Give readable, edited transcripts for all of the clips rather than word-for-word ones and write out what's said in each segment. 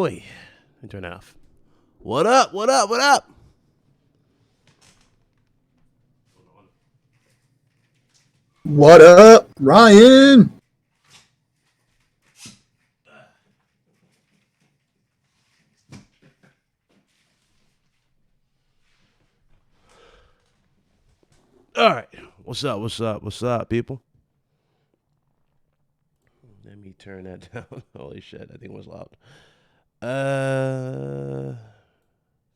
wait. Let me turn that off. What up? What up? What up? What up, Ryan? All right. What's up? What's up? What's up, people? Let me turn that down. Holy shit, that thing was loud. I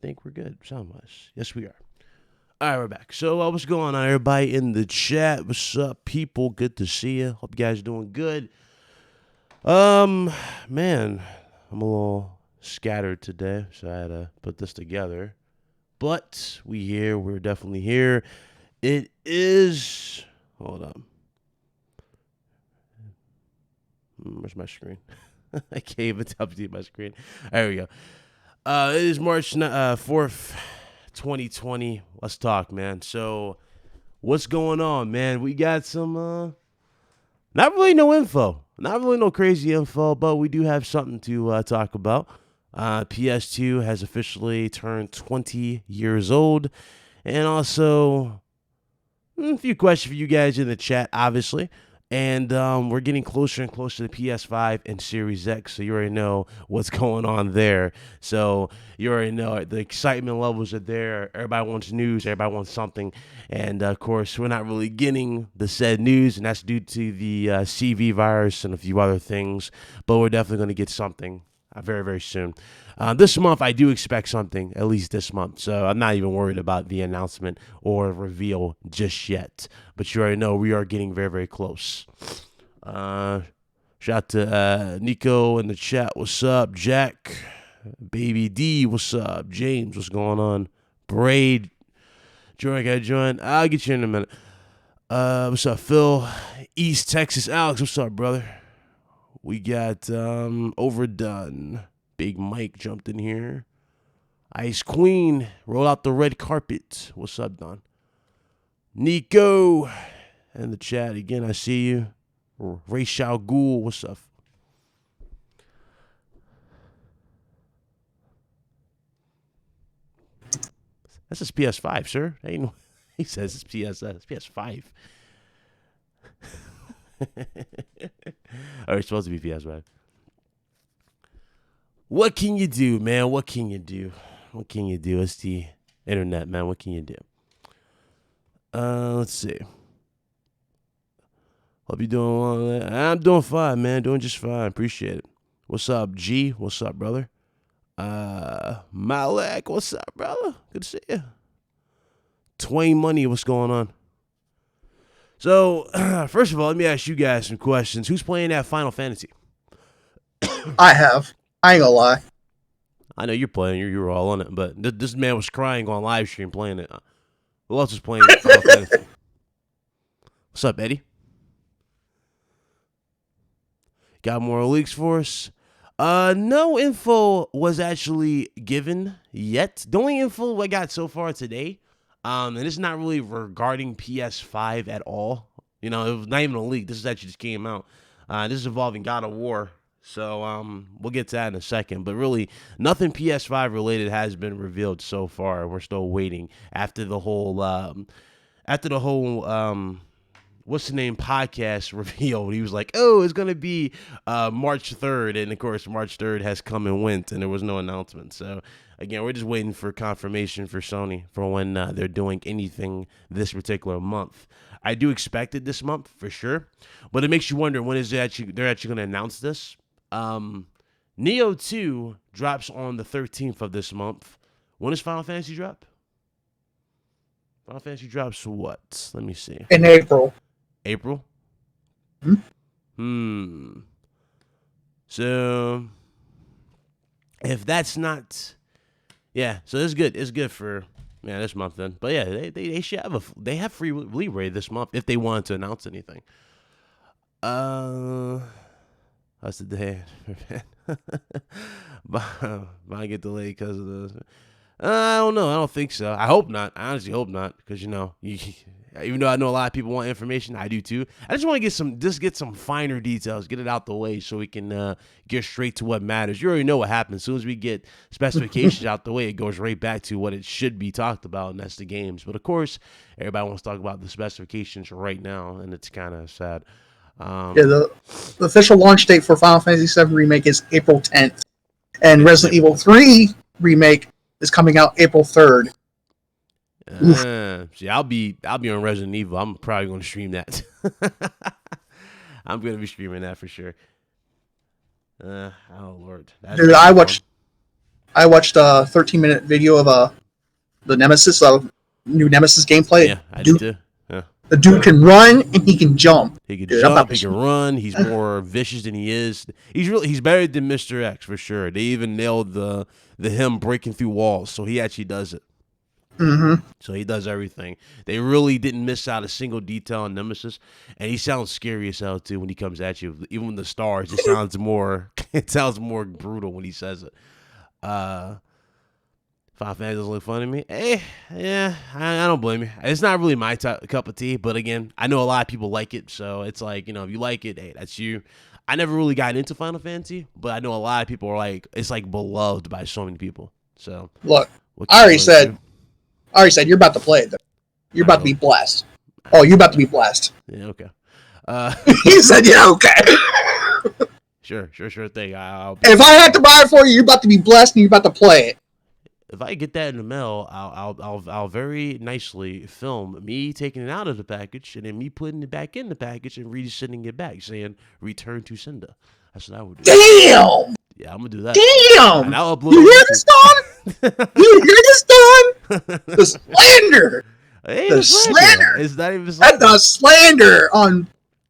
think we're good. Sound-wise. Yes, we are. All right, we're back. So, what's going on, everybody in the chat? What's up, people? Good to see you. Hope you guys are doing good. Man, I'm a little scattered today, so I had to put this together. But we're definitely here. It is, hold on. Where's my screen? I can't even update my screen. There we go. It is March 4th, 2020. Let's talk, man. So, what's going on, man? We got some, not really no info. Not really no crazy info, but we do have something to talk about. PS2 has officially turned 20 years old. And also, a few questions for you guys in the chat, obviously. And we're getting closer and closer to the PS5 and Series X, so you already know what's going on there. So you already know the excitement levels are there. Everybody wants news. Everybody wants something. And, of course, we're not really getting the said news, and that's due to the CV virus and a few other things. But we're definitely going to get something very, very soon. This month, I do expect something, at least this month. So I'm not even worried about the announcement or reveal just yet. But you already know we are getting very, very close. Shout out to Nico in the chat. What's up, Jack? Baby D, what's up? James, what's going on? Braid, join, gotta join. I'll get you in a minute. What's up, Phil? East Texas, Alex, what's up, brother? We got Overdone. Big Mike jumped in here. Ice Queen, roll out the red carpet. What's up, Don? Nico in the chat again. I see you. Ray Shao Ghoul, what's up? That's his PS5, sir. He says it's PS5. Or it's supposed to be PS5. What can you do, man? What can you do? What can you do? It's the internet, man. What can you do? Let's see. Hope you're doing well. I'm doing fine, man. Doing just fine. Appreciate it. What's up, G? What's up, brother? Malek, what's up, brother? Good to see you. Twain Money, what's going on? So, first of all, let me ask you guys some questions. Who's playing that Final Fantasy? I have. I ain't gonna lie. I know you're playing. You were all on it, but this man was crying on live stream playing it. Who else is playing Final Fantasy? What's up, Eddie? Got more leaks for us? No info was actually given yet. The only info I got so far today, and it's not really regarding PS5 at all. You know, it was not even a leak. This actually just came out. This is involving God of War. So we'll get to that in a second. But really, nothing PS5 related has been revealed so far. We're still waiting after the whole what's the name podcast revealed. He was like, oh, it's gonna be March 3rd, and of course March 3rd has come and went, and there was no announcement. So again, we're just waiting for confirmation for Sony for when they're doing anything this particular month. I do expect it this month for sure, but it makes you wonder when is they're actually going to announce this. Neo 2 drops on the 13th of this month. When does Final Fantasy drop? Final Fantasy drops what? Let me see. In April. April? Hmm? So, if that's not... Yeah, so it's good. It's good for this month then. But yeah, they should have they have free leeway this month if they wanted to announce anything. That's the day. Might get delayed because of this. I don't know. I don't think so. I hope not. I honestly hope not because Even though I know a lot of people want information, I do too. I just want to get some finer details, get it out the way so we can get straight to what matters. You already know what happens. As soon as we get specifications out the way, it goes right back to what it should be talked about, and that's the games. But of course, everybody wants to talk about the specifications right now, and it's kind of sad. The official launch date for Final Fantasy VII Remake is April 10th. And Resident Evil 3 Remake is coming out April 3rd. See, I'll be on Resident Evil. I'm probably going to stream that. I'm going to be streaming that for sure. Oh Lord, dude! I watched a 13-minute video of the Nemesis new Nemesis gameplay. Yeah, I did too. Yeah. The dude can run and he can jump. He can jump. He can run. He's more vicious than he is. He's better than Mr. X for sure. They even nailed the him breaking through walls, so he actually does it. Mm-hmm. So he does everything. They really didn't miss out a single detail on Nemesis, and he sounds scary as hell too when he comes at you. Even with the stars, it sounds more brutal when he says it. Final Fantasy doesn't look fun to me. Yeah, I don't blame you. It's not really my cup of tea, but again, I know a lot of people like it, so it's like, if you like it, hey, that's you. I never really got into Final Fantasy, but I know a lot of people are like, it's like beloved by so many people. So look, I already said you're about to play it. You're about to be blessed. Oh, you're about to be blessed. Yeah, okay. He said, yeah, okay. Sure thing. If I had to buy it for you, you're about to be blessed and you're about to play it. If I get that in the mail, I'll very nicely film me taking it out of the package and then me putting it back in the package and resending it back, saying "Return to sender." That's what I would do. Damn. Yeah, I'm gonna do that. Damn. And I'll upload. You hear this, Don? You hear this, Don? The slander. The slander. It's not even slander. That's the slander on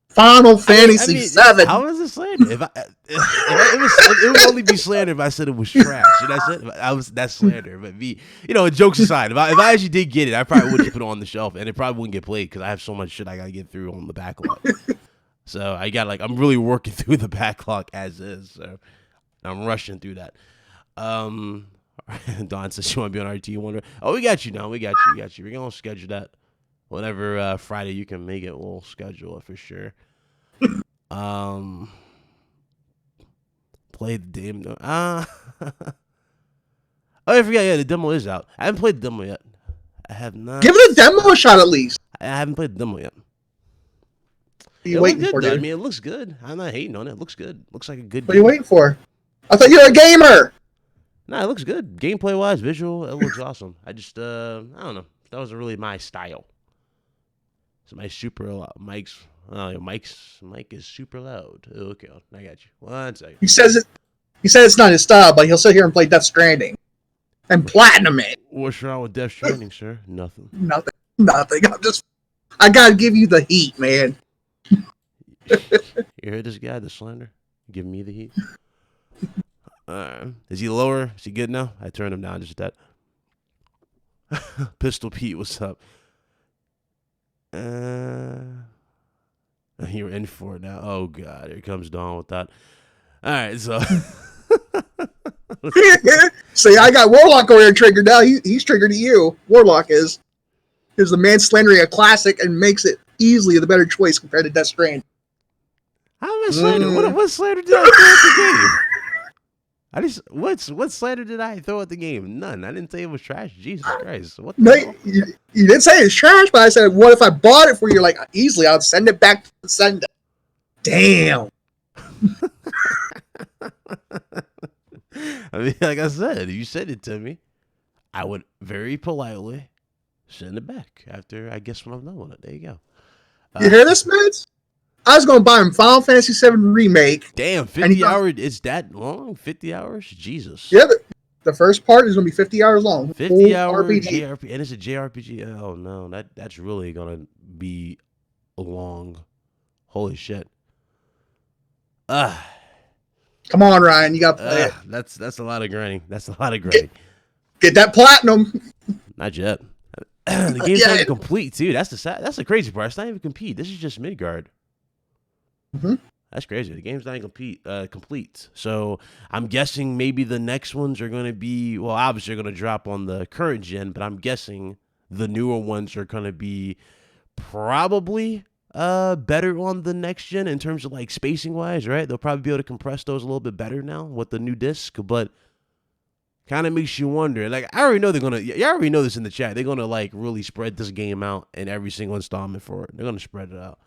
Final Fantasy VII. How is it slander? It would only be slander if I said it was trash. That's it. That's slander. But jokes aside, if I actually did get it, I probably would just put it on the shelf, and it probably wouldn't get played because I have so much shit I gotta get through on the backlog. So I'm really working through the backlog as is. So I'm rushing through that. Dawn says she want to be on RT Wonder. Oh, we got you, Dawn. We got you. We're gonna schedule that. Whatever Friday you can make it, we'll schedule it for sure. Play the demo. Oh, I forgot. Yeah, the demo is out. I haven't played the demo yet. I have not. Give it a demo a shot at least. I haven't played the demo yet. What are you waiting for, dude? I mean, it looks good. I'm not hating on it. It looks good. Looks like a good. What are you waiting for? I thought you were a gamer. Nah, it looks good. Gameplay wise, visual, it looks awesome. I just, I don't know. That wasn't really my style. So my super loud mic is super loud. Oh, okay, I got you. 1 second. He said it's not his style, but he'll sit here and play Death Stranding and platinum it. What's wrong with Death Stranding, sir? Nothing. Nothing. I gotta give you the heat, man. You heard this guy, the slander, giving me the heat. Is he lower? Is he good now? I turned him down just that. Pistol Pete, what's up? You're in for it now. Oh God, here comes Dawn with that. All right, so see, I got Warlock over here triggered now. He's triggered at you. Warlock is the man slandering a classic and makes it easily the better choice compared to Death Stranding. How am I slander? What slander did I throw at the game? What slander did I throw at the game? None. I didn't say it was trash. Jesus Christ. What the hell? You didn't say it's trash, but I said, what if I bought it for you? Like, easily, I'd send it back to the sender. Damn. I mean, like I said, if you sent it to me, I would very politely send it back after, I guess, when I'm done with it. There you go. You hear this, Meds? I was going to buy him Final Fantasy VII Remake. Damn, 50 hours? It's that long? 50 hours? Jesus. Yeah, the first part is going to be 50 hours long. 50 hours JRPG, and it's a JRPG. Oh, no, that's really going to be long. Holy shit. Come on, Ryan, you got to play it. That's a lot of grinding. That's a lot of grinding. Get that platinum. Not yet. The game's not even complete, too. That's the crazy part. It's not even complete. This is just Midgard. Mm-hmm. That's crazy. The game's not even complete. So I'm guessing maybe the next ones are going to be, well, obviously they're going to drop on the current gen, but I'm guessing the newer ones are going to be probably better on the next gen in terms of like spacing wise, right? They'll probably be able to compress those a little bit better now with the new disc, but kind of makes you wonder. Like, I already know you already know this in the chat. They're gonna like really spread this game out in every single installment for it. They're gonna spread it out.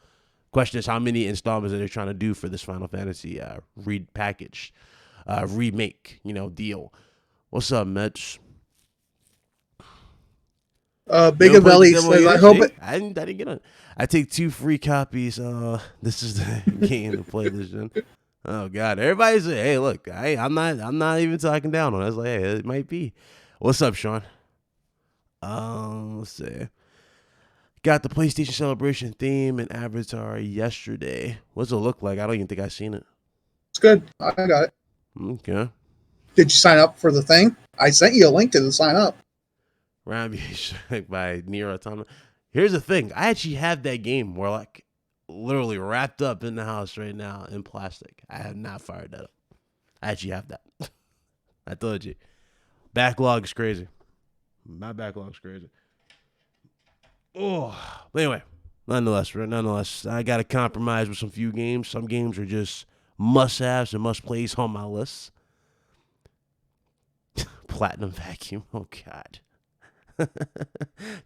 Question is how many installments are they trying to do for this Final Fantasy repackaged remake, deal. What's up, Mitch? Big Avelli says, I hope it. I didn't get on. I take 2 free copies. This is the game to play this gen. Oh God, everybody's like, hey, look, I'm not even talking down on it. I was like, hey, it might be. What's up, Sean? Let's see. Got the PlayStation Celebration theme and avatar yesterday. What's it look like? I don't even think I've seen it. It's good. I got it. Okay. Did you sign up for the thing? I sent you a link to the sign up. Round by Nier Automata. Here's the thing. I actually have that game where like literally wrapped up in the house right now in plastic. I have not fired that up. I actually have that. I told you. Backlog's crazy. My backlog's crazy. Oh, but anyway, nonetheless, I got to compromise with some few games. Some games are just must-haves and must-plays on my list. Platinum Vacuum. Oh, God.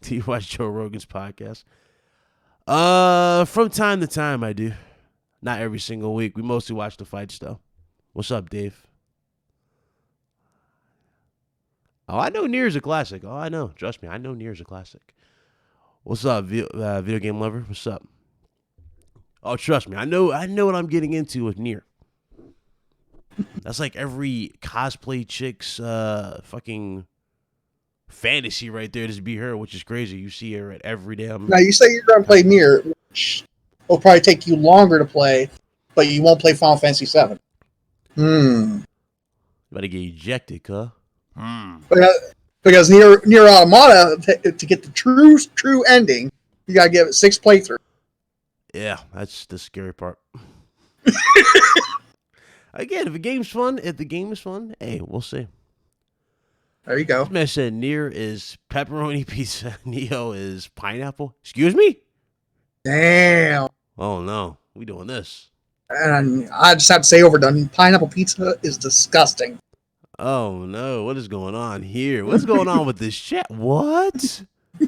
Do you watch Joe Rogan's podcast? From time to time, I do. Not every single week. We mostly watch the fights, though. What's up, Dave? Oh, I know Nier's a classic. Oh, I know. Trust me, I know Nier's a classic. What's up, video game lover? What's up? Oh, trust me, I know what I'm getting into with Nier. That's like every cosplay chick's fucking fantasy right there to be her, which is crazy. You see her at every damn. Now you say you're going to play Nier, which will probably take you longer to play, but you won't play Final Fantasy VII. You better get ejected, huh? Because Nier Automata, to get the true ending, you gotta give it 6 playthroughs. Yeah, that's the scary part. Again, if the game is fun, hey, we'll see. There you go. This man said Nier is pepperoni pizza, Neo is pineapple. Excuse me? Damn. Oh no, we doing this. And I just have to say, overdone. Pineapple pizza is disgusting. Oh no, what is going on here? What's going on with this chat? What?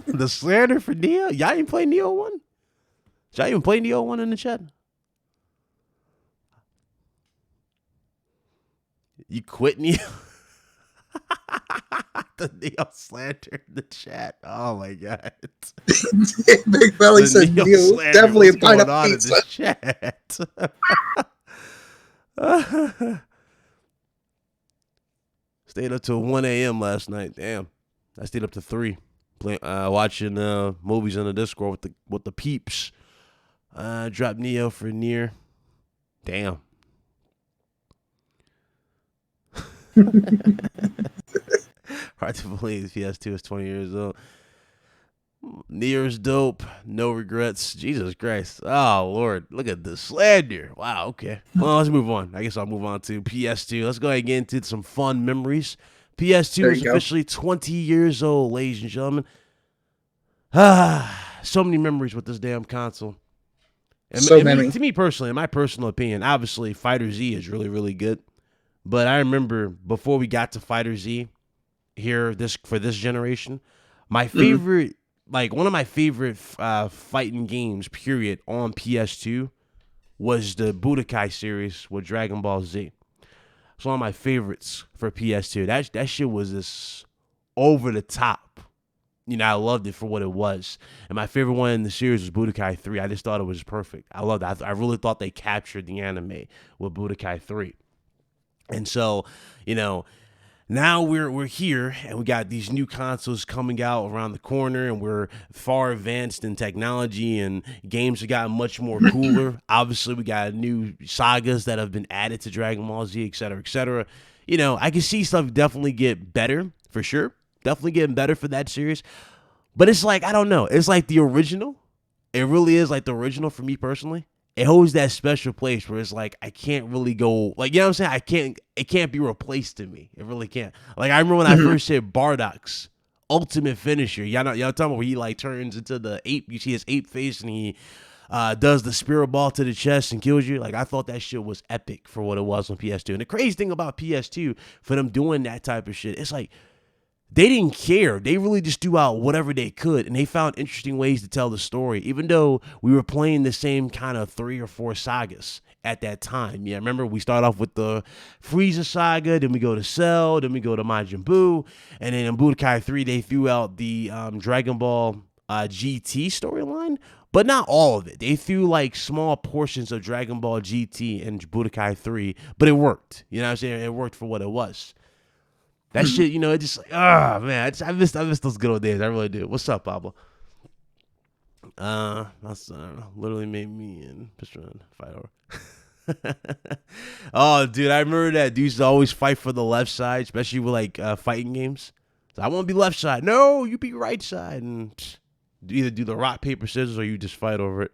The slander for Neo? Y'all even play Neo 1? Did y'all even play Neo 1 in the chat? You quit Neo? The Neo slander in the chat. Oh my God. Big Belly said Neo definitely a pineapple pizza. In the chat. Stayed up till 1 a.m. last night. Damn. I stayed up to 3. Watching movies on the Discord with the peeps. Dropped Neo for Nier. Damn. Hard to believe PS2 is 20 years old. Nier's dope. No regrets. Jesus Christ. Oh, Lord. Look at this slander. Wow, okay. Well, let's move on. I guess I'll move on to PS2. Let's go ahead and get into some fun memories. PS2 is officially 20 years old, ladies and gentlemen. So many memories with this damn console. So many. To me personally, in my personal opinion, obviously Fighter Z is really, really good. But I remember before we got to Fighter Z here for this generation, my favorite, one of my favorite fighting games, period, on PS2 was the Budokai series with Dragon Ball Z. It's one of my favorites for PS2. That shit was this over the top. I loved it for what it was. And my favorite one in the series was Budokai 3. I just thought it was perfect. I loved it. I really thought they captured the anime with Budokai 3. And so, now we're here and we got these new consoles coming out around the corner and we're far advanced in technology and games have gotten much more cooler. Obviously, we got new sagas that have been added to Dragon Ball Z, et cetera, et cetera. I can see stuff definitely get better for sure. Definitely getting better for that series. But it's like, I don't know. It's like the original. It really is like the original for me personally. It holds that special place where it's like I can't really go like, you know what I'm saying? It can't be replaced to me. It really can't. Like I remember when I first hit Bardock's ultimate finisher. Y'all talking about where he like turns into the ape. You see his ape face and he does the spirit ball to the chest and kills you. Like, I thought that shit was epic for what it was on PS2. And the crazy thing about PS2 for them doing that type of shit, it's like they didn't care. They really just threw out whatever they could, and they found interesting ways to tell the story, even though we were playing the same kind of 3 or 4 sagas at that time. Yeah, remember we start off with the Frieza saga, then we go to Cell, then we go to Majin Buu, and then in Budokai 3 they threw out the Dragon Ball GT storyline, but not all of it. They threw like small portions of Dragon Ball GT and Budokai 3, but it worked. You know what I'm saying? It worked for what it was. That shit, it just like, man, I miss those good old days. I really do. What's up, Pablo? That's literally made me and Pistron fight over. Oh, dude, I remember that dudes always fight for the left side, especially with like fighting games. So I want to be left side. No, you be right side, and either do the rock paper scissors or you just fight over it,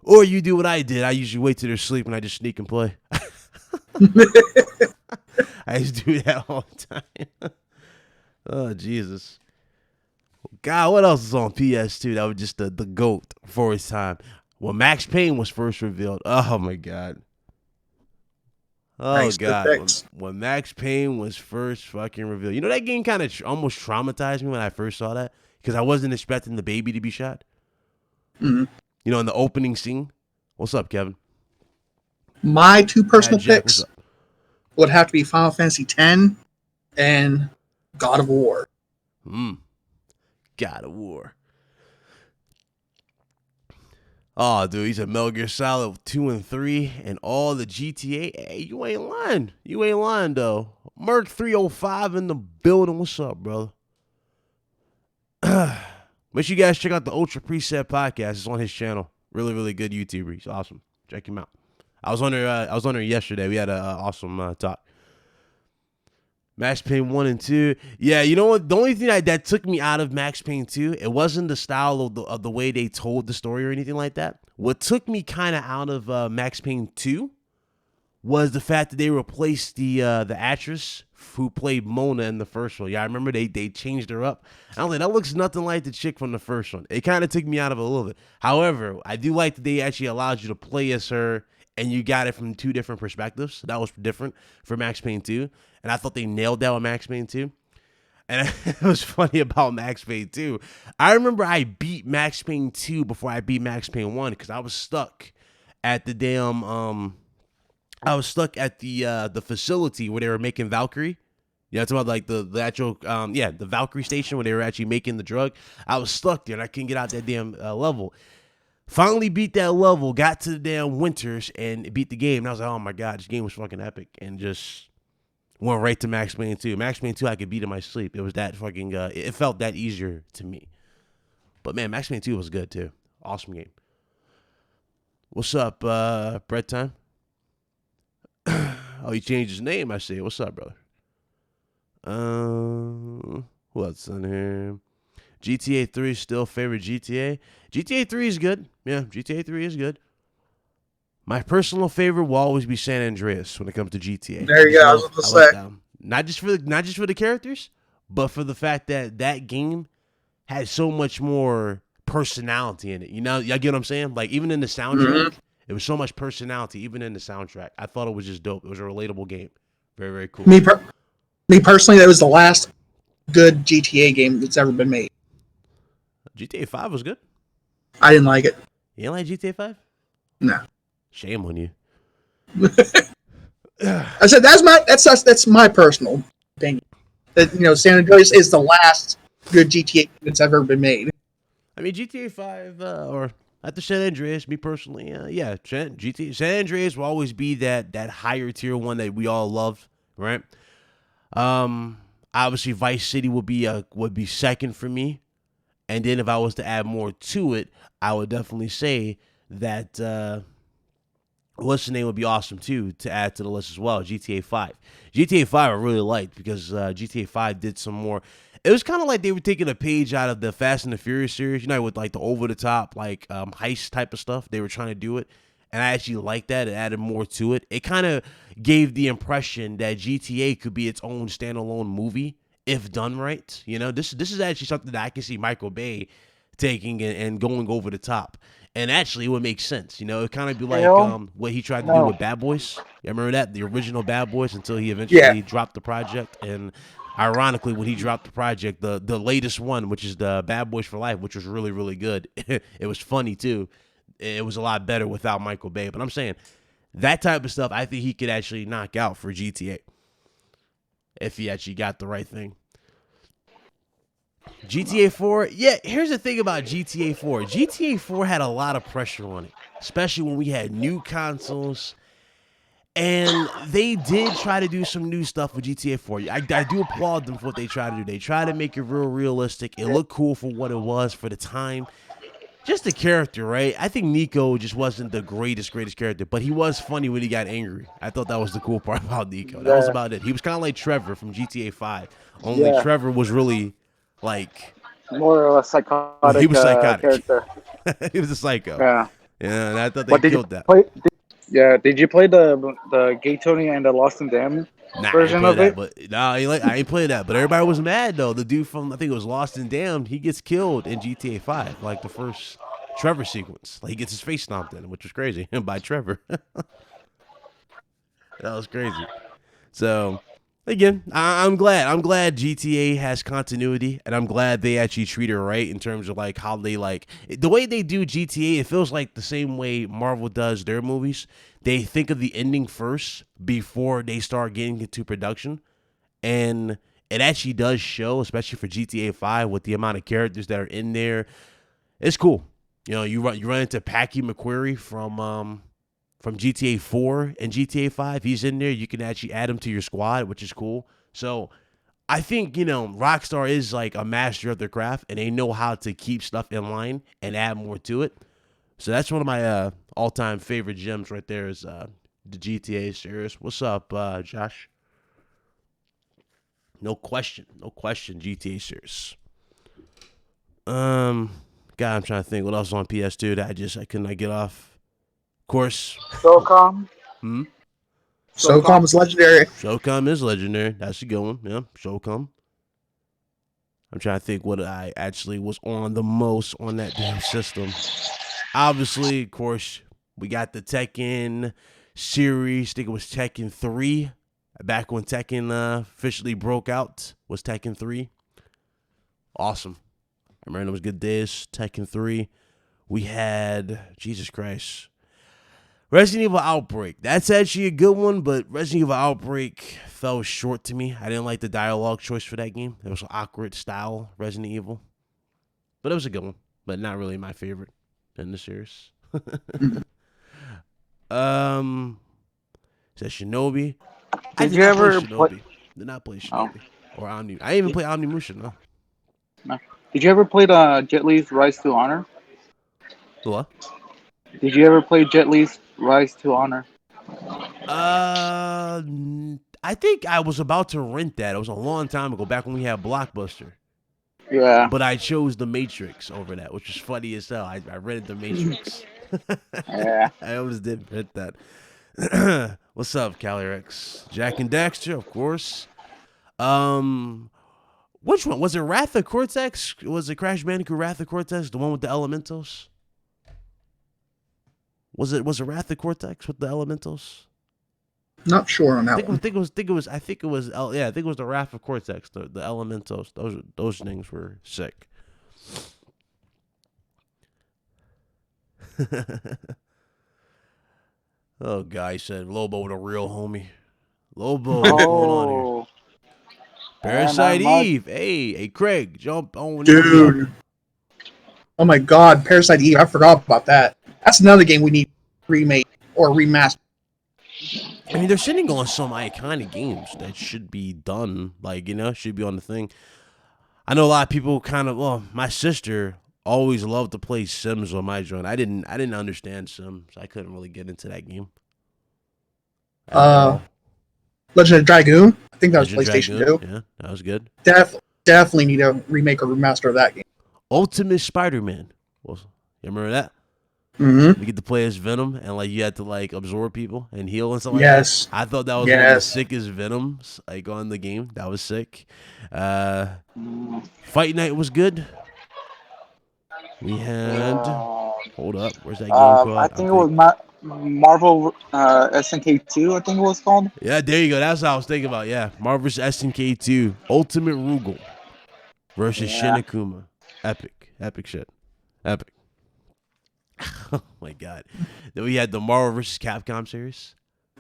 or you do what I did. I usually wait till they're asleep and I just sneak and play. I used to do that all the time. Oh, Jesus. God, what else is on PS2 that was just the GOAT for its time? When Max Payne was first revealed. Oh, my God. Oh, nice, God. When Max Payne was first fucking revealed. You know, that game kind of almost traumatized me when I first saw that, because I wasn't expecting the baby to be shot. Mm-hmm. You know, in the opening scene. What's up, Kevin? My 2 personal picks would have to be Final Fantasy X and God of War. God of War. Oh, dude, he's a Metal Gear Solid 2 and 3 and all the GTA. Hey, you ain't lying. You ain't lying, though. Merc 305 in the building. What's up, brother? Make sure you guys check out the Ultra Preset podcast. It's on his channel. Really, really good YouTuber. He's awesome. Check him out. I was on there yesterday. We had an awesome talk. Max Payne 1 and 2. Yeah, you know what? The only thing that took me out of Max Payne 2, it wasn't the style of the way they told the story or anything like that. What took me kind of out of Max Payne 2 was the fact that they replaced the actress who played Mona in the first one. Yeah, I remember they changed her up. I was like, that looks nothing like the chick from the first one. It kind of took me out of it a little bit. However, I do like that they actually allowed you to play as her, and you got it from 2 different perspectives. That was different for Max Payne 2. And I thought they nailed that with Max Payne 2. And it was funny about Max Payne 2. I remember I beat Max Payne 2 before I beat Max Payne 1 because I was stuck at the damn the facility where they were making Valkyrie. Yeah, it's about like the actual the Valkyrie station where they were actually making the drug. I was stuck there and I couldn't get out that damn level. Finally beat that level, got to the damn winters and beat the game. And I was like, oh my God, this game was fucking epic. And just went right to Max Payne 2. Max Payne 2, I could beat in my sleep. It was that fucking, it felt that easier to me. But man, Max Payne 2 was good too. Awesome game. What's up, Bread Time? Oh, he changed his name, I see. What's up, brother? What's on here? GTA 3 is still favorite GTA. GTA 3 is good. Yeah, GTA 3 is good. My personal favorite will always be San Andreas when it comes to GTA. There you go. I was going to say. Like not just for the characters, but for the fact that that game had so much more personality in it. You know, y'all get what I'm saying? Like even in the soundtrack, It was so much personality, even in the soundtrack. I thought it was just dope. It was a relatable game. Very, very cool. Me personally, that was the last good GTA game that's ever been made. GTA 5 was good. I didn't like it. You didn't like GTA 5? No. Shame on you. I said that's my personal opinion. That San Andreas is the last good GTA that's ever been made. I mean, GTA 5 or after San Andreas, me personally, San Andreas will always be that higher tier one that we all love, right? Obviously, Vice City would be second for me, and then if I was to add more to it, I would definitely say that what's the name would be awesome too to add to the list as well. GTA 5. GTA 5 I really liked because GTA 5 did some more. It was kind of like they were taking a page out of the Fast and the Furious series, with like the over the top like heist type of stuff. They were trying to do it, and I actually liked that. It added more to it. It kind of gave the impression that GTA could be its own standalone movie if done right. You know, this is actually something that I can see Michael Bay taking and going over the top. And actually, it would make sense. You know, it kind of be like what he tried to do with Bad Boys. You remember that? The original Bad Boys, until he eventually dropped the project. And ironically, when he dropped the project, the latest one, which is the Bad Boys for Life, which was really, really good. It was funny, too. It was a lot better without Michael Bay. But I'm saying, that type of stuff, I think he could actually knock out for GTA. If he actually got the right thing. GTA 4, yeah, here's the thing about GTA 4. GTA 4 had a lot of pressure on it, especially when we had new consoles. And they did try to do some new stuff with GTA 4. I do applaud them for what they try to do. They try to make it real realistic. It looked cool for what it was for the time. Just the character, right? I think Nico just wasn't the greatest character, but he was funny when he got angry. I thought that was the cool part about Nico. That was about it. He was kind of like Trevor from GTA 5. Only Trevor was really like more of a psychotic. He was psychotic. Character. He was a psycho. Yeah. Yeah, and I thought they killed that. Did you play the Gay Tony and the Lost and Damned version of it? I ain't played that. But everybody was mad though. The dude from, I think it was Lost and Damned, he gets killed in GTA 5, like the first Trevor sequence. Like he gets his face stomped in, which was crazy by Trevor. That was crazy. So again, I'm glad GTA has continuity, and I'm glad they actually treat her right in terms of like how they like the way they do GTA. It feels like the same way Marvel does their movies. They think of the ending first before they start getting into production, and it actually does show, especially for GTA 5 with the amount of characters that are in there. It's cool. You know, you run into Packy McQuarrie from GTA 4 and GTA 5. He's in there. You can actually add him to your squad, which is cool. So I think, you know, Rockstar is like a master of their craft, and they know how to keep stuff in line and add more to it. So that's one of my all-time favorite gems right there is the GTA series. What's up, Josh? No question, GTA series. God, I'm trying to think what else on PS2 that I could not get off. Of course. SOCOM. SOCOM is legendary. SOCOM is legendary. That's a good one. Yeah, SOCOM. I'm trying to think what I actually was on the most on that damn system. Obviously, of course, we got the Tekken series. I think it was Tekken 3. Back when Tekken officially broke out was Tekken 3. Awesome. I remember those good days. Tekken 3. We had, Jesus Christ, Resident Evil Outbreak. That's actually a good one, but Resident Evil Outbreak fell short to me. I didn't like the dialogue choice for that game. It was an awkward style Resident Evil. But it was a good one, but not really my favorite in the series. Is that Shinobi? Did you ever play? Did not play Shinobi or Omni. I didn't even play Omnimusha. No. Did you ever play the Jet Li's Rise to Honor? What? Did you ever play Jet Li's Rise to Honor? I think I was about to rent that. It was a long time ago, back when we had Blockbuster. Yeah. But I chose The Matrix over that, which was funny as hell. I rented The Matrix. Yeah. I almost did rent that. What's up, Calyrex? Jack and Daxter, of course. Which one? Was it Wrath of Cortex? Was it Crash Bandicoot Wrath of Cortex? The one with the elementals? Was it Wrath of Cortex with the elementals? Not sure on that one. I think it was the Wrath of Cortex, the elementals. Those things were sick. Oh, guy said Lobo the real homie. Lobo, what's going on here? Parasite Eve. Hey, Craig, jump on. Dude. Oh my God, Parasite Eve. I forgot about that. That's another game we need to remake or remaster. I mean, they're sitting on some iconic games that should be done, like, you know, should be on the thing. I know a lot of people my sister always loved to play Sims on my joint. I didn't understand Sims. I couldn't really get into that game. Legend of Dragoon. I think that was PlayStation 2. Yeah, that was good. Definitely need a remake or remaster of that game. Ultimate Spider-Man. You remember that? Mm-hmm. We get to play as Venom, and like you had to like absorb people and heal and stuff like Yes. that. I thought that was one of the sickest Venoms like on the game. That was sick. Fight Night was good. We had hold up, where's that game I called? think it was Marvel SNK2. I think it was called. Yeah, there you go. That's what I was thinking about. Yeah, Marvel vs. SNK 2, Ultimate Rugal versus Shinakuma. Epic shit, epic. Oh my god. Then we had the Marvel vs. Capcom series.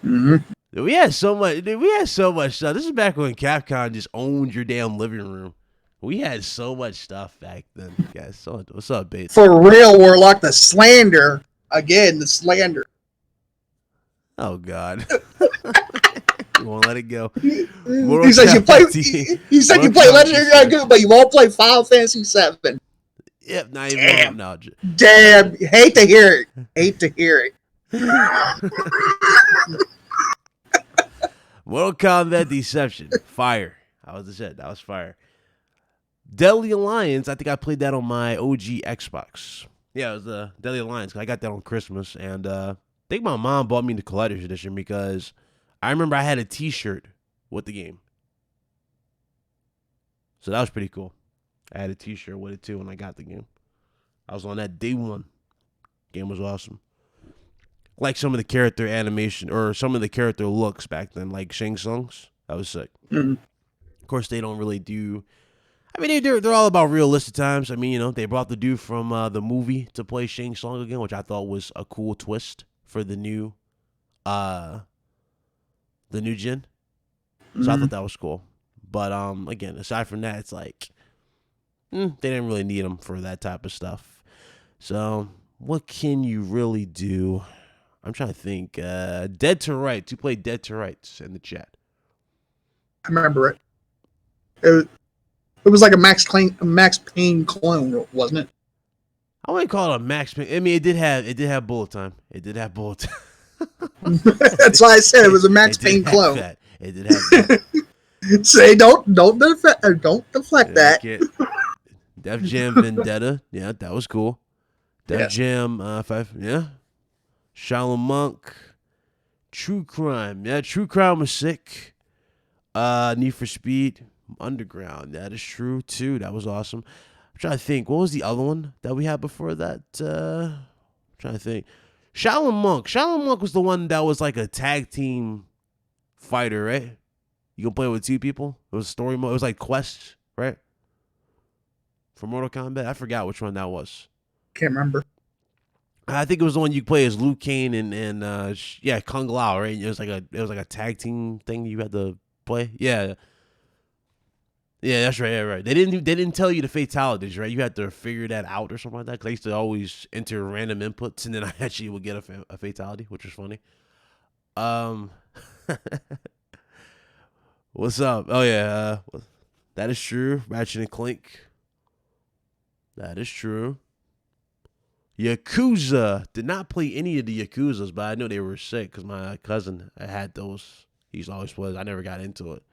Mm-hmm. We had so much. We had so much stuff. This is back when Capcom just owned your damn living room. We had so much stuff back then, guys. So what's up, Bates? For real, Warlock, the slander. Again, the slander. Oh God. You won't let it go. He said you play Legendary good, but you won't play Final Fantasy 7. Yep, not even no. Damn, hate to hear it. Mortal Kombat Deception, fire. That was fire. Deadly Alliance, I think I played that on my OG Xbox. Yeah, it was the Deadly Alliance. I got that on Christmas, and I think my mom bought me the collector's edition because I remember I had a T-shirt with the game. So that was pretty cool. I had a T-shirt with it too when I got the game. I was on that day one. Game was awesome. Like some of the character animation or some of the character looks back then, like Shang Tsung's. That was sick. Mm-hmm. Of course, they don't really do. I mean, they're all about realistic times. I mean, they brought the dude from the movie to play Shang Tsung again, which I thought was a cool twist for the new gen. So I thought that was cool. But again, aside from that, it's like they didn't really need him for that type of stuff. So what can you really do? I'm trying to think. Dead to Rights. You played Dead to Rights in the chat. I remember it. It was like a Max Payne clone, wasn't it? I wouldn't call it a Max Payne. I mean, it did have bullet time. It did have bullet time. That's why I said it was a Max Payne clone. It did have that. Say don't deflect that. Def Jam Vendetta, yeah, that was cool. Def Jam 5, yeah. Shaolin Monk, True Crime, yeah, True Crime was sick. Need for Speed, Underground, that is true too. That was awesome. I'm trying to think, what was the other one that we had before that? I'm trying to think. Shaolin Monk was the one that was like a tag team fighter, right? You can play with two people. It was story mode. It was like quests, right? For Mortal Kombat, I forgot which one that was. Can't remember. I think it was the one you play as Liu Kang and Kung Lao, right? It was like a tag team thing you had to play. Yeah, that's right. Yeah, right. They didn't tell you the fatalities, right? You had to figure that out or something like that. Because I used to always enter random inputs, and then I actually would get a fatality, which was funny. What's up? Oh yeah, that is true. Ratchet and Clank. That is true. Yakuza. Did not play any of the Yakuzas, but I know they were sick because my cousin had those. He's always was. I never got into it.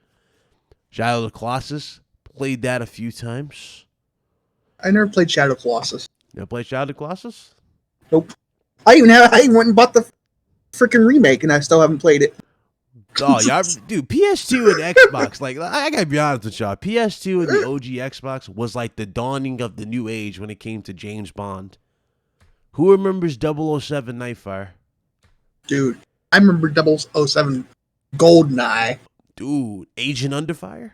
Shadow of the Colossus. Played that a few times. I never played Shadow of the Colossus. You never played Shadow of the Colossus? Nope. I even went and bought the freaking remake, and I still haven't played it. Oh, y'all, dude, PS2 and Xbox, like, I gotta be honest with y'all. PS2 and the OG Xbox was like the dawning of the new age when it came to James Bond. Who remembers 007 Nightfire? Dude, I remember 007 GoldenEye. Dude, Agent Underfire?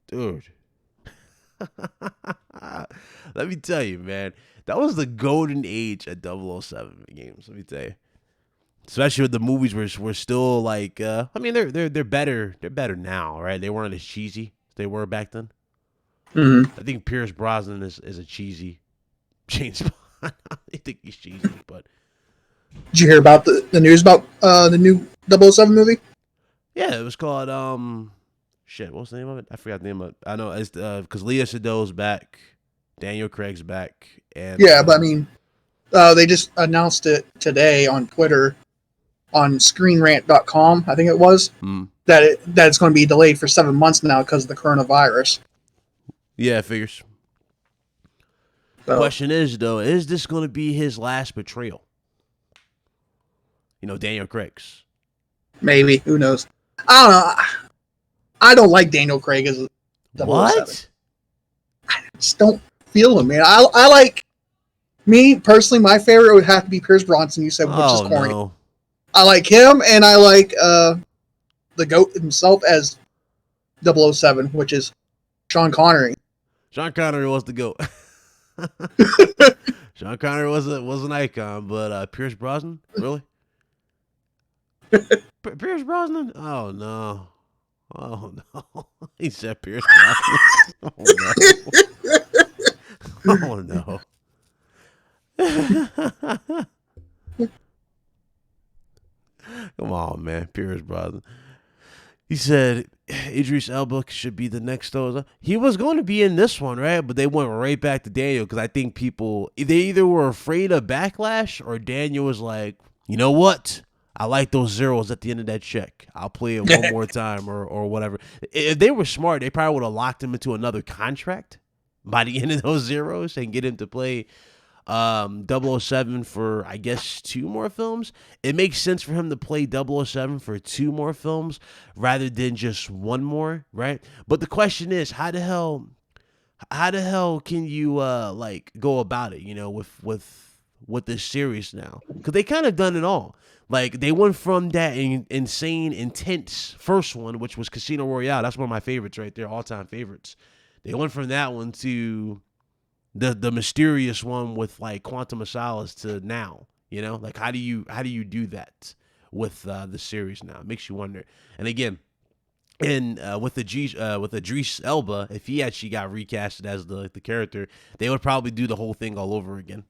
Dude. Let me tell you, man. That was the golden age of 007 games, let me tell you. Especially with the movies were still like I mean they're better now, right? They weren't as cheesy as they were back then. Mm-hmm. I think Pierce Brosnan is a cheesy James Bond. I think he's cheesy, but did you hear about the news about the new 007 movie? Yeah, it was called what was the name of it? I forgot the name of it. I know it's because Lea Seydoux back, Daniel Craig's back, and but I mean they just announced it today on Twitter. On ScreenRant.com, I think it was, that it's going to be delayed for 7 months now because of the coronavirus. Yeah, figures. So, Question is though, is this going to be his last betrayal? Daniel Craig's. maybe. Who knows? I don't know. I don't like Daniel Craig as a 007. What? I just don't feel him, man. I like, me personally, my favorite would have to be Pierce Brosnan, you said, which is corny. No. I like him, and I like the GOAT himself as 007, which is Sean Connery. Sean Connery was the GOAT. Sean Connery was an icon, but Pierce Brosnan? Really? Pierce Brosnan? Oh, no. Oh, no. He said Pierce Brosnan. Oh, no. Oh, no. Come on, man. Pierce Brosnan. He said Idris Elba should be the next Oza. He was going to be in this one, right? But they went right back to Daniel because I think people, they either were afraid of backlash or Daniel was like, you know what? I like those zeros at the end of that check. I'll play it one more time or whatever. If they were smart, they probably would have locked him into another contract by the end of those zeros and get him to play 007 for, I guess, 2 more films. It makes sense for him to play 007 for 2 more films rather than just 1 more, right? But the question is, how the hell can you go about it, with this series now? Because they kind of done it all. Like, they went from that insane, intense first one, which was Casino Royale. That's one of my favorites right there, all-time favorites. They went from that one to the mysterious one with like Quantum of Solace to now, like how do you do that with the series now? It makes you wonder. And again, with Idris Elba, if he actually got recasted as the character, they would probably do the whole thing all over again.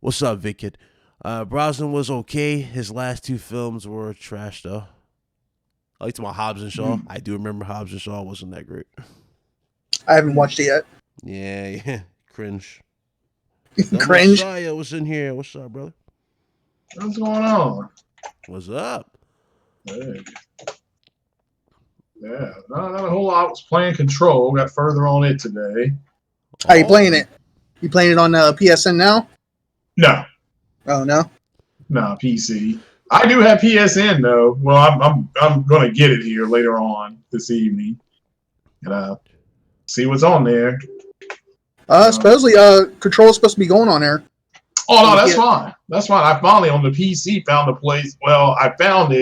What's up, Vic Kid? Brosnan was okay. His last 2 films were trash though. I liked my Hobbs and Shaw. I do remember Hobbs and Shaw wasn't that great. I haven't watched it yet. Yeah. Cringe. Cringe? Messiah was in here. What's up, brother? What's going on? What's up? Hey. Yeah, not a whole lot. I was playing Control. Got further on it today. How you playing it? You playing it on PSN now? No. Oh, no? No, PC. I do have PSN though. Well, I'm gonna get it here later on this evening. And see what's on there. Supposedly, Control is supposed to be going on there. Oh no, that's fine. That's fine. I finally on the PC found a place. Well, I found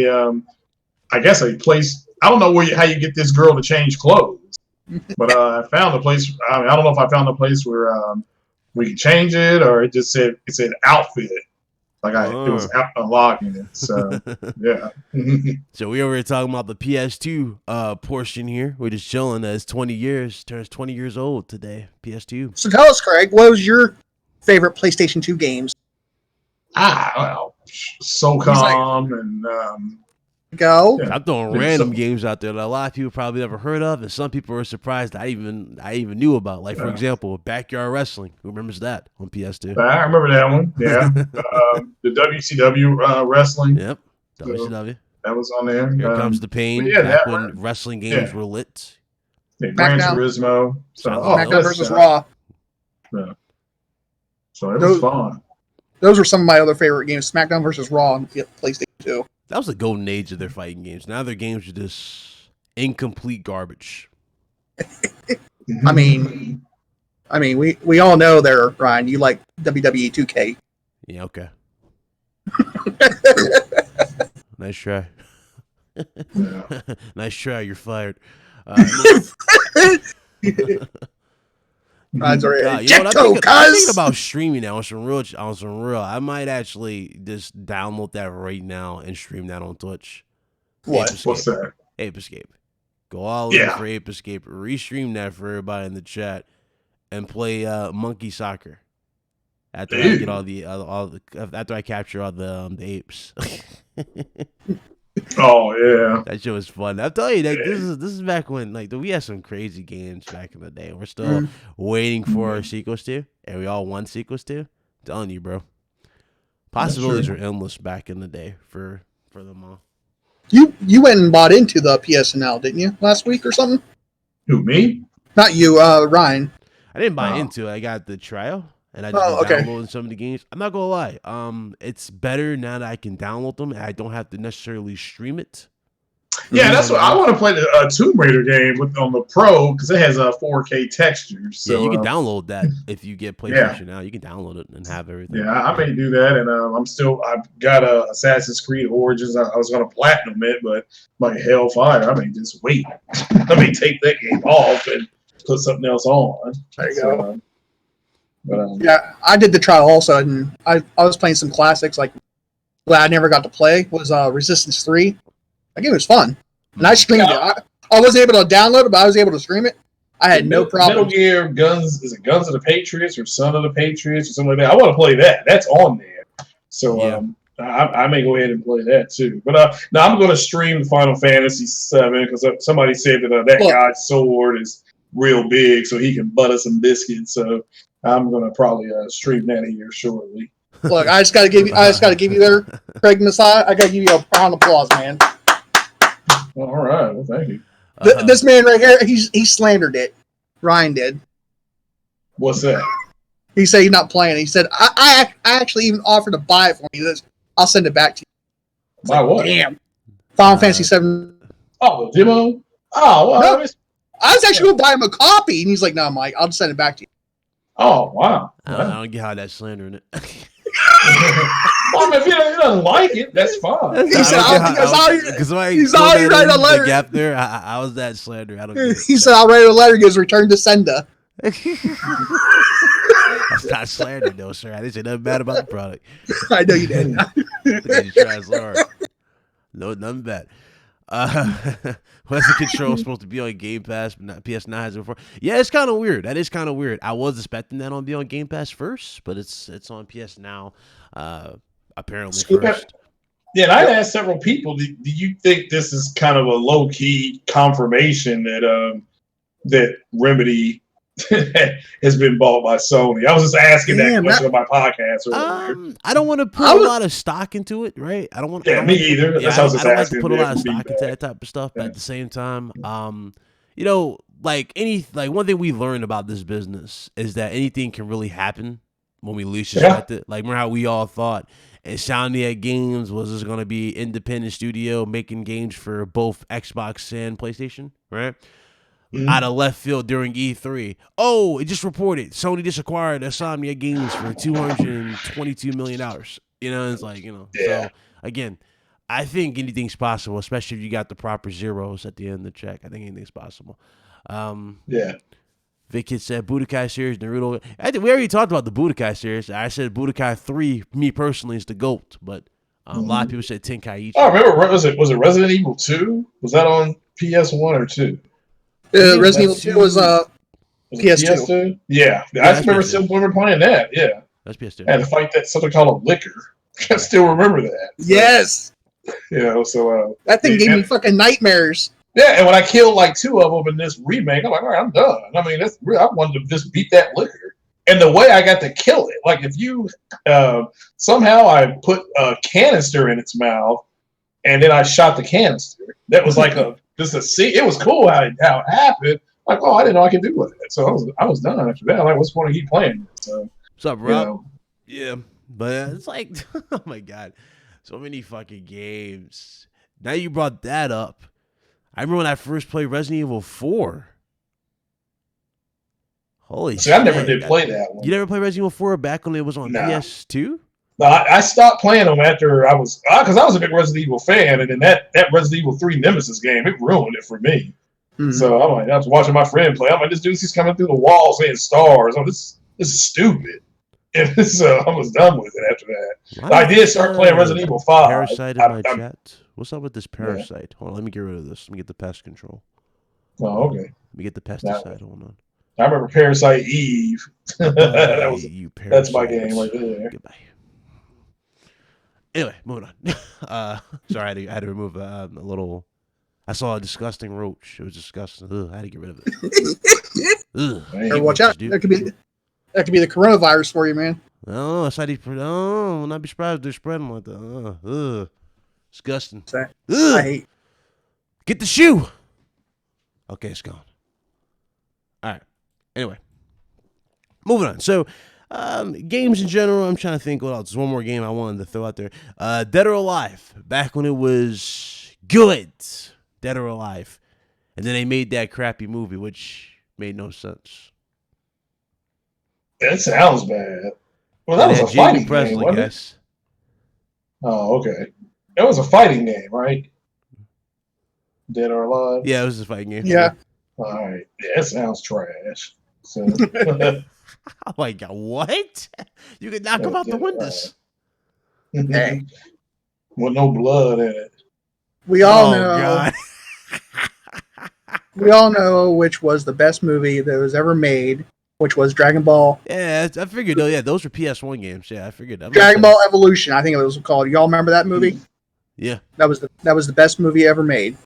I guess a place. I don't know how you get this girl to change clothes, but I found a place. I don't know if I found a place where we can change it, or it said outfit. Like it was unlocking it. So yeah. So we over here talking about the PS2 portion here. We're just chilling as 20 years turns 20 years old today. PS2. So tell us, Craig, what was your favorite PlayStation 2 games? Well, SOCOM and Go. Yeah. I'm throwing random games out there that a lot of people probably never heard of, and some people are surprised I even knew about. Like, for example, Backyard Wrestling. Who remembers that on PS2? I remember that one. Yeah. The WCW wrestling. Yep. WCW. That was on there. Here Comes the Pain. Yeah, back when wrestling games were lit. Yeah, Gran Turismo. So, SmackDown versus Raw. Yeah. So it was fun. Those were some of my other favorite games. SmackDown versus Raw on PlayStation 2. That was the golden age of their fighting games. Now their games are just incomplete garbage. I mean, we all know there, Ryan. You like WWE 2K. Yeah, okay. Nice try. Nice try. You're fired. I'm thinking about streaming now on some real. I might actually just download that right now and stream that on Twitch. What? What's that? Ape Escape. Go all in for Ape Escape. Restream that for everybody in the chat and play Monkey Soccer. After I get after I capture all the apes. Oh yeah, that shit was fun. I'll tell you that this is back when we had some crazy games back in the day. We're still waiting for our sequels to, and we all want sequels to. I'm telling you, bro, possibilities are endless back in the day for them all. You went and bought into the PSNL, didn't you, last week or something? Who, me? Not you, Ryan. I didn't buy into it. I got the trial, and I just been downloading some of the games. I'm not gonna lie. It's better now that I can download them, and I don't have to necessarily stream it. Yeah, that's what I want to play the Tomb Raider game on the Pro because it has a 4K texture. So yeah, you can download that if you get PlayStation now. You can download it and have everything. Yeah, I may do that, and I've got Assassin's Creed Origins. I was gonna platinum it, but like Hellfire, I may just wait. I may take that game off and put something else on. There you go. Yeah, I did the trial also, and I was playing some classics like that I never got to play was Resistance 3. That game was fun, and I streamed it. I wasn't able to download it, but I was able to stream it. I had no problem. Metal Gear Guns, is it Guns of the Patriots or Son of the Patriots or something like that? I want to play that. That's on there. So I may go ahead and play that too. But now I'm going to stream Final Fantasy VII because somebody said that guy's sword is real big, so he can butter some biscuits. So I'm going to probably stream that here shortly. Look, I just got to give you there, Craig Messiah. I got to give you a round of applause, man. All right. Well, thank you. This man right here, he slandered it. Ryan did. What's that? He said he's not playing. He said, I actually even offered to buy it for me. He says, I'll send it back to you. Buy what? Damn. Final Fantasy VII. Oh, the demo? Oh, well. No, I was actually going to buy him a copy. And he's like, no, Mike, I'll just send it back to you. Oh, wow. I don't get how that's slandering it. Well, if he doesn't like it, that's fine. He said, he's already writing a letter. The gap there, I was that slander. I don't. He said, I'll write a letter. He goes, return to sender. That's not slander, though, sir. I didn't say nothing bad about the product. I know you did. You try so hard. No, nothing bad. What's the control supposed to be on Game Pass, but not PS9 has it before? Yeah, it's kind of weird. That is kind of weird. I was expecting that on be on Game Pass first, but it's on PS Now. Apparently first. Yeah, and I asked several people, do you think this is kind of a low-key confirmation that Remedy has been bought by Sony? I was just asking that question on my podcast earlier. I don't want to put a lot of stock into it, right? I don't want. Yeah, me either. That's how I was just asking. I don't like to put a lot of stock into that type of stuff, but at the same time, like one thing we learned about this business is that anything can really happen when we least expect it. Like, remember how we all thought Insomniac Games was just going to be independent studio making games for both Xbox and PlayStation, right? Out of left field during E3. Oh, it just reported Sony just acquired Insomniac Games for $222 million. You know, it's like, So, again, I think anything's possible, especially if you got the proper zeros at the end of the check. I think anything's possible. Vic Kid said Budokai series, Naruto. We already talked about the Budokai series. I said Budokai 3, me personally, is the GOAT, but a lot of people said Tenkaichi. Oh, remember, was it Resident Evil 2? Was that on PS1 or 2? Resident Evil 2 was PS2. Yeah, I just remember playing that. Yeah, that's PS2. I had to fight that something called a liquor. I still remember that. Yes. So that thing gave me fucking nightmares. Yeah, and when I killed like 2 of them in this remake, I'm like, all right, I'm done. I mean, that's real. I wanted to just beat that liquor. And the way I got to kill it, like if you somehow I put a canister in its mouth, and then I shot the canister. That was like it was cool how it happened. Like, oh, I didn't know I could do that. So I was done after that. Like, what's the point of keep playing? So, what's up, Rob? Yeah, but it's like, oh my god, so many fucking games. Now you brought that up. I remember when I first played Resident Evil 4. Holy shit. I never did play that one. You never played Resident Evil 4 back when it was on PS2? No, I stopped playing them after because I was a big Resident Evil fan, and then that Resident Evil 3 Nemesis game, it ruined it for me. Mm-hmm. So I was watching my friend play. I'm like, this dude's coming through the wall saying stars. Oh, this is stupid. And so I was done with it after that. I did start playing Resident Evil 5. Parasite in my chat. What's up with this parasite? Yeah. Hold on, let me get rid of this. Let me get the pest control. Oh, okay. Let me get the pesticide. Hold on. I remember Parasite Eve. That's my game right there. Goodbye. Anyway, moving on. Sorry, I had to remove a little. I saw a disgusting roach. It was disgusting. Ugh, I had to get rid of it. Watch out. That could be the coronavirus for you, man. Oh, that's how they. Oh, not be surprised if they're spreading like that. Disgusting. I hate. Get the shoe. Okay, it's gone. All right. Anyway, moving on. So, games in general, I'm trying to think what else. There's one more game I wanted to throw out there. Dead or Alive, back when it was good. Dead or Alive. And then they made that crappy movie, which made no sense. It sounds bad. Well, that was a fighting game, wasn't it? Oh, okay. It was a fighting game, right? Dead or Alive? Yeah, it was a fighting game. Yeah. All right. Yeah, it sounds trash. So. Oh my God, what? You could knock them out the windows. Hey. With no blood in it. We all know. God. We all know which was the best movie that was ever made, which was Dragon Ball. Yeah, I figured. Oh, yeah, those were PS1 games. Yeah, I figured. Dragon Ball Evolution, I think it was called. Y'all remember that movie? Yeah. That was the best movie ever made.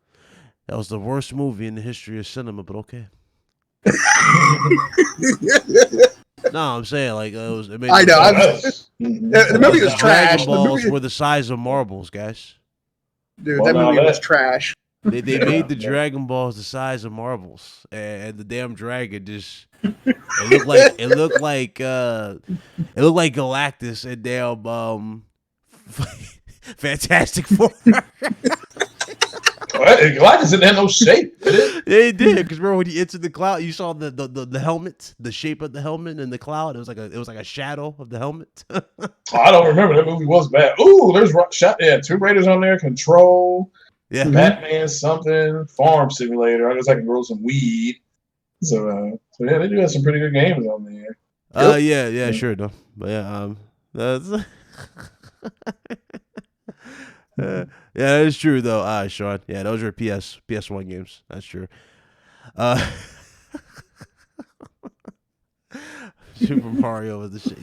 That was the worst movie in the history of cinema, but okay. No, I'm saying like it was. It made I know. The movie was trash. Dragon Balls were the size of marbles, guys. Dude, that movie was trash. They made the Dragon Balls the size of marbles, and the damn dragon just it looked like Galactus and damn Fantastic Four. Galactus didn't have no shape, did it? Yeah, it did. Because remember when he entered the cloud, you saw the helmet, the shape of the helmet in the cloud. It was like a shadow of the helmet. I don't remember. That movie was bad. Ooh, there's Tomb Raiders on there. Control. Yeah. Batman something. Farm Simulator. I guess I can grow some weed. So yeah, they do have some pretty good games on there. Yeah, sure though. But yeah, that's. Yeah, that is true though. Sean. Yeah, those are PS1 games. That's true. Super Mario was the shit.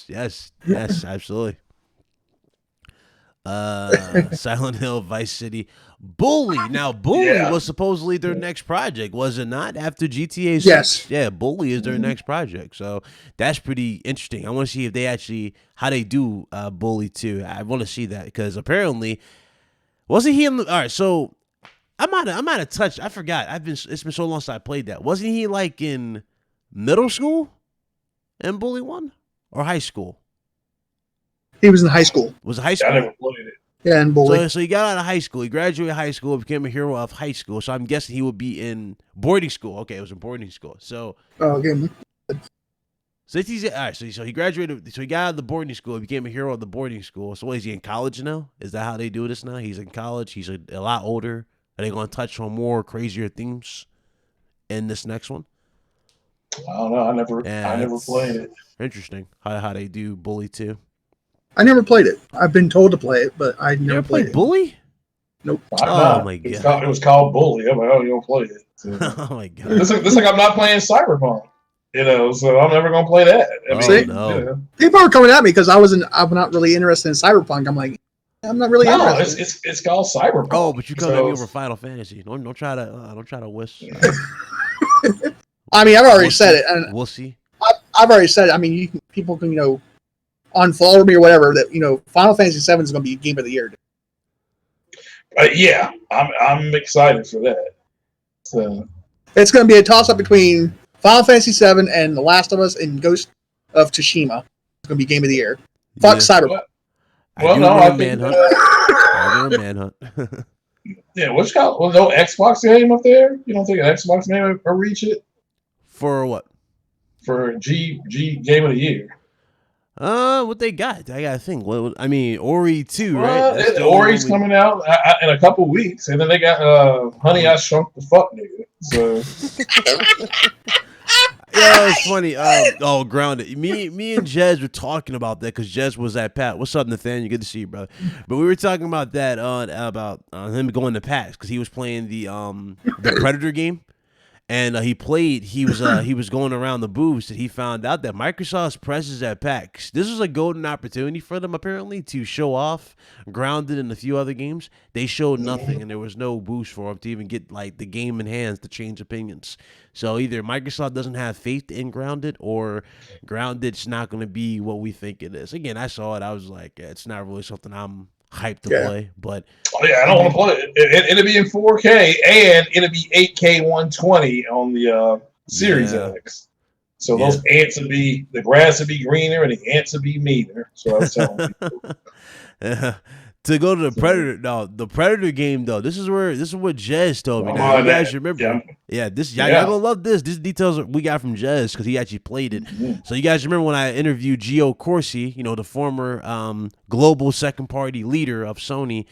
Yes, absolutely. Silent Hill, Vice City, Bully. Now, Bully was supposedly their next project, was it not? After GTA 6? Yes. Yeah, Bully is their next project. So that's pretty interesting. I want to see if they actually, how they do Bully 2. I want to see that because apparently, wasn't he in the, all right, so I might have touched, I forgot. It's been so long since I played that. Wasn't he like in middle school in Bully 1 or high school? He was in high school. Was it high school? I never played it. Yeah, in Bully. So he got out of high school. He graduated high school, became a hero of high school. So I'm guessing he would be in boarding school. Okay, it was in boarding school. So. Oh, okay. So he's all right. So he graduated. So he got out of the boarding school. He became a hero of the boarding school. So what, is he in college now? Is that how they do this now? He's in college. He's a lot older. Are they going to touch on more crazier themes in this next one? I don't know. I never played it. Interesting how they do Bully 2. I never played it. I've been told to play it, but I never played it. Bully? Nope. Oh my God! It was called Bully. I'm like, oh, you don't play it. So. Oh my God! This like I'm not playing Cyberpunk. So I'm never gonna play that. No. People are coming at me because I'm not really interested in Cyberpunk. I'm like, I'm not really interested. It's called Cyberpunk. Oh, but you come at me over Final Fantasy. Don't try to whisk. I mean, I've already said it, and we'll see. I've already said it. I mean, people can unfollow me or whatever. That Final Fantasy VII is going to be game of the year. Yeah, I'm excited for that. So it's going to be a toss up between Final Fantasy VII and The Last of Us and Ghost of Tsushima. It's going to be game of the year. Fuck Cyberpunk. I think Manhunt. Yeah, what's called? Well, no Xbox game up there. You don't think an Xbox game will reach it? For what? For G game of the year. What they got? I gotta think. I mean, Ori 2, right? Ori's coming out in a couple weeks, and then they got Honey, I Shrunk the Fuck Nigga. So yeah, it's funny. Grounded. Me and Jez were talking about that because Jez was at PAX. What's up, Nathaniel? Good to see you, brother. But we were talking about that about him going to PAX because he was playing the Predator game. And he was going around the booths and he found out that Microsoft's presence at PAX, this was a golden opportunity for them apparently to show off Grounded and a few other games. They showed nothing and there was no boost for them to even get like the game in hands to change opinions. So either Microsoft doesn't have faith in Grounded or Grounded's not going to be what we think it is. Again, I saw it. I was like, it's not really something I'm hyped to play, but I don't want to play it. It'll be in 4K and it'll be 8K 120 on the Series X. So those ants would be, the grass would be greener and the ants would be meaner. So I was telling people. To go to the Predator, no, the Predator game though. This is what Jez told me. Now, you guys remember? Yeah, y'all gonna love this. These details we got from Jez because he actually played it. So you guys remember when I interviewed Gio Corsi, the former global second party leader of Sony.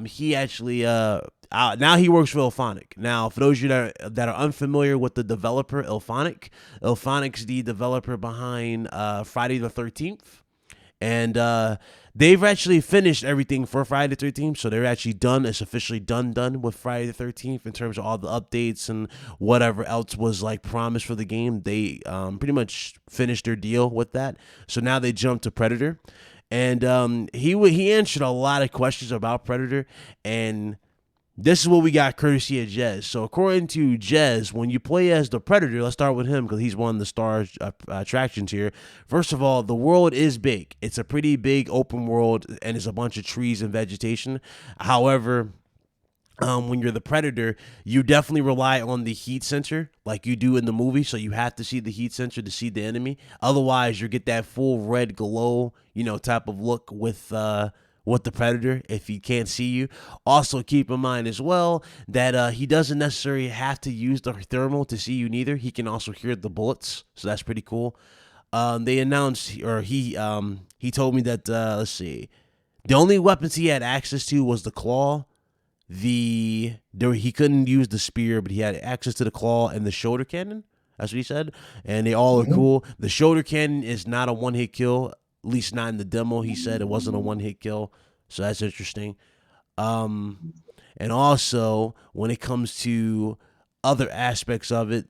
He actually now he works for Ilphonic. Now, for those of you that are unfamiliar with the developer Ilphonic's the developer behind Friday the 13th, and they've actually finished everything for Friday the 13th, so they're actually done. It's officially done with Friday the 13th in terms of all the updates and whatever else was like promised for the game. They pretty much finished their deal with that. So now they jump to Predator, and he answered a lot of questions about Predator, and this is what we got courtesy of Jez. So according to Jez, when you play as the Predator, let's start with him because he's one of the star attractions here. First of all, the world is big. It's a pretty big open world, and it's a bunch of trees and vegetation. However, when you're the Predator, you definitely rely on the heat sensor like you do in the movie. So you have to see the heat sensor to see the enemy. Otherwise, you get that full red glow, type of look with the Predator if he can't see you. Also, keep in mind as well that he doesn't necessarily have to use the thermal to see you neither. He can also hear the bullets, so that's pretty cool. They announced, or he told me that, let's see, the only weapons he had access to was the claw. He couldn't use the spear, but he had access to the claw and the shoulder cannon. That's what he said, and they all are cool. The shoulder cannon is not a one-hit kill. At least not in the demo. He said it wasn't a one-hit kill, so that's interesting. And also, when it comes to other aspects of it,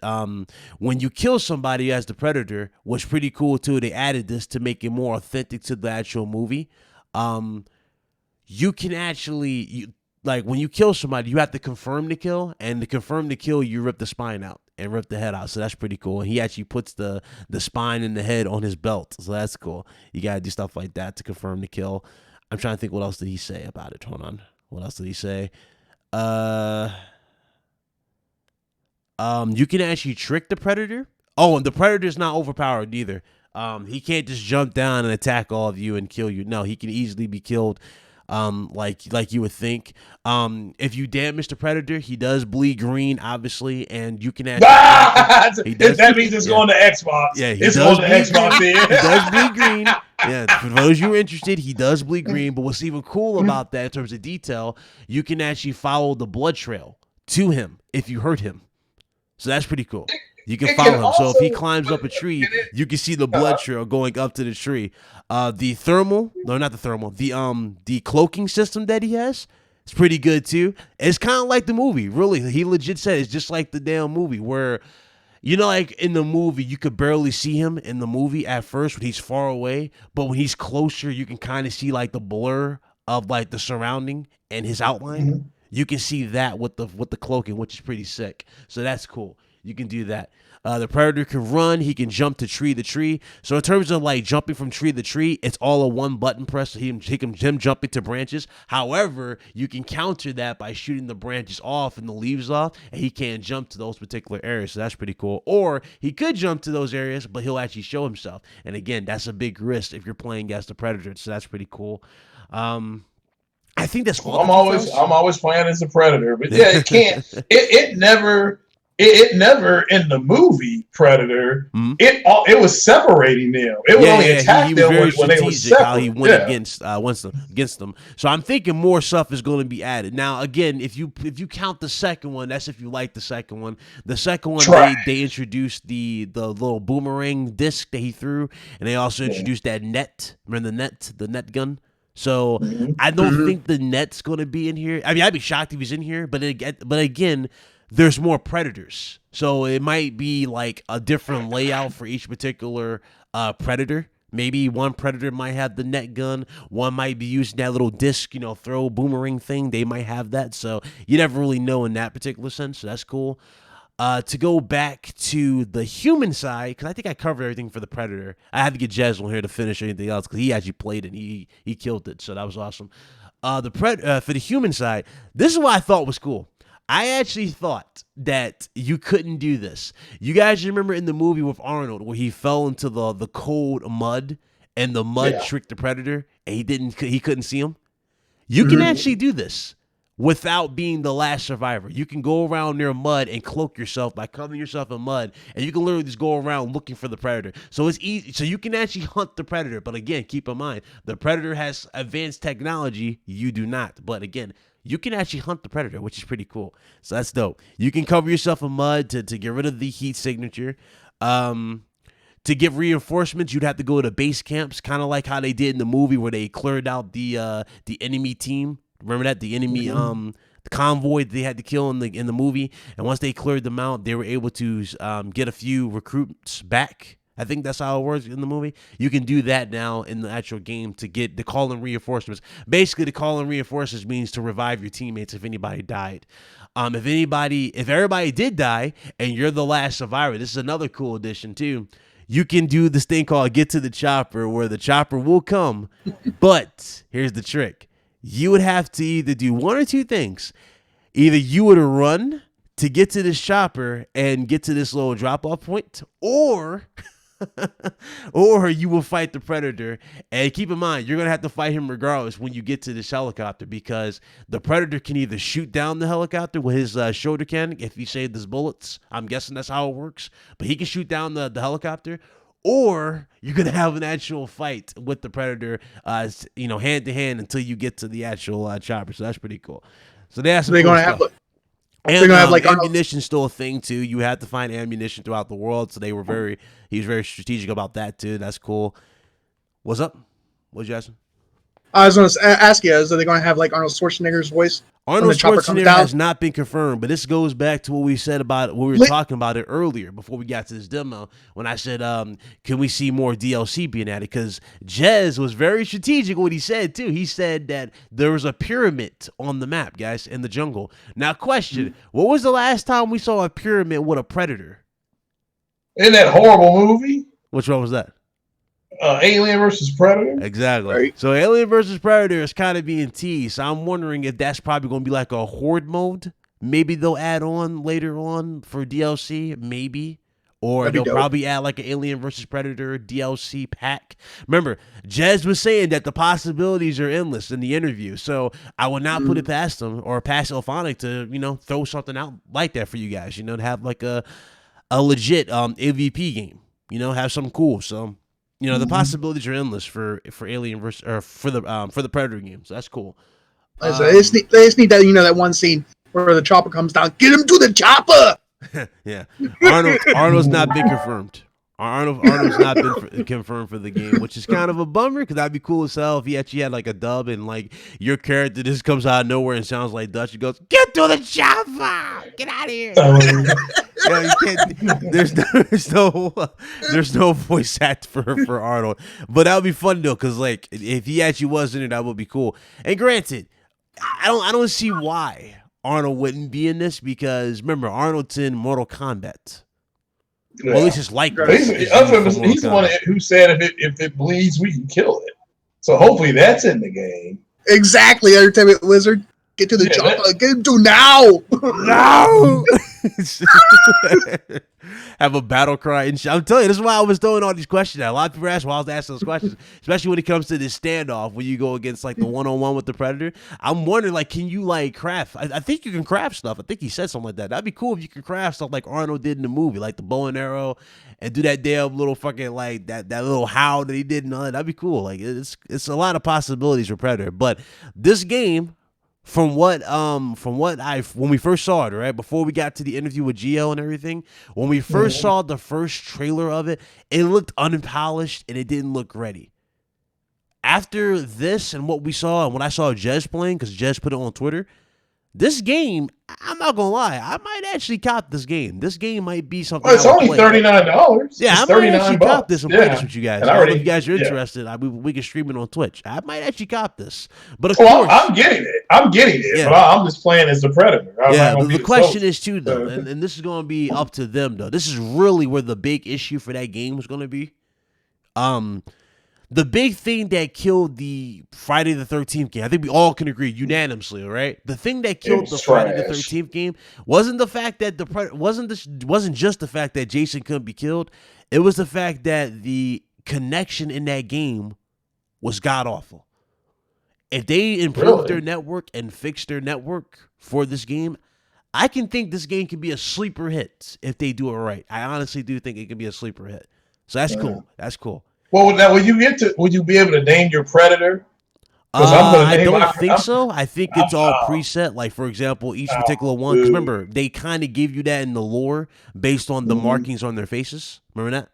when you kill somebody as the Predator, was pretty cool too. They added this to make it more authentic to the actual movie. You can actually, when you kill somebody, you have to confirm the kill, and to confirm the kill, you rip the spine out and rip the head out. So that's pretty cool. And he actually puts the spine and the head on his belt. So that's cool. You got to do stuff like that to confirm the kill. I'm trying to think what else did he say about it. Hold on. What else did he say? You can actually trick the Predator. Oh, and the Predator's not overpowered either. He can't just jump down and attack all of you and kill you. No, he can easily be killed. Like you would think. If you damage the Predator, he does bleed green, obviously, and you can actually. That means it's going to Xbox. Yeah, it's going to Xbox. He does bleed green. Yeah, for those you are interested, he does bleed green. But what's even cool about that in terms of detail, you can actually follow the blood trail to him if you hurt him. So that's pretty cool. You can follow him. Also, so if he climbs up a tree, you can see the blood trail going up to the tree. The cloaking system that he has, it's pretty good too. It's kind of like the movie, really. He legit said it's just like the damn movie where, like in the movie, you could barely see him in the movie at first when he's far away, but when he's closer, you can kind of see like the blur of like the surrounding and his outline. Mm-hmm. You can see that with the cloaking, which is pretty sick. So that's cool. You can do that. The Predator can run. He can jump to tree to tree. So in terms of like jumping from tree to tree, it's all a one button press. So him jumping to branches. However, you can counter that by shooting the branches off and the leaves off, and he can't jump to those particular areas. So that's pretty cool. Or he could jump to those areas, but he'll actually show himself. And again, that's a big risk if you're playing as the Predator. So that's pretty cool. I think that's all. I'm always playing as a Predator, but yeah, it can't. It never in the movie Predator. Mm-hmm. It was separating them. It would only attack them when they were separate. How he went against them. So I'm thinking more stuff is going to be added. Now again, if you count the second one, that's if you like the second one. The second one they introduced the little boomerang disc that he threw, and they also introduced that net. Remember the net gun? So I don't think the net's going to be in here. I mean, I'd be shocked if he's in here, but again, there's more Predators. So it might be like a different layout for each particular Predator. Maybe one Predator might have the net gun. One might be using that little disc, throw boomerang thing. They might have that. So you never really know in that particular sense. So that's cool. To go back to the human side, because I think I covered everything for the Predator. I had to get Jez on here to finish anything else because he actually played it and he killed it. So that was awesome. For the human side, this is what I thought was cool. I actually thought that you couldn't do this. You guys remember in the movie with Arnold where he fell into the cold mud and the mud tricked the predator and he couldn't see him? You can actually do this without being the last survivor. You can go around near mud and cloak yourself by covering yourself in mud, and you can literally just go around looking for the predator. So it's easy. So you can actually hunt the predator. But again, keep in mind, the predator has advanced technology. You do not. But again, you can actually hunt the predator, which is pretty cool. So that's dope. You can cover yourself in mud to get rid of the heat signature. To get reinforcements, you'd have to go to base camps, kind of like how they did in the movie where they cleared out the enemy team. Remember that? The enemy the convoy they had to kill in the movie. And once they cleared them out, they were able to get a few recruits back. I think that's how it works in the movie. You can do that now in the actual game to get the call in reinforcements. Basically, the call in reinforcements means to revive your teammates if anybody died. If everybody did die and you're the last survivor, this is another cool addition too. You can do this thing called get to the chopper where the chopper will come. But here's the trick. You would have to either do one or two things. Either you would run to get to this chopper and get to this little drop-off point, or you will fight the predator. And keep in mind, you're going to have to fight him regardless when you get to this helicopter, because the predator can either shoot down the helicopter with his shoulder cannon if he saved his bullets. I'm guessing that's how it works. But he can shoot down the helicopter, or you're going to have an actual fight with the predator, hand to hand until you get to the actual chopper. So that's pretty cool. So that's they're going to have. And ammunition still a thing too. You had to find ammunition throughout the world, so he was very strategic about that too. That's cool. What's up? What's you asking? I was going to ask you, is they going to have like Arnold Schwarzenegger's voice? Arnold Schwarzenegger has not been confirmed, but this goes back to what we said about what we were talking about it earlier before we got to this demo. When I said, can we see more DLC being added? Because Jez was very strategic what he said too. He said that there was a pyramid on the map, guys, in the jungle. Now, question: what was the last time we saw a pyramid with a predator? In that horrible movie. Which one was that? Alien versus Predator. Exactly. Right. So Alien versus Predator is kind of being teased. So I'm wondering if that's probably going to be like a horde mode. Maybe they'll add on later on for DLC. Maybe. Or they'll probably add like an Alien versus Predator DLC pack. Remember, Jez was saying that the possibilities are endless in the interview. So I would not put it past them or past Elphonic to, throw something out like that for you guys. To have like a legit MVP game. Have something cool. So the possibilities are endless for Alien versus or for the Predator game. So that's cool. They just need that that one scene where the chopper comes down. Get him to the chopper. Yeah, Arnold's not been confirmed. Arnold's not been confirmed for the game, which is kind of a bummer because that'd be cool as hell if he actually had like a dub and like your character just comes out of nowhere and sounds like Dutch. He goes, "Get to the chopper! Get out of here!" There's no voice act for Arnold, but that would be fun though because like if he actually was in it, that would be cool. And granted, I don't see why Arnold wouldn't be in this because remember Arnold's in Mortal Kombat. Yeah. Well, at least it's like he's the one who said if it bleeds, we can kill it. So hopefully that's in the game. Exactly, Entertainment Wizard. Get to the chopper. Get him to now. No. Have a battle cry. And I'm telling you, this is why I was throwing all these questions out. A lot of people ask why I was asking those questions, especially when it comes to this standoff when you go against like the one-on-one with the Predator. I'm wondering, like, can you like craft? I think you can craft stuff. I think he said something like that. That'd be cool if you could craft stuff like Arnold did in the movie, like the bow and arrow, and do that damn little fucking like that little howl that he did and all that. That'd be cool. Like it's a lot of possibilities for Predator. But this game, From what when we first saw it, right before we got to the interview with Gio and everything, when we first saw the first trailer of it, it looked unpolished and it didn't look ready. After this and what we saw and what I saw Jez playing, because Jez put it on Twitter, this game, I'm not gonna lie, I might actually cop this game. This game might be something. Well, it's only $39. Yeah, it's I might actually cop this and play this with you guys. And if you guys are interested, we can stream it on Twitch. I might actually cop this. But of course, course, I'm getting it. Yeah. But I'm just playing as the Predator. The question is too, though, and this is going to be up to them, though. This is really where the big issue for that game is going to be. the big thing that killed the Friday the 13th game, I think we all can agree unanimously, right? The thing that killed the Friday the 13th game wasn't the fact that wasn't just the fact that Jason couldn't be killed. It was the fact that the connection in that game was god awful. If they improved their network and fixed their network for this game, I can think this game can be a sleeper hit if they do it right. I honestly do think it can be a sleeper hit. So that's cool. That's cool. Well, now would you be able to name your predator? I don't think so. I think it's all preset. Like, for example, each particular one. Because remember, they kind of give you that in the lore based on the markings on their faces. Remember that?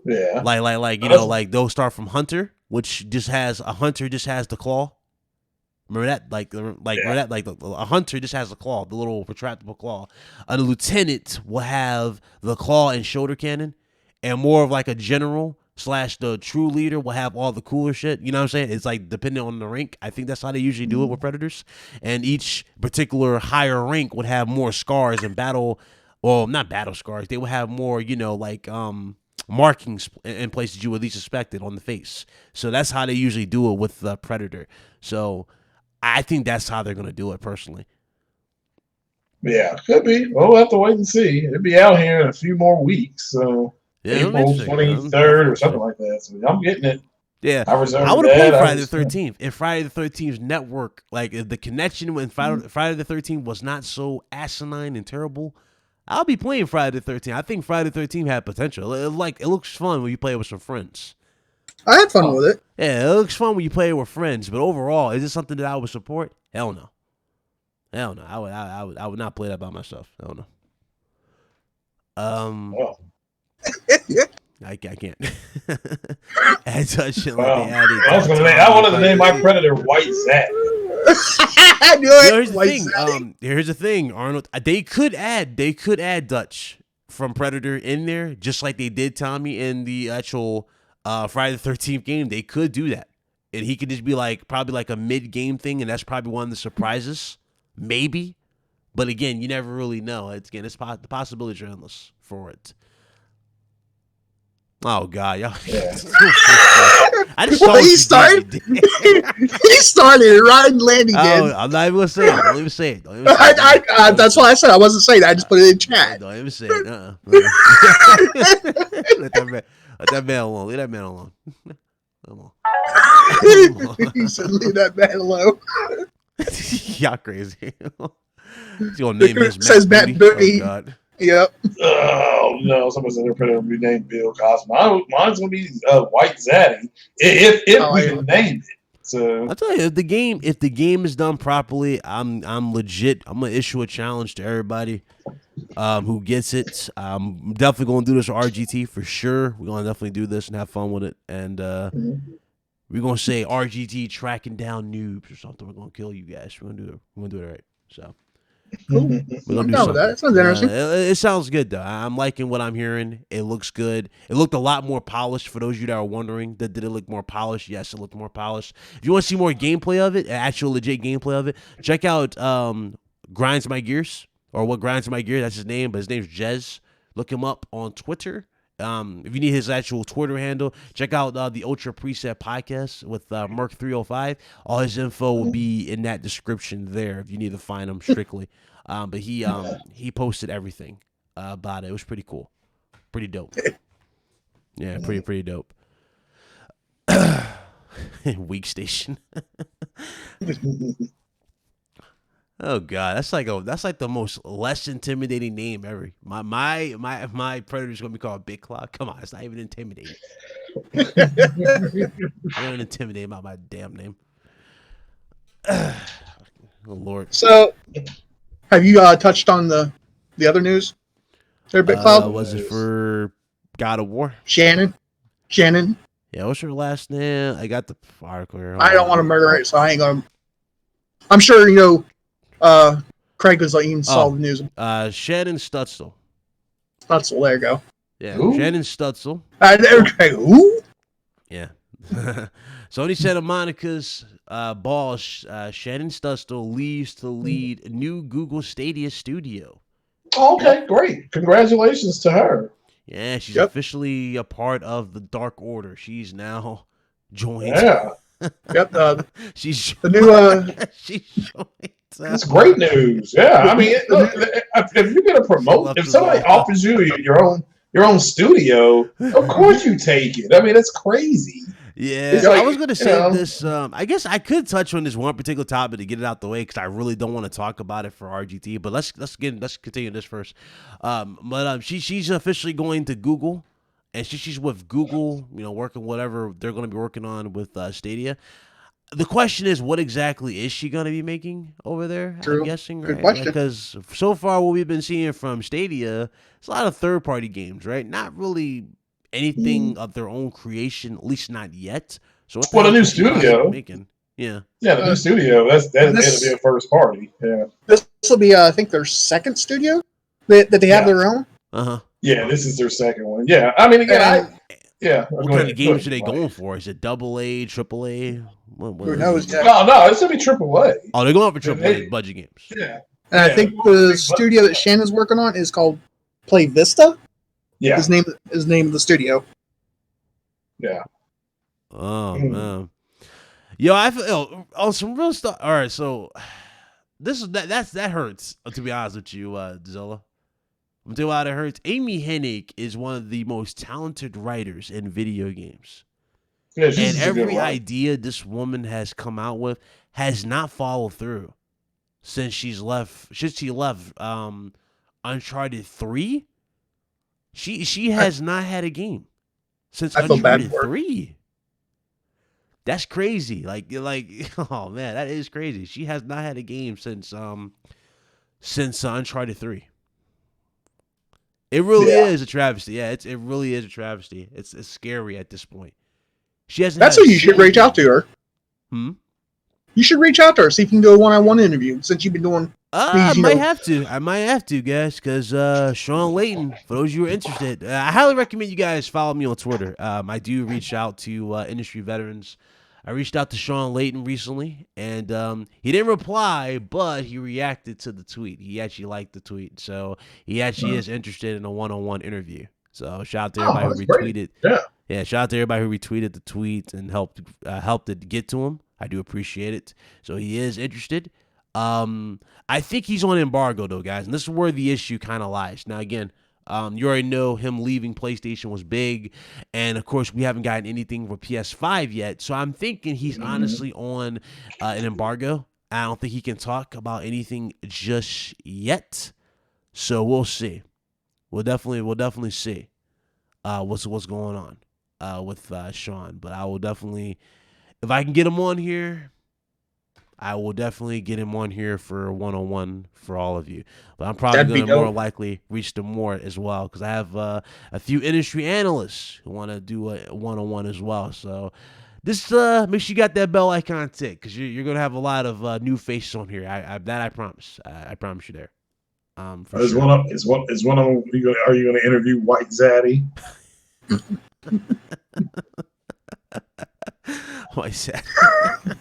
Yeah. Like you know, like they'll start from Hunter, which just has the claw. Remember that? A hunter just has a claw, the little retractable claw. A lieutenant will have the claw and shoulder cannon, and more of like a general / the true leader will have all the cooler shit. You know what I'm saying? It's like depending on the rank. I think that's how they usually do it with Predators. And each particular higher rank would have more scars and battle. Well, not battle scars. They would have more, you know, like markings in places you would least suspect it on the face. So that's how they usually do it with the Predator. So I think that's how they're gonna do it personally. Yeah, could be. Well, we'll have to wait and see. It'll be out here in a few more weeks. So April 23rd or something like that. So I'm getting it. Yeah, I would have played Friday the 13th. If Friday the 13th's network, like if the connection with Friday the 13th was not so asinine and terrible, I'll be playing Friday the 13th. I think Friday the 13th had potential. It looks fun when you play it with some friends. I had fun with it. Yeah, it looks fun when you play it with friends. But overall, is it something that I would support? Hell no. Hell no. I would not play that by myself. Hell no. I can't. Add such shit like they added. I wanted to name my predator White Zach. Here's the thing, Arnold. They could add Dutch from Predator in there, just like they did Tommy in the actual Friday the 13th game. They could do that, and he could just be like probably like a mid-game thing, and that's probably one of the surprises, maybe. But again, you never really know. The possibilities are endless for it. Oh God, y'all! Yeah. I just saw he started. He started right and landing. I'm not even gonna say it. Don't even say it. That's why I said I wasn't saying that. I just put it in chat. Don't even say it. Let that man alone. Leave that man alone. Come on. He said, "Leave that man alone." Y'all crazy. He's gonna name his says Matt Booty. Oh God. Yep. Oh no! Someone's in their predator will be named Bill Cosmo. Mine's gonna be White Zaddy if we can name it. So I'll tell you, if the game is done properly, I'm legit. I'm gonna issue a challenge to everybody who gets it. I'm definitely gonna do this with RGT for sure. We're gonna definitely do this and have fun with it. And we're gonna say RGT tracking down noobs or something. We're gonna kill you guys. We're gonna do it right. So. Cool. I'm down with that. It sounds interesting. It sounds good though. I'm liking what I'm hearing. It looks good. It looked a lot more polished. For those of you that are wondering, did it look more polished? Yes, it looked more polished. If you want to see more gameplay of it, actual legit gameplay of it, check out Grinds My Gears, or What Grinds My Gears. That's his name, but his name's Jez. Look him up on Twitter. If you need his actual Twitter handle, check out the Ultra Preset podcast with Merc305. All his info will be in that description there if you need to find him strictly. But he posted everything about it. It was pretty cool, pretty dope. Yeah, pretty dope. Weak Station. Oh God, that's like the most less intimidating name ever. My predator's gonna be called Big Claw. Come on, it's not even intimidating. I don't intimidate about my damn name. Oh Lord. So, have you touched on the other news? There, Big Cloud. Was it for God of War? Shannon. Yeah, what's her last name? I got the article here. I don't want to murder it, so I ain't gonna. I'm sure you know. Craig was like, even saw the news. Shannon Stutzel. Stutzel, there you go. Yeah, Ooh. Shannon Stutzel. Craig, who? Yeah. Sony Santa Monica's boss, Shannon Stutzel, leaves to lead a new Google Stadia studio. Okay, great. Congratulations to her. Yeah, she's officially a part of the Dark Order. She's now joined. Yeah. Yep. She's The new she's joined. That's great news. Yeah, I mean, look, if you're gonna promote, if somebody offers you your own studio, of course you take it. I mean, it's crazy. Yeah, it's like, I was gonna say this. I guess I could touch on this one particular topic to get it out the way because I really don't want to talk about it for RGT. But let's continue this first. She's officially going to Google, and she's with Google. You know, working whatever they're going to be working on with Stadia. The question is, what exactly is she going to be making over there? True. I'm guessing, Good right? question. Because so far, what we've been seeing from Stadia, it's a lot of third-party games, right? Not really anything of their own creation, at least not yet. So what the new studio making? Yeah, the new studio. That'll be a first party. Yeah, this will be I think their second studio that they have their own. Yeah, this is their second one. Yeah, I mean again, What kind of games are they going for? Is it AA, AAA? Who knows? No, it's gonna be AAA. Oh, they're going for AAA budget games. Yeah, and I think the studio that Shannon's working on is called Play Vista. Yeah, his name of the studio. Yeah. Oh man, yo, I feel some real stuff. All right, so that hurts. To be honest with you, Zilla. I'm telling you why that hurts. Amy Hennig is one of the most talented writers in video games. Yeah, and every idea this woman has come out with has not followed through since she left Uncharted 3. She has not had a game since Uncharted 3. That's crazy. Like oh man, that is crazy. She has not had a game since Uncharted 3. It really is a travesty. Yeah, it really is a travesty. It's scary at this point. She hasn't. That's who you should reach out to her. You should reach out to her, see if you can do a one-on-one interview since you've been doing. I might have to, guys, because Sean Layton, for those of you who are interested, I highly recommend you guys follow me on Twitter. I do reach out to industry veterans. I reached out to Sean Layton recently, and he didn't reply, but he reacted to the tweet. He actually liked the tweet, so he actually is interested in a one-on-one interview. So shout out to everybody who retweeted. Yeah, shout out to everybody who retweeted the tweet and helped it get to him. I do appreciate it. So he is interested. I think he's on embargo though, guys, and this is where the issue kind of lies. Now again, you already know him leaving PlayStation was big, and of course we haven't gotten anything for PS5 yet. So I'm thinking he's honestly on an embargo. I don't think he can talk about anything just yet. So we'll see. We'll definitely see what's going on with Sean. But I will definitely, if I can get him on here, I will definitely get him on here for a one-on-one for all of you. But I'm probably going to more likely reach them more as well because I have a few industry analysts who want to do a one-on-one as well. So this make sure you got that bell icon tick because you're going to have a lot of new faces on here. I promise. I promise you there. Are you going to interview White Zaddy? White Zaddy.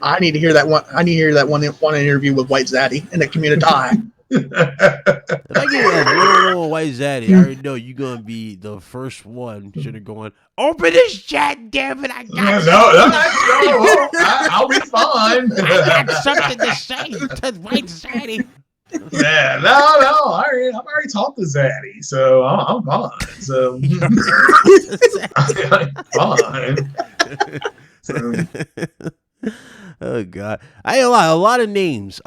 I need to hear that one. I need to hear that one interview with White Zaddy in the community. If I get a one White Zaddy, I already know you're gonna be the first one. Should have going. Open this chat, damn it! I got no, I'll be fine. I got something to say to White Zaddy. Yeah, no. I've already talked to Zaddy, so I'm fine. So I'm fine. So. Oh God, I ain't lie. A lot of names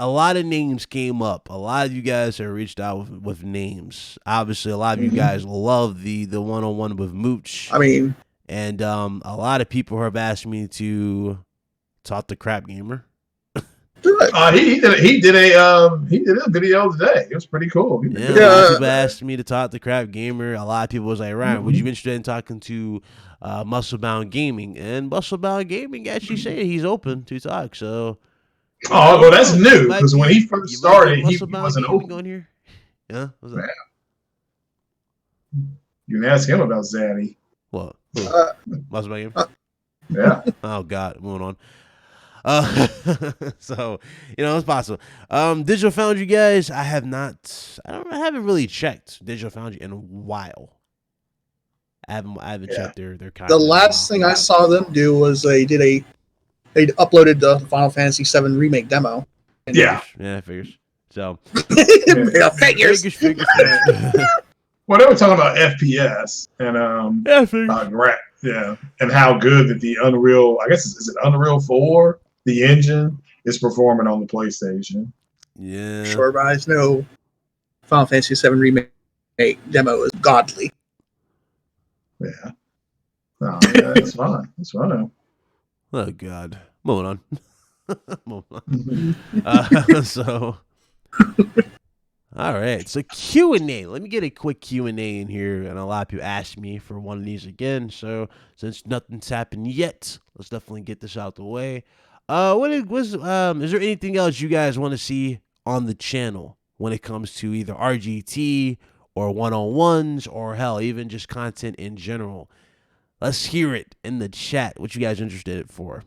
came up. A lot of you guys have reached out with names. Obviously, a lot of you guys love the one-on-one with Mooch. I mean, and a lot of people have asked me to talk to Crap Gamer. He did a video today. It was pretty cool. A lot of people asked me to talk to Crap Gamer. A lot of people was like, Ryan, would you be interested in talking to Musclebound Gaming? And Musclebound Gaming actually said he's open to talk. So, well, that's new because when he first started, he wasn't open on here. Yeah, you can ask him about Zaddy. What? Musclebound Gaming? Yeah. Oh God, moving on. So it's possible. Digital Foundry guys, I haven't really checked Digital Foundry in a while. I haven't checked their content. The last thing I saw them do was they uploaded the Final Fantasy VII remake demo. Yeah, figures. So figures. Well, they were talking about FPS and and how good that the Unreal, I guess is it Unreal 4, the engine is performing on the PlayStation. Yeah, sure, but I know Final Fantasy VII remake demo is godly. Yeah, no, yeah, it's fine. It's fine. Oh God, moving on. So. All right, so Q&A. Let me get a quick Q&A in here, and a lot of people asked me for one of these again. So since nothing's happened yet, let's definitely get this out the way. Is there anything else you guys want to see on the channel when it comes to either RGT or one-on-ones or hell, even just content in general? Let's hear it in the chat. What you guys interested for?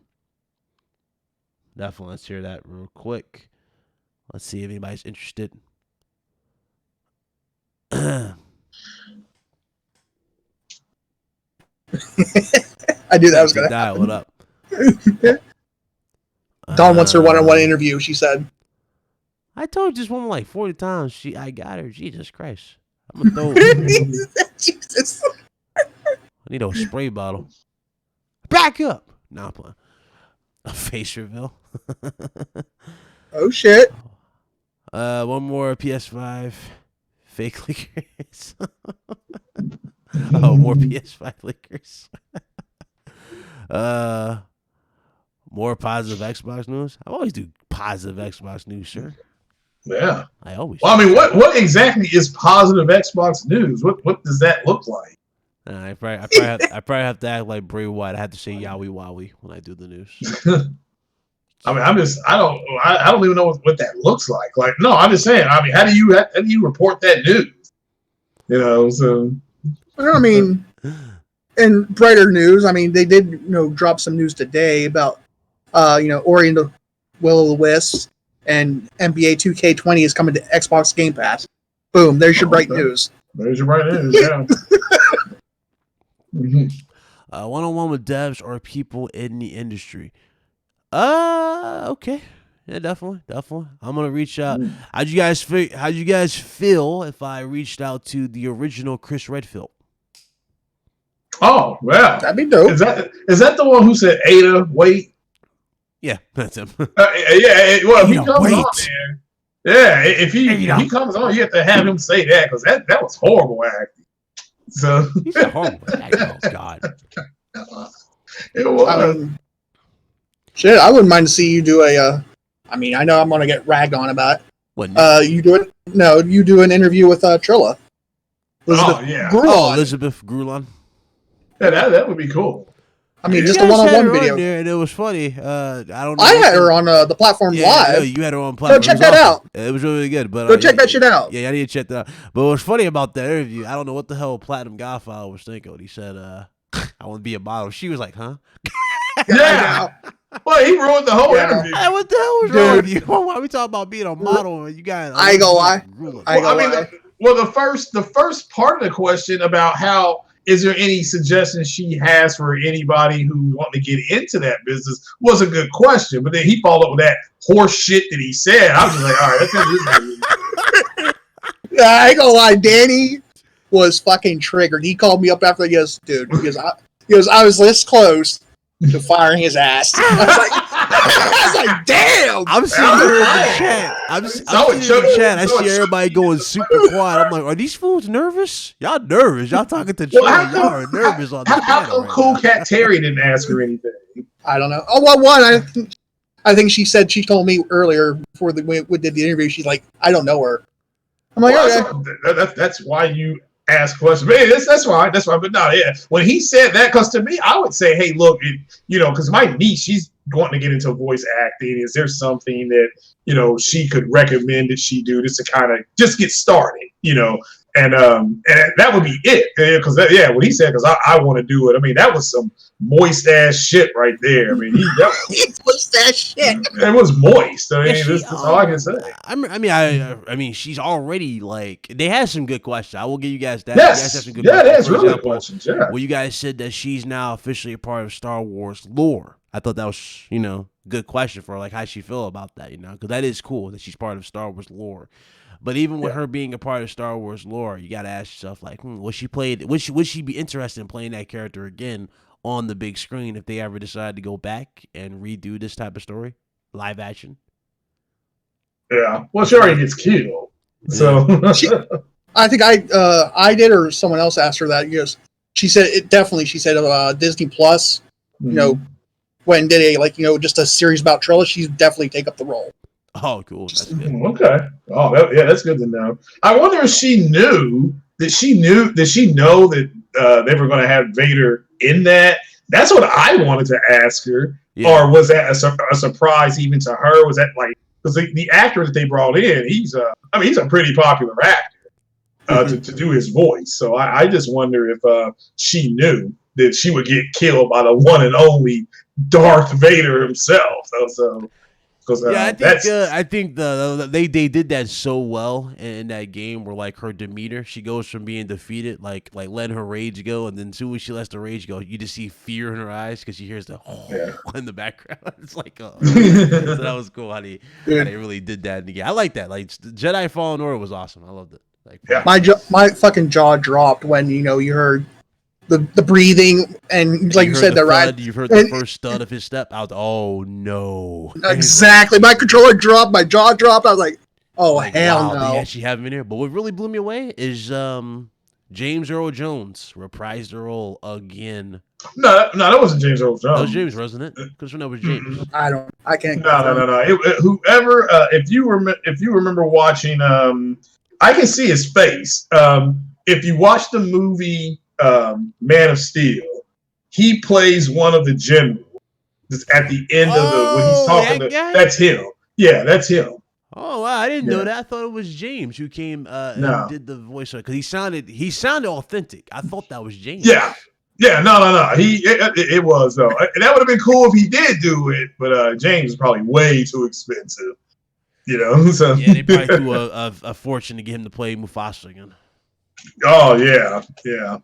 Definitely, let's hear that real quick. Let's see if anybody's interested. I knew that was going to happen. What up? Dawn wants her one-on-one interview, she said. I told this woman like 40 times. I got her. Jesus Christ. I'm going to throw Jesus. I need a spray bottle. Back up. Nah, I'm playing. A face reveal. Oh, shit. One more PS5 fake leakers. Oh, more PS5 leakers. More positive Xbox news. I always do positive Xbox news, sir. Yeah, I always. Well, I mean, what exactly is positive Xbox news? What does that look like? I probably have to act like Bray Wyatt. I have to say Yowie Wowie when I do the news. I mean, I don't even know what that looks like. Like, no, I'm just saying. I mean, how do you report that news? You know, so. I mean, in brighter news, I mean, they did drop some news today about Ori and the Will of the Wisps and NBA 2K20 is coming to Xbox Game Pass. Boom! There's your bright news. There's your bright news. Yeah. One-on-one with devs or people in the industry. Okay. Yeah, definitely. I'm gonna reach out. How'd you guys feel if I reached out to the original Chris Redfield? Oh, well, that'd be dope. Is that the one who said Ada? Wait. Yeah, that's him. Well, if he comes on, man. Yeah, if he comes on, you have to have him say that because that was horrible acting. So he's a horrible acting. Oh God. It was. Shit, I wouldn't mind to see you do a. I mean, I know I'm gonna get ragged on about it. What? You do it? No, you do an interview with Trilla. Elizabeth Grulon. Yeah, that would be cool. I mean, just a one-on-one video. There, and it was funny. I don't know. I had her on the platform live. No, you had her on platform. Go check that out. It was really good. But go check that shit out. Yeah, I need to check that out. But what's funny about that interview, I don't know what the hell Platinum Godfather was thinking when he said, "I want to be a model." She was like, "Huh?" Yeah. Well, he ruined the whole interview. Hey, what the hell was wrong with you? Why are we talking about being a model and you guys? I ain't gonna lie. The first part of the question about how is there any suggestions she has for anybody who want to get into that business was a good question. But then he followed up with that horse shit that he said. I was just like, all right, that's I ain't gonna lie. Danny was fucking triggered. He called me up after he goes, dude, because I was this close to firing his ass. I was like, damn. I'm sitting here in the chat. I'm sitting in the chat. I see everybody going super quiet. I'm like, are these fools nervous? Y'all nervous. Y'all talking to Trey. Y'all are nervous on this How come Cool Cat Terry didn't ask her anything? I don't know. Oh, well, one, I think she told me earlier before we did the interview, she's like, I don't know her. I'm like, okay. That's why you ask questions. But that's why. But no, yeah. When he said that, because to me, I would say, hey, look, because my niece, she's wanting to get into voice acting. Is there something that she could recommend that she do just to kind of just get started? And that would be it, because what he said, because I want to do it. I mean, that was some moist ass shit right there. I mean, It was that shit. It was moist. I mean, that's all I can say. I mean, she's already like, they had some good questions. I will give you guys that. Yes. You guys have some good questions. questions. That's really good questions. Yeah. Well, you guys said that she's now officially a part of Star Wars lore. I thought that was, good question for her, like how she feel about that, because that is cool that she's part of Star Wars lore. But even with her being a part of Star Wars lore, you got to ask yourself, like, would she be interested in playing that character again on the big screen if they ever decide to go back and redo this type of story, live action? Yeah. Well, she already gets killed. So I think I did, or someone else asked her that. She said it definitely. She said Disney Plus, when did just a series about Trilla, she'd definitely take up the role. Oh, cool. That's good. Okay. Oh, that's good to know. I wonder if she knew that they were going to have Vader in that. That's what I wanted to ask her. Yeah. Or was that a surprise even to her? Was that like, because the actor that they brought in, he's a pretty popular actor to do his voice. So I just wonder if she knew that she would get killed by the one and only Darth Vader himself. I think they did that so well in that game, where like her demeanor, she goes from being defeated, like letting her rage go, and then as soon as she lets the rage go, you just see fear in her eyes because she hears the in the background. It's like, so that was cool how they really did that in the game. I like that. Like Jedi Fallen Order was awesome. I loved it. Like, my fucking jaw dropped when you heard the breathing, and like you said, the ride. You've heard the first stud of his step. I was, oh no! Exactly. My controller dropped. My jaw dropped. I was like, oh hell no! They actually have him in here. But what really blew me away is James Earl Jones reprised the role again. No, that wasn't James Earl Jones. That was James, wasn't it? Because when that was James. I can't. No. Whoever, if you remember watching, I can see his face. If you watch the movie Man of Steel, he plays one of the generals at the end of when he's talking. That's him. Yeah, that's him. Oh wow, I didn't know that. I thought it was James who came and did the voice, because he sounded authentic. I thought that was James. Yeah, no. It was though. And that would have been cool if he did do it, but James is probably way too expensive. So they probably threw a fortune to get him to play Mufasa again. Oh yeah.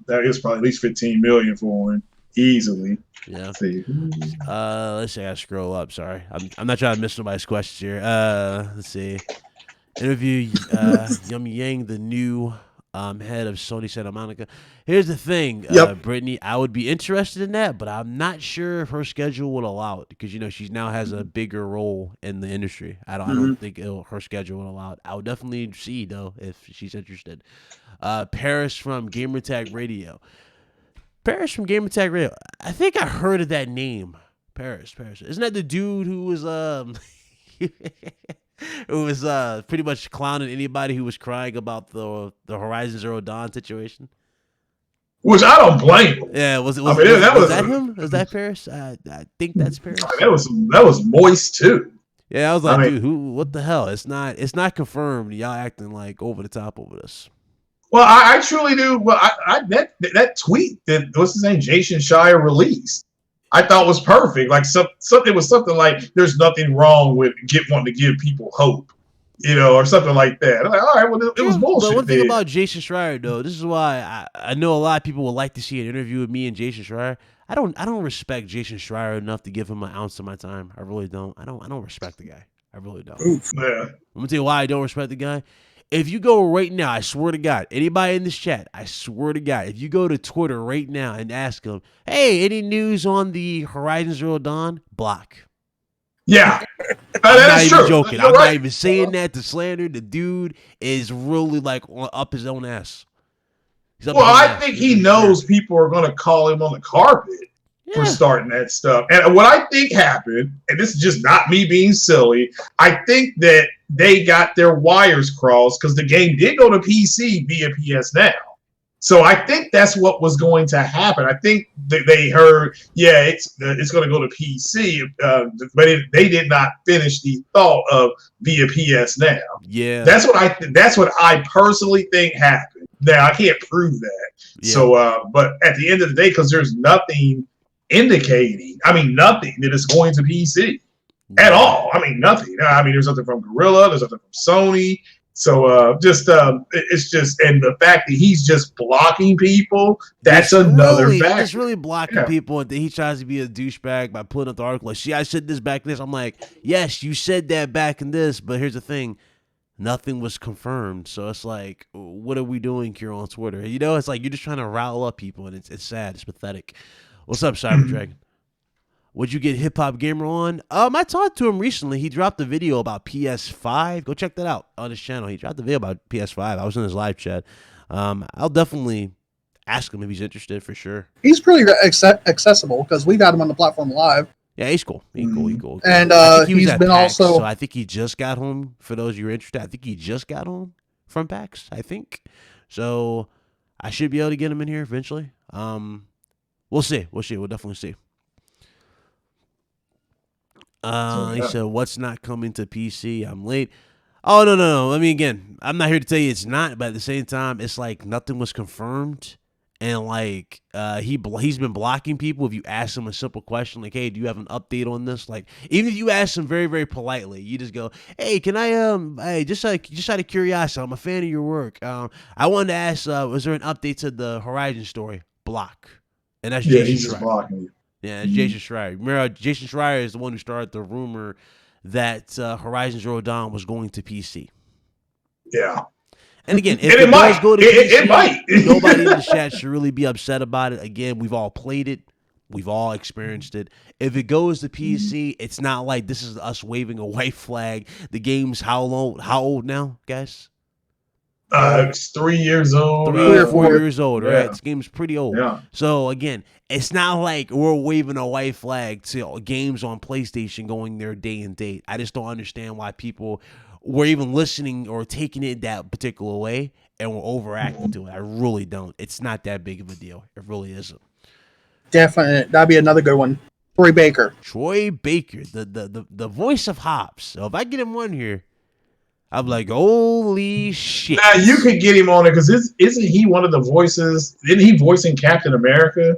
That is probably at least $15 million for him easily. Yeah. Let's see. I gotta scroll up. Sorry, I'm not trying to miss nobody's questions here. Let's see. Interview Yum Yang, the new head of Sony Santa Monica. Here's the thing, Brittany. I would be interested in that, but I'm not sure if her schedule would allow it, because she now has a bigger role in the industry. I don't think her schedule would allow it. I would definitely see though if she's interested. Paris from Gamertag Radio. I think I heard of that name. Paris. Isn't that the dude who was who was pretty much clowning anybody who was crying about the Horizon Zero Dawn situation? Which I don't blame him. Yeah, was that him? Was that Paris? I think that's Paris. That was moist too. Yeah, I was like, dude, what the hell? It's not confirmed. Y'all acting like over the top over this. Well, I truly do. Well, that tweet that what's his name, Jason Schreier released, I thought was perfect. Like something was something like, "There's nothing wrong with wanting to give people hope," or something like that. I'm like, all right, well, it was bullshit. But one thing about Jason Schreier, though, this is why I know a lot of people would like to see an interview with me and Jason Schreier. I don't respect Jason Schreier enough to give him an ounce of my time. I really don't. I don't respect the guy. I really don't. Yeah. I'm gonna tell you why I don't respect the guy. If you go right now, I swear to God, anybody in this chat, I swear to God, if you go to Twitter right now and ask them, hey, any news on the Horizon Zero Dawn? Block. Yeah. I'm not even joking. I'm not even saying that to slander. The dude is really like up his own ass. Well, I think he knows people are going to call him on the carpet for starting that stuff. And what I think happened, and this is just not me being silly, I think that they got their wires crossed because the game did go to PC via PS Now. So I think that's what was going to happen. I think they heard, it's going to go to PC, but they did not finish the thought of via PS Now. Yeah, that's what I personally think happened. Now I can't prove that. Yeah. So, but at the end of the day, because there's nothing indicating, nothing that it's going to PC at all. Nothing. There's nothing from Gorilla. There's nothing from Sony. So it's just, and the fact that he's just blocking people, that's another factor. Just really blocking people, and then he tries to be a douchebag by putting up the article like, see, I said this back in this. I'm like, yes, you said that back in this, but here's the thing. Nothing was confirmed. So it's like, what are we doing here on Twitter? It's like you're just trying to rile up people, and it's sad. It's pathetic. What's up, Cyber Dragon? Would you get Hip Hop Gamer on? I talked to him recently. He dropped a video about PS5. Go check that out on his channel. He dropped a video about PS5. I was in his live chat. I'll definitely ask him if he's interested for sure. He's pretty accessible because we've had him on the platform live. Yeah, he's cool. He's cool. And he's been PAX, also. So I think he just got home. For those of you who are interested, I think he just got home from PAX. I think so. I should be able to get him in here eventually. We'll see. We'll definitely see. He said, "What's not coming to PC? I'm late." Oh no. Again, I'm not here to tell you it's not, but at the same time, it's like nothing was confirmed, and like he's been blocking people. If you ask him a simple question like, "Hey, do you have an update on this?" Like, even if you ask him very, very politely, you just go, "Hey, can I hey, just out of curiosity, I'm a fan of your work. I wanted to ask, was there an update to the Horizon story?" Block, and that's Jason he's Schreier. just blocking you. Yeah, it's Jason Schreier. Remember, Jason Schreier is the one who started the rumor that Horizon Zero Dawn was going to PC. Yeah. And again, if it does go to PC, it might. Nobody in the chat should really be upset about it. Again, we've all played it. We've all experienced it. If it goes to PC, it's not like this is us waving a white flag. The game's how old now, guys? It's 3 years old. 3 or 4 years old, right? Yeah. This game's pretty old. Yeah. So again, it's not like we're waving a white flag to games on PlayStation going their day and date. I just don't understand why people were even listening or taking it that particular way and were overacting to it. I really don't. It's not that big of a deal. It really isn't. Definitely. That'd be another good one. Troy Baker, the voice of Hops. So if I get him on here, I'm like, holy shit. Now, you could get him on it because isn't he one of the voices? Isn't he voicing Captain America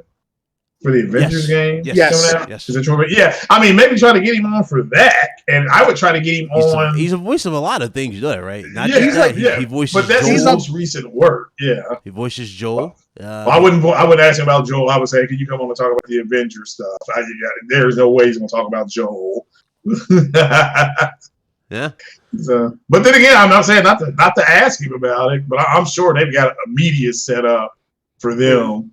for the Avengers game? Yes. Yes. Is it true? Yeah. Maybe try to get him on for that. And I would try to get him on. He's a voice of a lot of things, you know, right? Not yeah, just that. He voices but that's Joel. his most recent work. Yeah. He voices Joel. I wouldn't ask him about Joel. I would say, can you come on and talk about the Avengers stuff? There's no way he's going to talk about Joel. Yeah. So, but then again, I'm not saying not to ask him about it, but I'm sure they've got a media set up for them.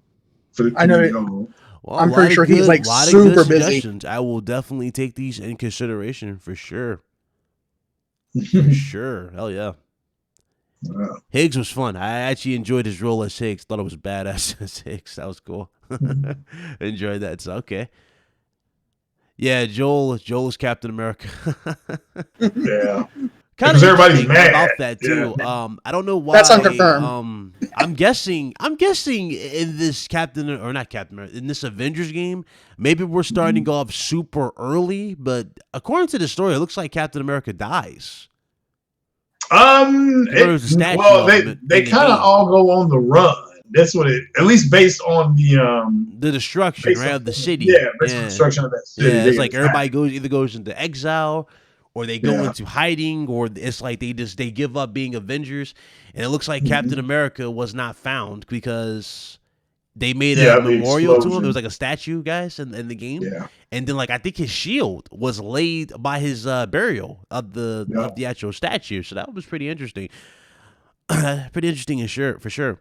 I know. Well, I'm pretty sure he's like super busy. I will definitely take these in consideration for sure. For sure. Hell yeah. Higgs was fun. I actually enjoyed his role as Higgs. Thought it was badass as Higgs. That was cool. Enjoyed that. So, okay. Yeah, Joel's Captain America. Yeah. Kind of everybody's mad about that too. Yeah. I don't know why. That's unconfirmed. I'm guessing in this in this Avengers game, maybe we're starting off super early, but according to the story, it looks like Captain America dies. They kind of all go on the run. That's what at least based on the destruction, right, of the city. Yeah, based on the destruction of that city. Yeah, it's like everybody either goes into exile, or they go into hiding, or it's like they give up being Avengers. And it looks like Captain America was not found because they made a memorial to him. There was like a statue, guys, in the game. Yeah. And then I think his shield was laid by his burial of the actual statue. So that was pretty interesting. Pretty interesting for sure.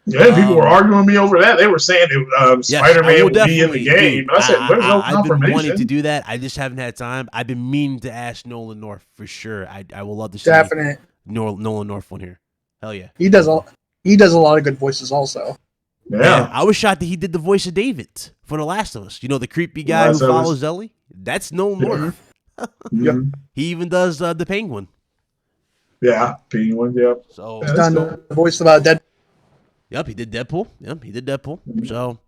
Yeah, people were arguing with me over that. They were saying that Spider-Man would be in the game. But I said, there's no confirmation. I've been wanting to do that. I just haven't had time. I've been meaning to ask Nolan North for sure. I will love to see Nolan North on here. Hell yeah. He does a lot of good voices also. Yeah. I was shocked that he did the voice of David for The Last of Us. You know, the creepy guy who follows Ellie? That's Nolan North. He even does the Penguin. Yeah, Penguin, yep. So he's done the voice about Deadpool. Yep, he did Deadpool. So,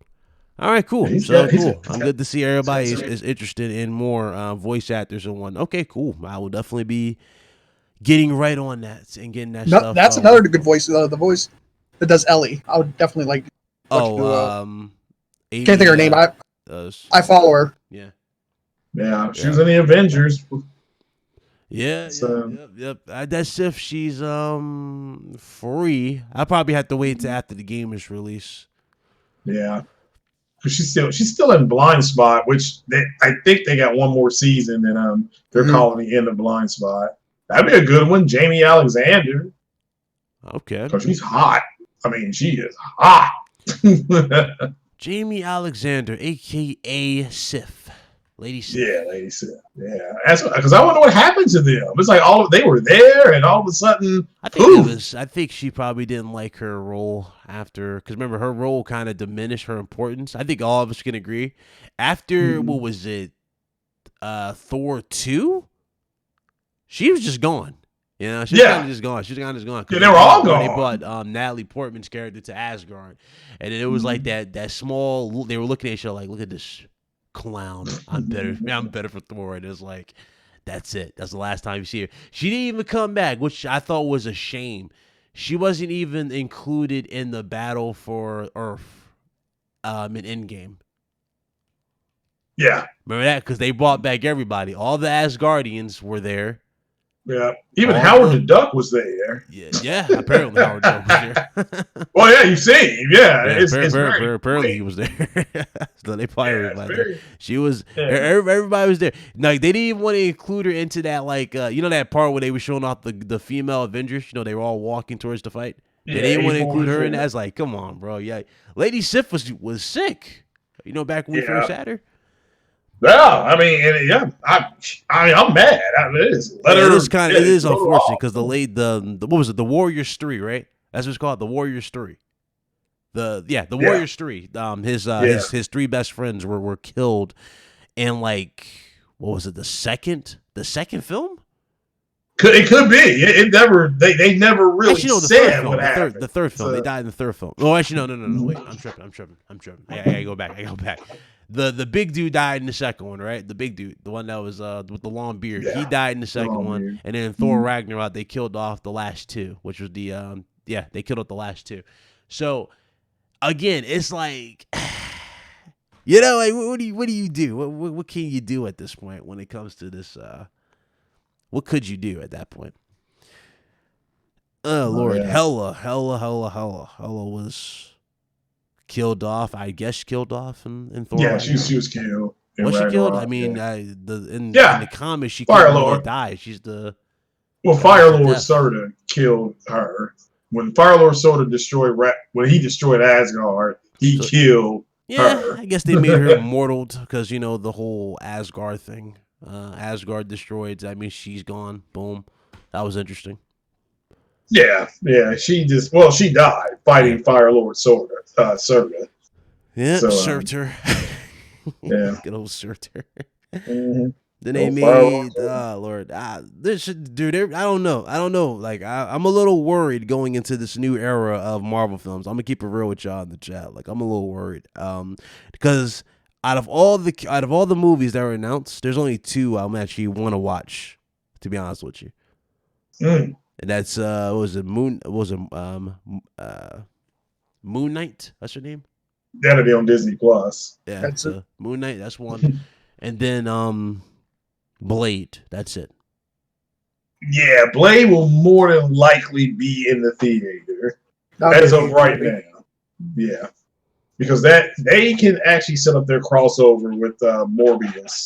all right, cool. Cool. I'm good to see everybody is interested in more voice actors and one. Okay, cool. I will definitely be getting right on that and getting that No, stuff. that's another good voice. The voice that does Ellie. I would definitely like. Amy, Can't think of her name. I follow her. Yeah. Yeah, she was in the Avengers. Yeah, So, yep. That's if she's free. I probably have to wait till after the game is released. Yeah, because she's still in Blind Spot, which I think they got one more season, and they're calling the end of Blind Spot. That'd be a good one, Jamie Alexander. Okay, because she's hot. I mean, she is hot. Jamie Alexander, aka Sif. Lady Sif. Yeah, Lady Sif. Yeah, that's because I wonder what happened to them. It's like they were there, and all of a sudden, I think she probably didn't like her role after, because remember her role kind of diminished her importance. I think all of us can agree. After what was it, Thor 2? She was just gone. You know, she's kind of just gone. She's kind of just gone. Yeah, they were all gone. They brought Natalie Portman's character to Asgard, and then it was like that small. They were looking at each other like, "Look at this clown. I'm better for Thor." And it's like, that's it. That's the last time you see her. She didn't even come back, which I thought was a shame. She wasn't even included in the battle for Earth, in Endgame. Yeah, remember that? Because they brought back everybody. All the Asgardians were there. Yeah, even Howard the Duck was there. Yeah. Apparently Howard the Duck was there. Well, yeah, you see, apparently he was there. So they probably like she was. Yeah. Everybody was there. Like they didn't even want to include her into that, like that part where they were showing off the female Avengers. They were all walking towards the fight. Yeah, they didn't want to include her in that. I was like, come on, bro. Yeah, Lady Sif was sick. Back when we first had her. Yeah, I mean, I'm mad. It is unfortunate because the what was it? The Warriors 3, right? That's what it's called, the Warriors 3. Warriors 3. His three best friends were killed in, like, what was it? The second film? It could be. It never. They never really said what happened. The third film. They died in the third film. Oh, actually, no. Wait, I'm tripping. I gotta go back. The big dude died in the second one, right? The big dude, the one that was with the long beard, he died in the second one. And then in Thor Ragnarok, they killed off the last two, which was they killed off the last two. So again, it's like, like what do you do? What can you do at this point when it comes to this? What could you do at that point? Oh Lord, yeah. Hela was killed off. I guess killed off in Thor. Yeah, she was killed. Was she killed? I mean, in the comics, she can't really die. She's the Fire-Lord Sorta killed her. When Fire-Lord Sorta destroyed Asgard, he killed her. I guess they made her immortal because the whole Asgard thing. Asgard destroyed. I mean, she's gone. Boom. That was interesting. Yeah. She died fighting Fire-Lord Sorta. Yeah, so, Surtur. Yeah. Good old Surtur. Mm-hmm. Then they made, Lord, this dude. I don't know. Like, I'm a little worried going into this new era of Marvel films. I'm gonna keep it real with y'all in the chat. Like, I'm a little worried, because out of all the movies that were announced, there's only two I'm actually want to watch. To be honest with you, and that's Moon Knight. That's her name. That'll be on Disney Plus. Yeah, that's Moon Knight. That's one, and then Blade. That's it. Yeah, Blade will more than likely be in the theater as of right now. Yeah, because they can actually set up their crossover with Morbius,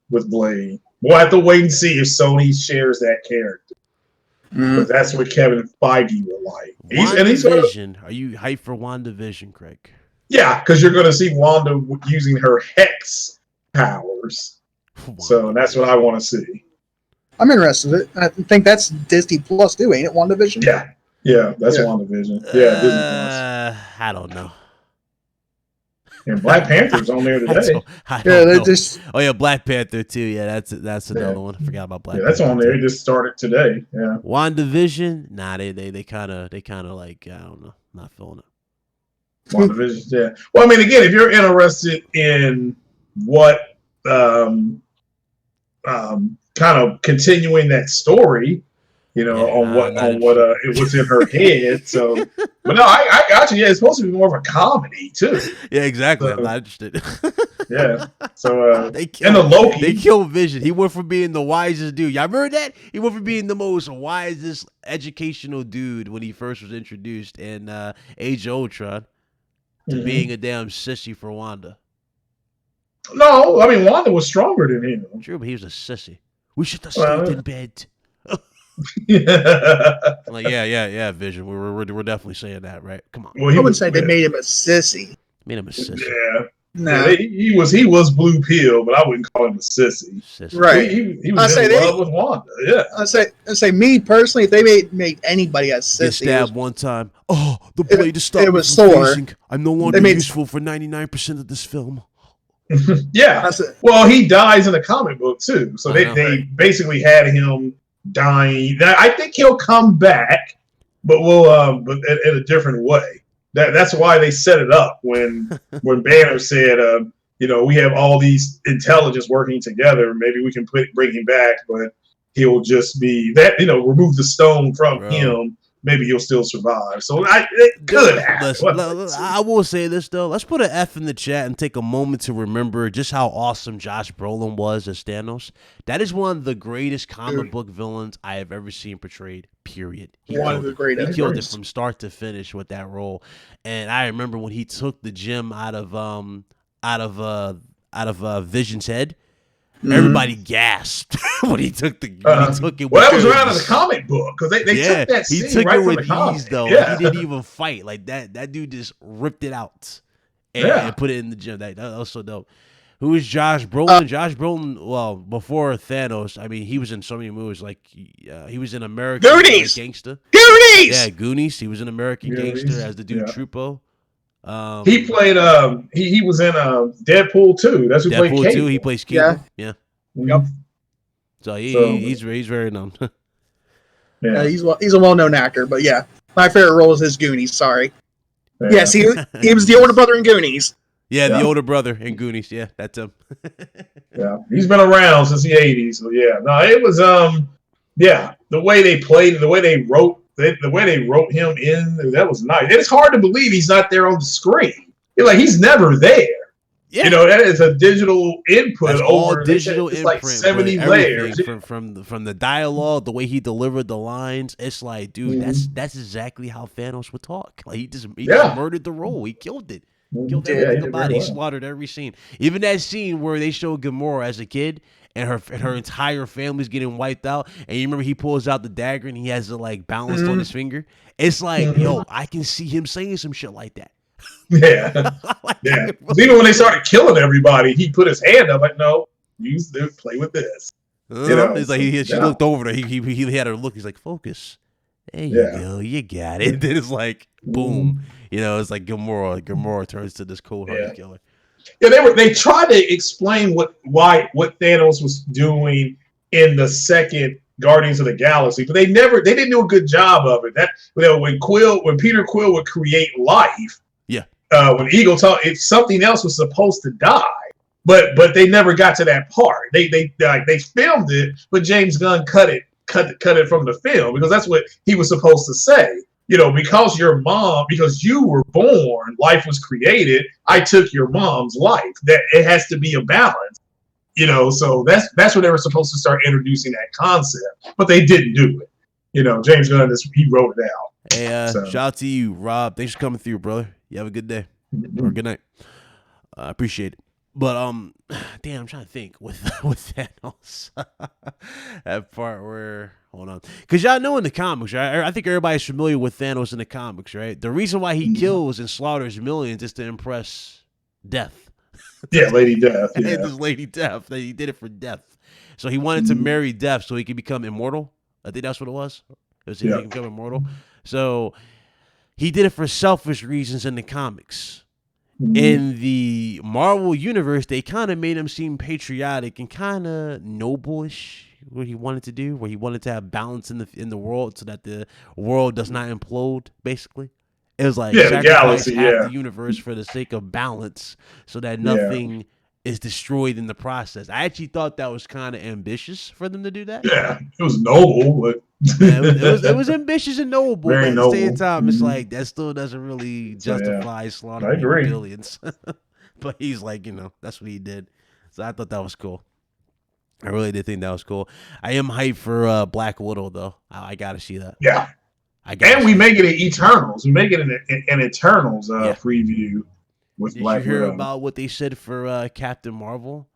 with Blade. We'll have to wait and see if Sony shares that character. But that's what Kevin Feige will like. WandaVision. Are you hyped for WandaVision, Craig? Yeah, because you're going to see Wanda using her Hex powers. So that's what I want to see. I'm interested in it. I think that's Disney Plus too, ain't it? WandaVision? Yeah, that's WandaVision. Yeah, Disney Plus. I don't know. And Black Panther's on there today. Oh yeah, Black Panther too. Yeah, that's another one. I forgot about Black Panther. That's on there. It just started today. Yeah. WandaVision. Nah, they kind of like, I don't know, not feeling it. WandaVision. Yeah. Well, I mean, again, if you're interested in what kind of continuing that story, on what it was in her head. So, but no, I got you. Yeah, it's supposed to be more of a comedy too. Yeah, exactly. I'm not interested. Yeah. So they and the Loki, they killed Vision. He went from being the wisest dude. Y'all remember that? He went from being the most wisest educational dude when he first was introduced in Age of Ultron to being a damn sissy for Wanda. No, I mean Wanda was stronger than him. True, but he was a sissy. We should have stayed in bed. Like yeah, Vision. We're definitely saying that, right? Come on. Well, I wouldn't say they made him a sissy. Made him a sissy. Yeah. Nah. Yeah, he was blue pill, but I wouldn't call him a sissy. Right. He was in love with Wanda. Yeah. I say me personally, if they made anybody a sissy, get stabbed one time. Oh, the blade is stopped. It was Thor. I'm no longer useful for 99% of this film. Yeah. Well, he dies in the comic book too, so they basically had him dying. I think he'll come back, but but in a different way. That's why they set it up when Banner said, we have all these intelligence working together. Maybe we can bring him back, but he'll just be that. Remove the stone from him. Maybe he'll still survive. So it could happen. I will say this though. Let's put an F in the chat and take a moment to remember just how awesome Josh Brolin was as Thanos. That is one of the greatest comic book villains I have ever seen portrayed. Period. He killed it from start to finish with that role. And I remember when he took the gem out of Vision's head. Everybody gasped when he took it. Well, that was around in the comic book because they took that scene. He took it with ease, though. Yeah. He didn't even fight like that. That dude just ripped it out and put it in the gym. That was so dope. Who is Josh Brolin? Josh Brolin. Well, before Thanos, I mean, he was in so many movies. Like he was in American Gangster. Goonies. Yeah, Goonies. He was in American Gangster as the dude Trupo. He played. He was in Deadpool 2. That's who played Cable. 2. He plays Cable. Yeah. Yep. So he's very known. Yeah, he's a well-known actor. But yeah, my favorite role is his Goonies. Sorry. Yeah. Yes, he was the older brother in Goonies. Yeah, the older brother in Goonies. Yeah, that's him. Yeah, he's been around since the 80s. So yeah, no, it was the way they played, the way they wrote. The way they wrote him in, that was nice. And it's hard to believe he's not there on the screen. He's never there. Yeah. That is a digital input. That's all digital it's imprint. Like 70 layers. From the dialogue, the way he delivered the lines. It's like, dude, that's exactly how Thanos would talk. Like he just murdered the role. He killed it. Killed everything about it. He slaughtered every scene. Even that scene where they showed Gamora as a kid. And her entire family's getting wiped out. And you remember he pulls out the dagger and he has it balanced on his finger. It's like, yo, I can see him saying some shit like that. Yeah. Yeah. Even when they started killing everybody, he put his hand up like, no, use this, play with this. It's like she looked over there. He had her look. He's like, focus. There you go. You got it. Then it's like, boom. It's like Gamora turns to this cold-hearted killer. Yeah, they tried to explain what Thanos was doing in the second Guardians of the Galaxy, but they didn't do a good job of it. That when Peter Quill would create life, when Eagle talked, if something else was supposed to die, but they never got to that part. They filmed it, but James Gunn cut it from the film because that's what he was supposed to say. Because because you were born, life was created. I took your mom's life. That it has to be a balance. So that's what they were supposed to start introducing that concept, but they didn't do it. James Gunn, he wrote it out. Hey, shout out to you, Rob. Thanks for coming through, brother. You have a good day or good night. I appreciate it. But damn, I'm trying to think with Thanos. That part where hold on, because y'all know in the comics, right? I think everybody's familiar with Thanos in the comics, right? The reason why he kills and slaughters millions is to impress Death. Yeah, Lady Death. Yeah. This Lady Death. He did it for Death. So he wanted to marry Death so he could become immortal. I think that's what it was. He could become immortal. So he did it for selfish reasons in the comics. In the Marvel universe, they kind of made him seem patriotic and kind of noble-ish. What he wanted to do, where he wanted to have balance in the world, so that the world does not implode. Basically, it was like the galaxy, half the universe for the sake of balance, so that nothing is destroyed in the process. I actually thought that was kind of ambitious for them to do that. Yeah, it was noble, but yeah, it was ambitious and noble, very but at the same noble. time, it's like that still doesn't really justify slaughtering billions. But he's like, that's what he did. So I thought that was cool. I really did think that was cool. I am hyped for Black Widow though. I gotta see that. Yeah, and we make it in Eternals. We make it in Eternals preview with Black Widow. Did you hear about what they said for Captain Marvel?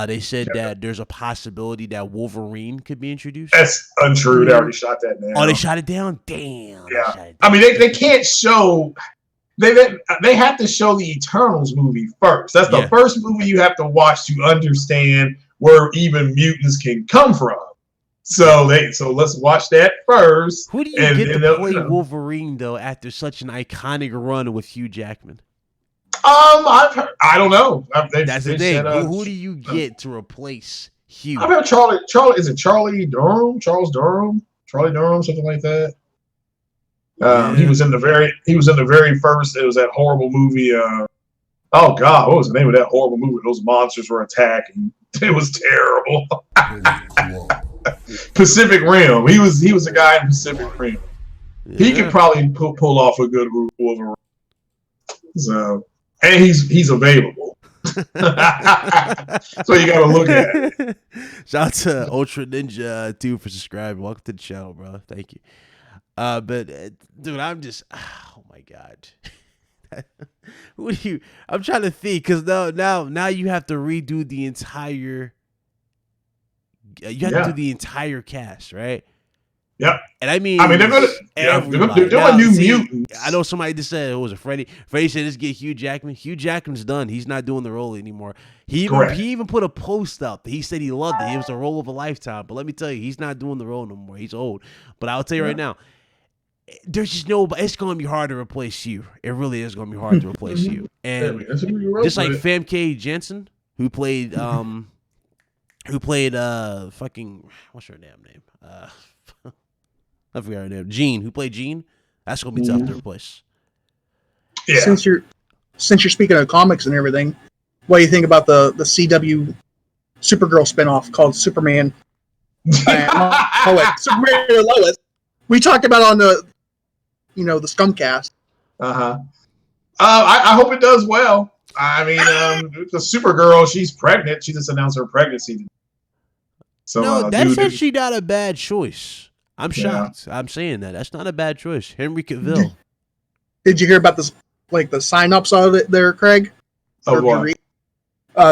They said that there's a possibility that Wolverine could be introduced. That's untrue. They already shot that down. Oh, they shot it down? Damn. Yeah. I mean, they can't show. They have to show the Eternals movie first. That's the first movie you have to watch to understand where even mutants can come from. So let's watch that first. Who do you get to play Wolverine though after such an iconic run with Hugh Jackman? I've heard. I don't know. That's the thing. Who do you get to replace Hugh? I've heard Charlie. Is it Charlie Durham? Charles Durham? Charlie Durham? Something like that. He was in the very first. It was that horrible movie. Oh God, what was the name of that horrible movie? Those monsters were attacking. It was terrible. Pacific Rim. He was a guy in Pacific Rim. He could probably pull off a good Wolverine. So. And he's available. So you gotta look at it. Shout out to Ultra Ninja 2 for subscribing. Welcome to the channel, bro. Thank you. But dude, I'm just oh my God. I'm trying to think because now you have to redo the entire do the entire cast, right? Yep. And I mean they're doing new mutants. I know somebody just said it was a Freddie. Freddie said let's get Hugh Jackman. Hugh Jackman's done. He's not doing the role anymore. He even put a post up. He said he loved it. It was a role of a lifetime. But let me tell you, he's not doing the role no more. He's old. But I'll tell you right now, there's just it's going to be hard to replace you. It really is going to be hard to replace you. And just like Famke Janssen, who played fucking what's her damn name? I forgot her name. Jean, who played Jean. That's gonna be tough to replace. Yeah. Since you're speaking of comics and everything, what do you think about the CW Supergirl spinoff called Superman? Superman and Lois. We talked about on the Scumcast. I hope it does well. I mean, the Supergirl, she's pregnant. She just announced her pregnancy. So that's actually not a bad choice. I'm shocked. I'm saying that. That's not a bad choice. Henry Cavill. Did you hear about this, like the sign-ups of it there, Craig? What?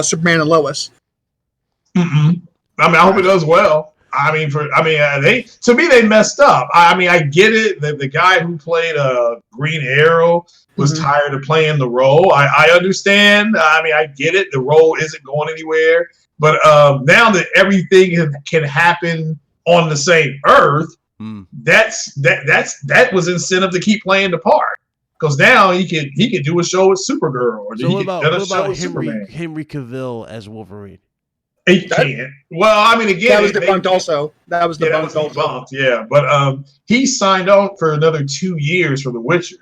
Superman and Lois. I mean, I hope it does well. They messed up. I mean, I get it. The guy who played Green Arrow was tired of playing the role. I understand. I mean, I get it. The role isn't going anywhere. But now that everything can happen on the same Earth, that was incentive to keep playing the part. Because now he could do a show with Supergirl, or so what about Henry Cavill as Wolverine? He can't. Well, I mean, again, that was debunked also. That was debunked. Yeah, but he signed on for another 2 years for The Witcher.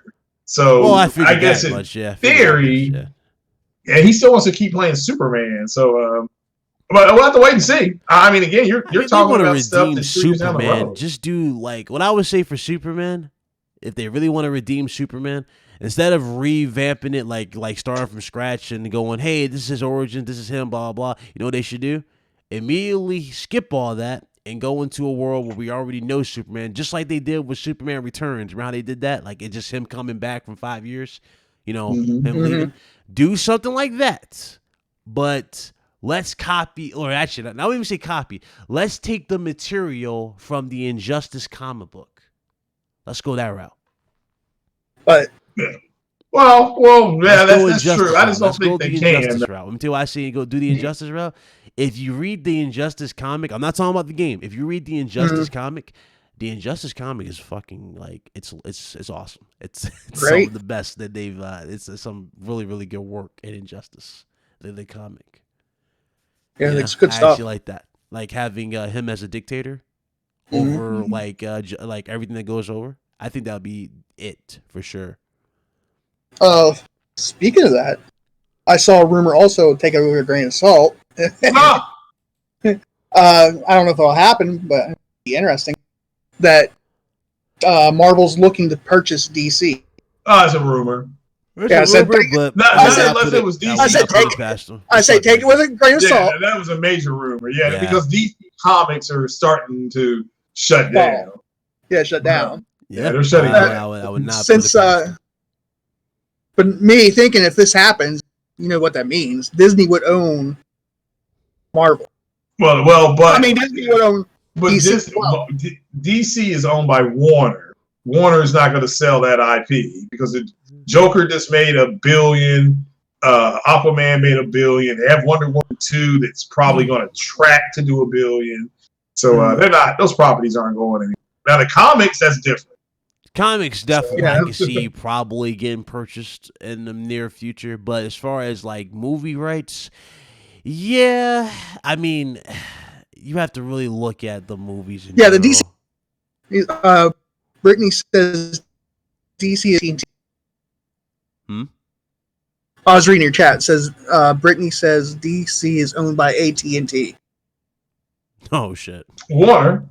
So I guess in theory, he still wants to keep playing Superman. So. But we'll have to wait and see. I mean, again, you're talking about stuff that Superman. Just do like what I would say for Superman. If they really want to redeem Superman, instead of revamping it like starting from scratch and going, hey, this is his origin, this is him, blah blah. You know what they should do? Immediately skip all that and go into a world where we already know Superman, just like they did with Superman Returns. Remember how they did that? Like it's just him coming back from 5 years. Him leaving. Do something like that, but. Let's copy, or actually, not even say copy. Let's take the material from the Injustice comic book. Let's go that route. But that's true. I just don't think they can. Let me tell you why I say go do the Injustice route. If you read the Injustice comic, I'm not talking about the game. If you read the Injustice comic, the Injustice comic is fucking like it's awesome. It's some of the best that they've. It's some really really good work in Injustice. The comic. Yeah, it's good stuff. I actually like that. Like having him as a dictator over like everything that goes over. I think that would be it for sure. Speaking of that, I saw a rumor also, take it with a grain of salt. Ah! I don't know if it'll happen, but it'd be interesting. That Marvel's looking to purchase DC. Oh, it's a rumor. There's Yeah, I a said rumor, take- but Not I would not unless put it was DC. I would not put take- it past them. I say take it with a grain of Yeah, salt. that was a major rumor. Yeah, Yeah. because DC Comics are starting to shut down. Yeah, shut down. Yeah, they're shutting down. I would not Since put it past them. but me thinking if this happens, you know what that means. Disney would own Marvel. Well, but I mean, Disney would own. but DC this, as well. DC is owned by Warner. Warner is not going to sell that IP because Joker just made $1 billion. Aquaman made $1 billion. They have Wonder Woman 2 that's probably going to track to do $1 billion. So they're not; those properties aren't going anywhere. Now the comics, that's different. Comics definitely Yeah. I can see probably getting purchased in the near future, but as far as like movie rights, yeah, I mean, you have to really look at the movies. In Yeah, the general. Brittany says DC is AT&T. I was reading your chat. It says Brittany says DC is owned by AT&T, Oh shit. Warner,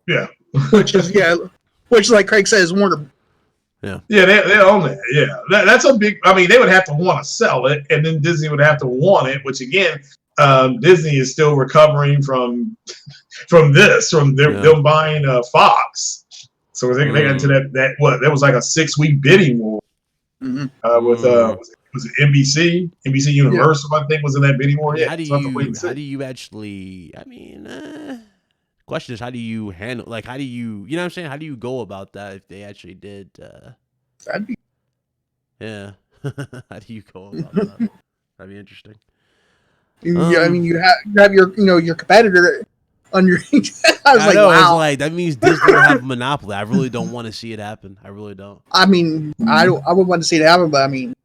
yeah, which like Craig says Warner. yeah, they own that. Yeah, that's a big. I mean, they would have to want to sell it, and then Disney would have to want it. Which again, Disney is still recovering from them buying Fox. So they got into that there was like a 6-week bidding war with was it NBC Universal, I think, was in that bidding war. Yeah, How do you actually? I mean, question is, how do you handle? Like, how do you know what I'm saying? How do you go about that if they actually did? That'd be Yeah. How do you go about that? That'd be interesting. yeah. I mean, you have your competitor on your. I was like, know, wow. it's like that means Disney will have a monopoly. I really don't want to see it happen. I really don't. I mean, I would want to see it happen, but I mean,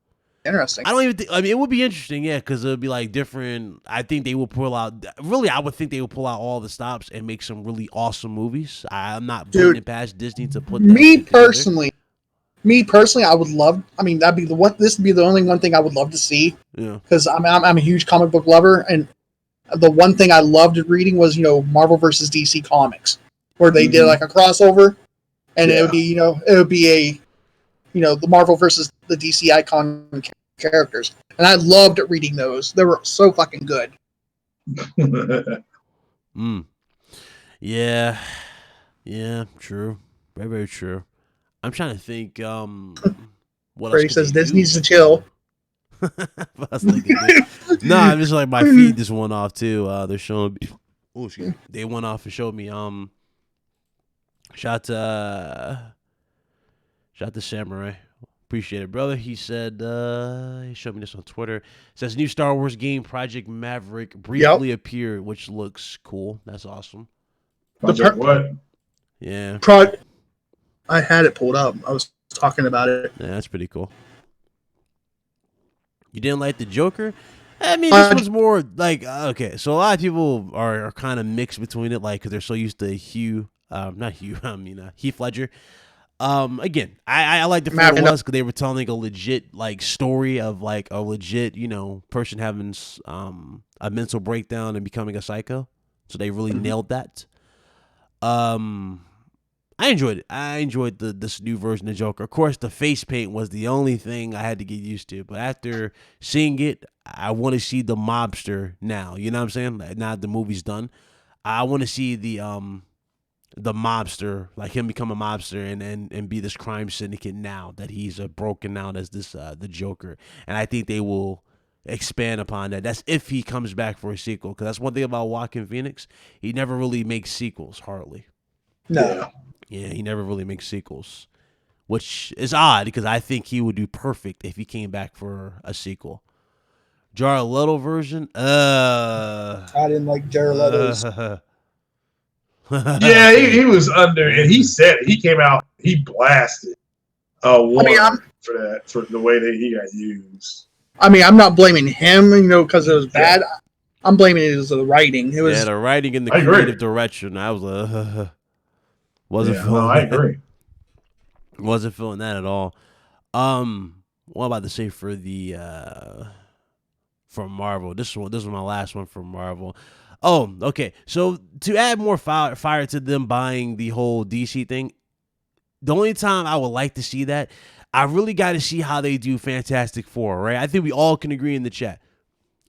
interesting. I don't even think. I mean, it would be interesting, yeah, because it would be like different. I think they will pull out. Really, I would think they will pull out all the stops and make some really awesome movies. I'm not putting it past Disney to put. Me personally, I would love. I mean, that'd be the one. This would be the only one thing I would love to see. Yeah. Because I'm a huge comic book lover, and the one thing I loved reading was Marvel versus DC comics, where they did like a crossover, and it would be the Marvel versus the DC icon characters, and I loved reading those. They were so fucking good. Yeah, true, very very true. I'm trying to think. What Brady else says they this do? needs to chill. No, I'm just like my feed just went off too. They're showing me. Oh, excuse me. They went off and showed me. Shout to Samurai. Appreciate it, brother. He said he showed me this on Twitter. It says new Star Wars game Project Maverick briefly appeared, which looks cool. That's awesome. Project what? Yeah. I had it pulled up. I was talking about it. Yeah, that's pretty cool. You didn't like the Joker? I mean, this was more like okay. So a lot of people are kind of mixed between it, like because they're so used to Heath Ledger. Again, I like the fact it was because they were telling like a legit like story of like a legit person having a mental breakdown and becoming a psycho. So they really nailed that. I enjoyed it. I enjoyed this new version of Joker. Of course, the face paint was the only thing I had to get used to. But after seeing it, I want to see the mobster now. You know what I'm saying? Like, now the movie's done, I want to see the mobster, like him become a mobster and be this crime syndicate now that he's broken out as this the Joker. And I think they will expand upon that. That's if he comes back for a sequel, because that's one thing about Joaquin Phoenix. He never really makes sequels, hardly. No. Yeah, he never really makes sequels, which is odd because I think he would do perfect if he came back for a sequel. Jared Leto version? I didn't like Jared Leto's. Yeah, he was under, and he said he came out, he blasted Warner for the way that he got used. I mean, I'm not blaming him, because it was bad. I'm blaming it as the writing. It was the writing and the creative direction. I was wasn't feeling. No, I agree. Wasn't feeling that at all. What am I about to say for the from Marvel. This was my last one from Marvel. Oh, okay. So to add more fire to them buying the whole DC thing, the only time I would like to see that, I really got to see how they do Fantastic Four, right? I think we all can agree in the chat.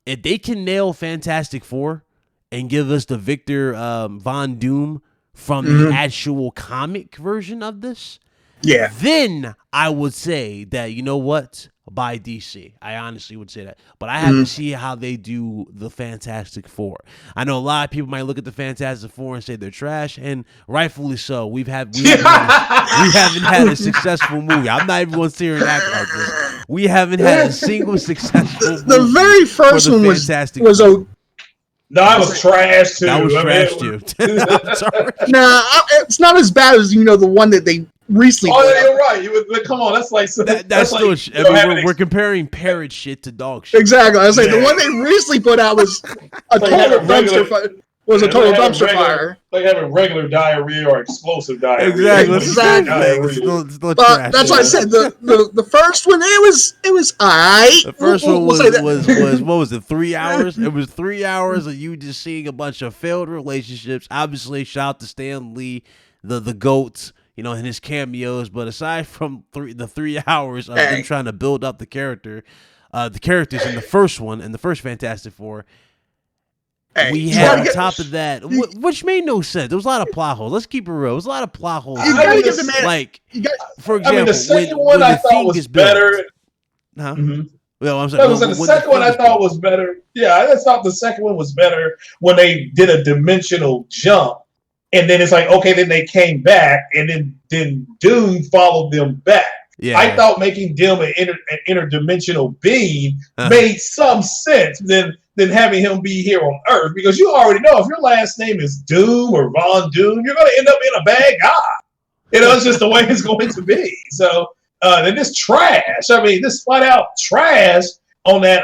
If they can nail Fantastic Four and give us the Victor Von Doom from the actual comic version of this, then I would say that, you know what? By DC. I honestly would say that. But I have to see how they do the Fantastic Four. I know a lot of people might look at the Fantastic Four and say they're trash, and rightfully so. We haven't had a successful movie. I'm not even going to sit here and act like this. We haven't had a single successful movie. The very first one was No, it was trash too. That was trash too. I'm sorry. Nah, it's not as bad as the one that they recently. Oh, yeah, you're right. Come on, that's like that's like, still. We're comparing parrot shit to dog shit. Exactly. I was like, the one they recently put out was a total dumpster fire. Was a total dumpster fire. Like having regular diarrhea or explosive diarrhea. Exactly. But that's why I said the first one it was alright. The first one was what was it? 3 hours. It was 3 hours of you just seeing a bunch of failed relationships. Obviously, shout out to Stan Lee, the GOAT, and his cameos. But aside from the 3 hours of them trying to build up the characters in the first one, in the first Fantastic Four. We had on top of that, which made no sense. There was a lot of plot holes. Let's keep it real. There was a lot of plot holes. For example, the second one I thought was better. Huh? Well, I'm saying the second one I thought was better. Yeah, I thought the second one was better when they did a dimensional jump, and then it's like, okay, then they came back, and then Doom followed them back. Yeah. I thought making Doom an interdimensional being made some sense than having him be here on Earth, because you already know if your last name is Doom or Von Doom, you're going to end up being a bad guy. It's just the way it's going to be. So, and this trash. I mean, this flat out trash on that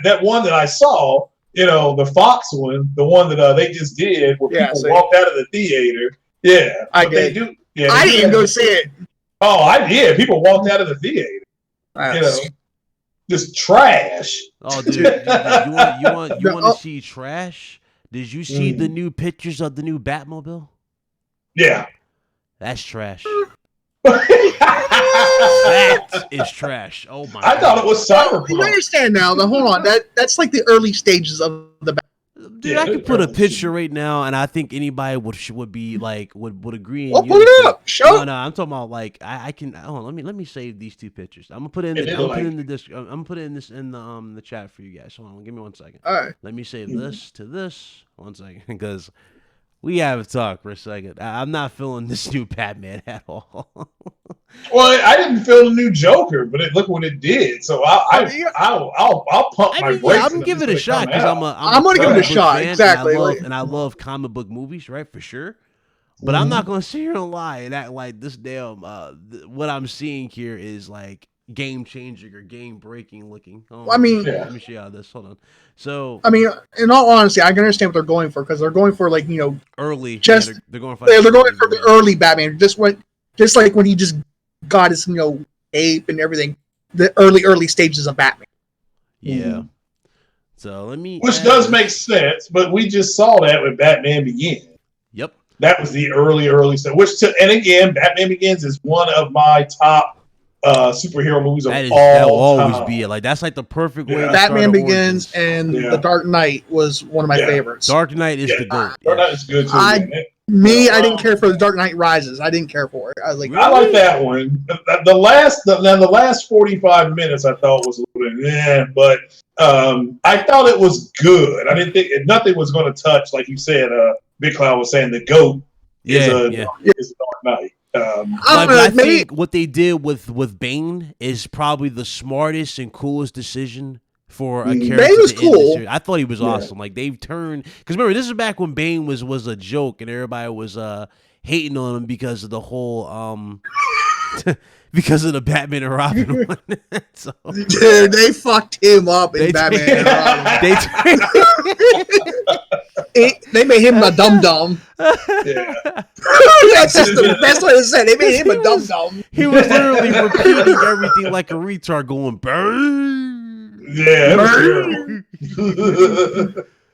that one that I saw. The Fox one, the one that they just did, where people walked out of the theater. Yeah, I did. I didn't go see it. Oh, I did. People walked out of the theater. Just trash. Oh, dude, you want to see trash? Did you see the new pictures of the new Batmobile? Yeah, that's trash. That is trash. Oh my! I thought it was Cyberpunk. You understand now? Hold on. That's like the early stages of the. Dude, I could put a picture right now, and I think anybody would be like would agree. Well, put it up. Show. No, I'm talking about like I can. Hold on, let me save these two pictures. I'm gonna put it in. I'm gonna put it in the chat for you guys. Hold on, give me 1 second. All right. Let me save this to this. 1 second, because we have to talk for a second. I'm not feeling this new Batman at all. Well, I didn't feel the new Joker, but look what it did. So I'll pump my brakes. I'm gonna give it a shot because I'm gonna give it a shot. Exactly. And I love comic book movies, right? For sure. But I'm not gonna sit here and lie and act like this damn what I'm seeing here is like game changing or game breaking looking. Let me show you this. Hold on. So in all honesty, I can understand what they're going for, because they're going for like early. Just they're going for the early Batman. Just like when he just got his ape and everything. The early stages of Batman. Yeah. So let me. Which does make sense, but we just saw that with Batman Begins. Yep. That was the early stuff. And again, Batman Begins is one of my top superhero movies of all time. That will always be it. Like that's like the perfect way. Batman Begins and The Dark Knight was one of my favorites. Dark Knight is the GOAT. Dark Knight is good too. I didn't care for The Dark Knight Rises. I didn't care for it. I was like, I like that one. The last 45 minutes I thought was a little bit, but I thought it was good. I didn't think nothing was going to touch, like you said. Big Cloud was saying the GOAT is Dark Knight. I think what they did with Bane is probably the smartest and coolest decision for a character. Bane was cool. I thought he was awesome. Like they've turned, because remember, this is back when Bane was a joke and everybody was hating on him because of the whole because of the Batman and Robin one. So, dude, they fucked him up in Batman and Robin. They made him a dum-dum. Yeah. That's just the best way to say it. They made him a dum-dum. He was literally repeating everything like a retard, going, burn. Yeah, it was terrible.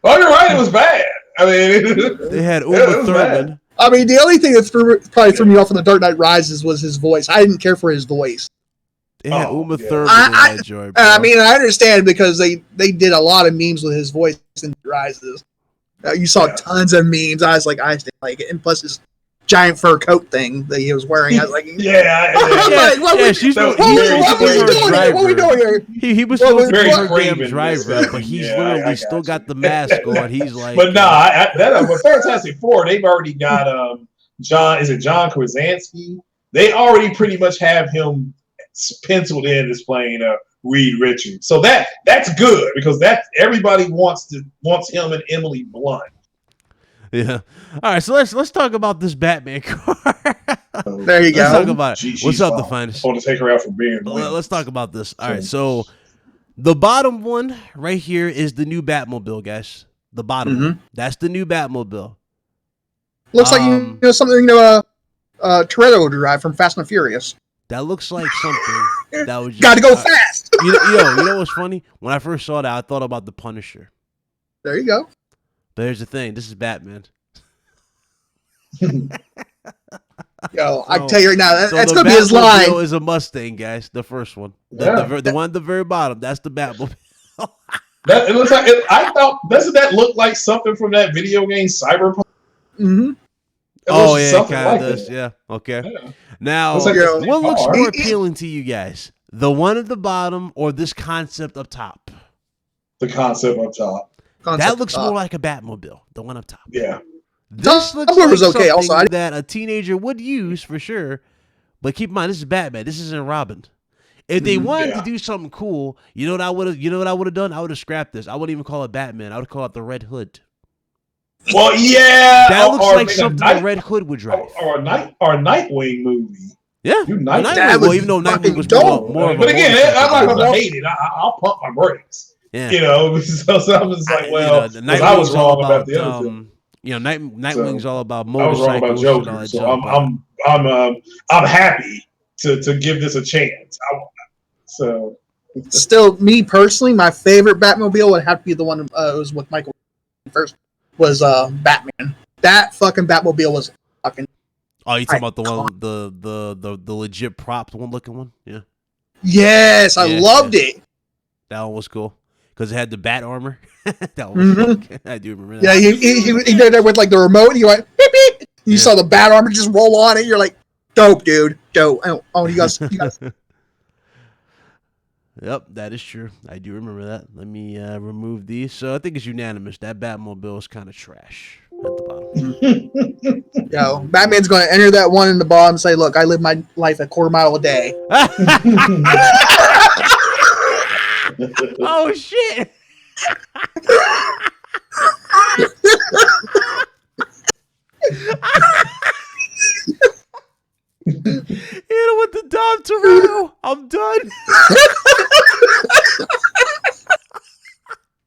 Oh, you're right. It was bad. I mean, they had Uma Thurman. Bad. I mean, the only thing that probably threw me off in The Dark Knight Rises was his voice. I didn't care for his voice. They had Uma Thurman in that joint, bro. I mean, I understand because they did a lot of memes with his voice in Rises. You saw tons of memes. I was like, I didn't like it. And plus his giant fur coat thing that he was wearing. I was like, what are we doing here? He was supposed to be her damn driver, but he's literally still got the mask on. He's like, but but Fantastic Four, they've already got John. Is it John Krasinski? They already pretty much have him penciled in as playing Reed Richards. So that's good because everybody wants him and Emily Blunt. Yeah. All right. So let's talk about this Batman car. There you go. Let's talk about it. What's up, the finest? I want to take her out for being. Let's talk about this. All right. So the bottom one right here is the new Batmobile, guys. The bottom one. That's the new Batmobile. Looks like something Toretto would drive from Fast and Furious. That looks like something that was got to go fast. You know what's funny? When I first saw that, I thought about the Punisher. There you go. But here's the thing: this is Batman. Yo, I can tell you right now, that's gonna be his line. Is a Mustang, guys. The first one, the one at the very bottom. That's the Batmobile. It looks like I thought. Doesn't that look like something from that video game Cyberpunk? Mm-hmm. Oh yeah, it kind of does. Yeah. Okay. Yeah. Now, what looks more appealing to you guys? The one at the bottom or this concept up top? The concept up top. That looks more like a Batmobile. The one up top. Yeah. This looks like something that a teenager would use for sure. But keep in mind, this is Batman. This isn't Robin. If they wanted to do something cool, you know what I would have done? I would have scrapped this. I wouldn't even call it Batman. I would call it the Red Hood. Well, yeah. That looks like something the Red Hood would drive. Or a Nightwing movie. Yeah. Nightwing, even though Nightwing was more of a... But again, I'm not going to hate it. I'll pump my brakes. Yeah. So I'm just like, I was wrong about the other thing. Nightwing's all about motorcycles. I was wrong about Joker, so I'm happy to give this a chance. Still, me personally, my favorite Batmobile would have to be the one was with Michael first. Was Batman. That fucking Batmobile was fucking. Oh, you talking about the one, the legit prop, one looking one? Yeah. Yes, I loved it. That one was cool because it had the bat armor. That one was cool. I do remember that. Yeah, he did that with like the remote. And he went beep beep. You saw the bat armor just roll on it. You're like, dope, dude, dope. Oh, you guys. Yep, that is true. I do remember that. Let me remove these. So I think it's unanimous. That Batmobile is kind of trash at the bottom. Yo, Batman's going to enter that one in the bottom and say, look, I live my life a quarter mile a day. Oh, shit. Hit him with the Dom Toretto. I'm done.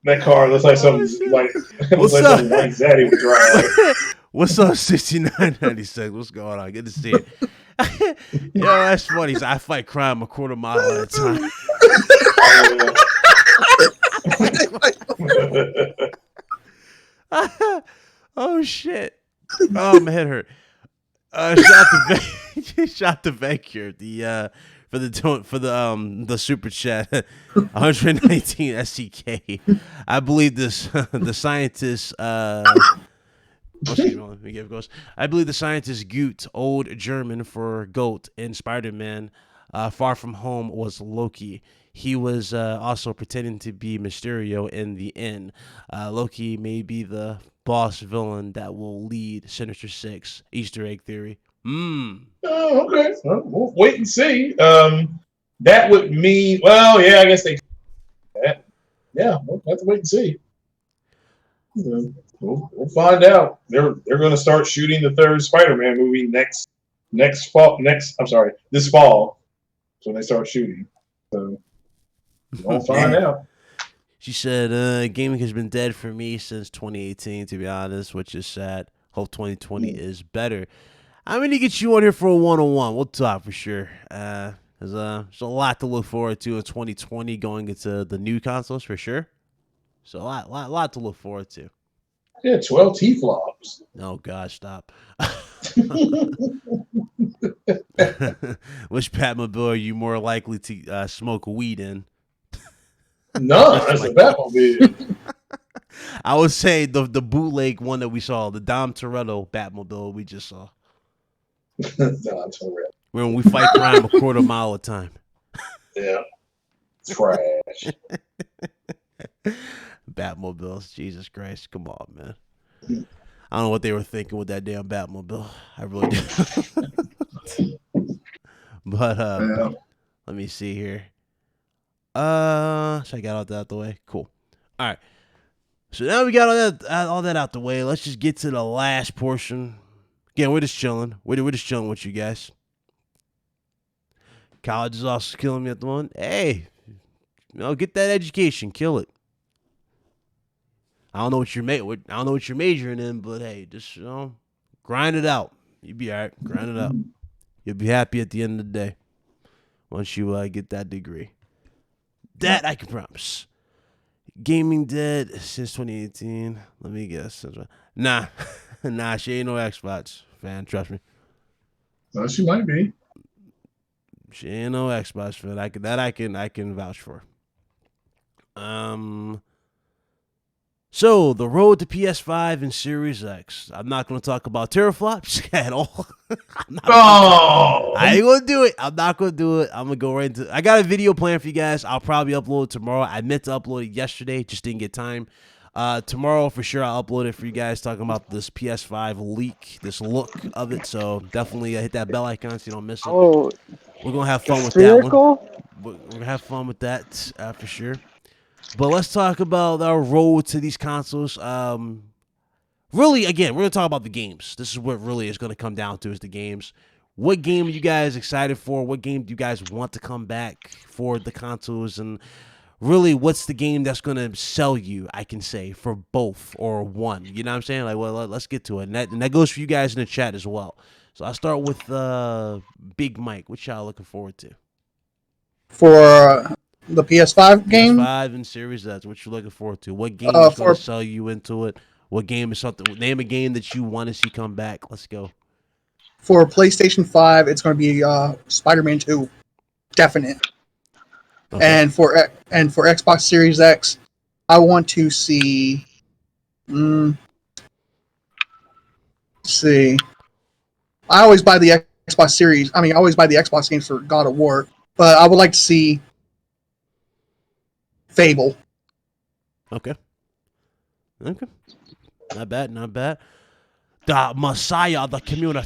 That car looks like something like Zaddy would drive. What's up, 6996? What's going on? Good to see you. Yo, that's funny. So I fight crime a quarter mile at a time. Oh shit. Oh, my head hurt. Shot the vet here. For the super chat 119 SEK. I believe this the scientist let me give it goes. I believe the scientist Goot, old German for goat in Spider-Man Far From Home, was Loki. He was also pretending to be Mysterio in the end. Loki may be the boss villain that will lead Sinister Six. Easter egg theory. Oh, okay. We'll wait and see. That would mean, well, yeah, I guess they. Yeah, we'll have to wait and see. We'll find out. They're going to start shooting the third Spider-Man movie this fall. That's when they start shooting. So we'll find out. She said, gaming has been dead for me since 2018, to be honest, which is sad. Hope 2020 is better. I'm going to get you on here for a one-on-one. We'll talk for sure. There's a lot to look forward to in 2020 going into the new consoles for sure. So a lot to look forward to. Yeah, 12 T-flops. Oh gosh, stop. Which Batmobile are you more likely to smoke weed in? No, that's a Batmobile. I would say the bootleg one that we saw, the Dom Toretto Batmobile we just saw. Dom Toretto. When we fight crime a quarter mile at a time. Yeah. Trash. Batmobiles, Jesus Christ, come on, man. I don't know what they were thinking with that damn Batmobile. I really do. But let me see here. Should I get all that out the way? Cool. All right. So now we got all that out the way. Let's just get to the last portion. Again, we're just chilling. We're just chilling with you guys. College is also killing me at the moment. Hey, get that education, kill it. I don't know what you're majoring in, but hey, just grind it out. You'll be all right. Grind it out. You'll be happy at the end of the day once you get that degree. That I can promise. Gaming dead since 2018. Let me guess. Nah, she ain't no Xbox fan. Trust me. Well, she might be. She ain't no Xbox fan. I can vouch for. So the road to PS5 and Series X. I'm not going to talk about teraflops at all. I ain't going to do it. I'm not going to do it. I'm going to go right into. I got a video plan for you guys. I'll probably upload it tomorrow. I meant to upload it yesterday, just didn't get time. Tomorrow for sure I'll upload it for you guys, talking about this PS5 leak, this look of it. So definitely hit that bell icon so you don't miss it. Oh, we're gonna have fun with that one. We're gonna have fun with that for sure. But let's talk about our road to these consoles. Really, again, we're gonna talk about the games. This is what really is gonna come down to, is the games. What game are you guys excited for? What game do you guys want to come back for the consoles? And really, what's the game that's going to sell you, I can say, for both or one? You know what I'm saying? Like, well, let's get to it. And that goes for you guys in the chat as well. So I'll start with Big Mike. What y'all looking forward to? For the PS5 game? PS5 and Series X. What you looking forward to? What game is going to sell you into it? What game is something? Name a game that you want to see come back. Let's go. For PlayStation 5, it's going to be Spider-Man 2. Definite. Okay. And for Xbox Series X, I want to see. Let's see. I always buy the Xbox Series. I always buy the Xbox games for God of War, but I would like to see Fable. Okay. Not bad. The Messiah of the community.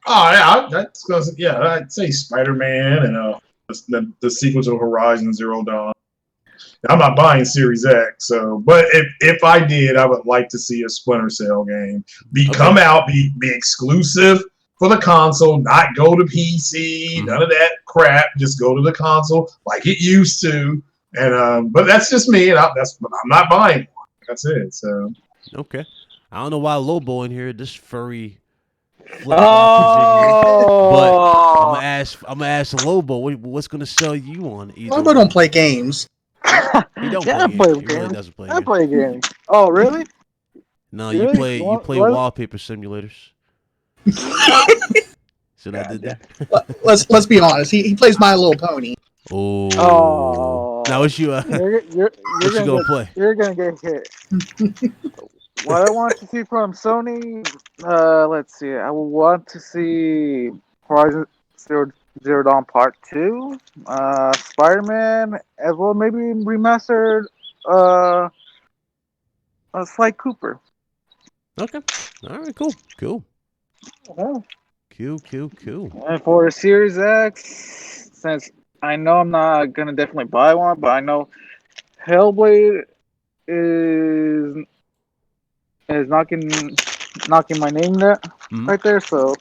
I'd say Spider-Man and the sequel to Horizon Zero Dawn. I'm not buying Series X, but if I did, I would like to see a Splinter Cell game come out, be exclusive for the console, not go to PC, none of that crap. Just go to the console like it used to. And but that's just me, and I'm not buying one. That's it. So okay, I don't know why Lobo in here, this furry. But I'm gonna ask Lobo what's gonna sell you on either. Lobo don't play games. He don't play games. He really doesn't play games. I play games. Oh, really? No, really? you play wallpaper simulators. So I did that. Let's be honest. He plays My Little Pony. Oh. Now what you you're gonna play? You're gonna get hit. What I want to see from Sony, let's see. I would want to see Horizon Zero Dawn Part 2, Spider-Man, as well maybe remastered Sly Cooper. Okay. All right, cool. Yeah. Cool. And for Series X, since I know I'm not going to definitely buy one, but I know Hellblade is knocking my name right there, so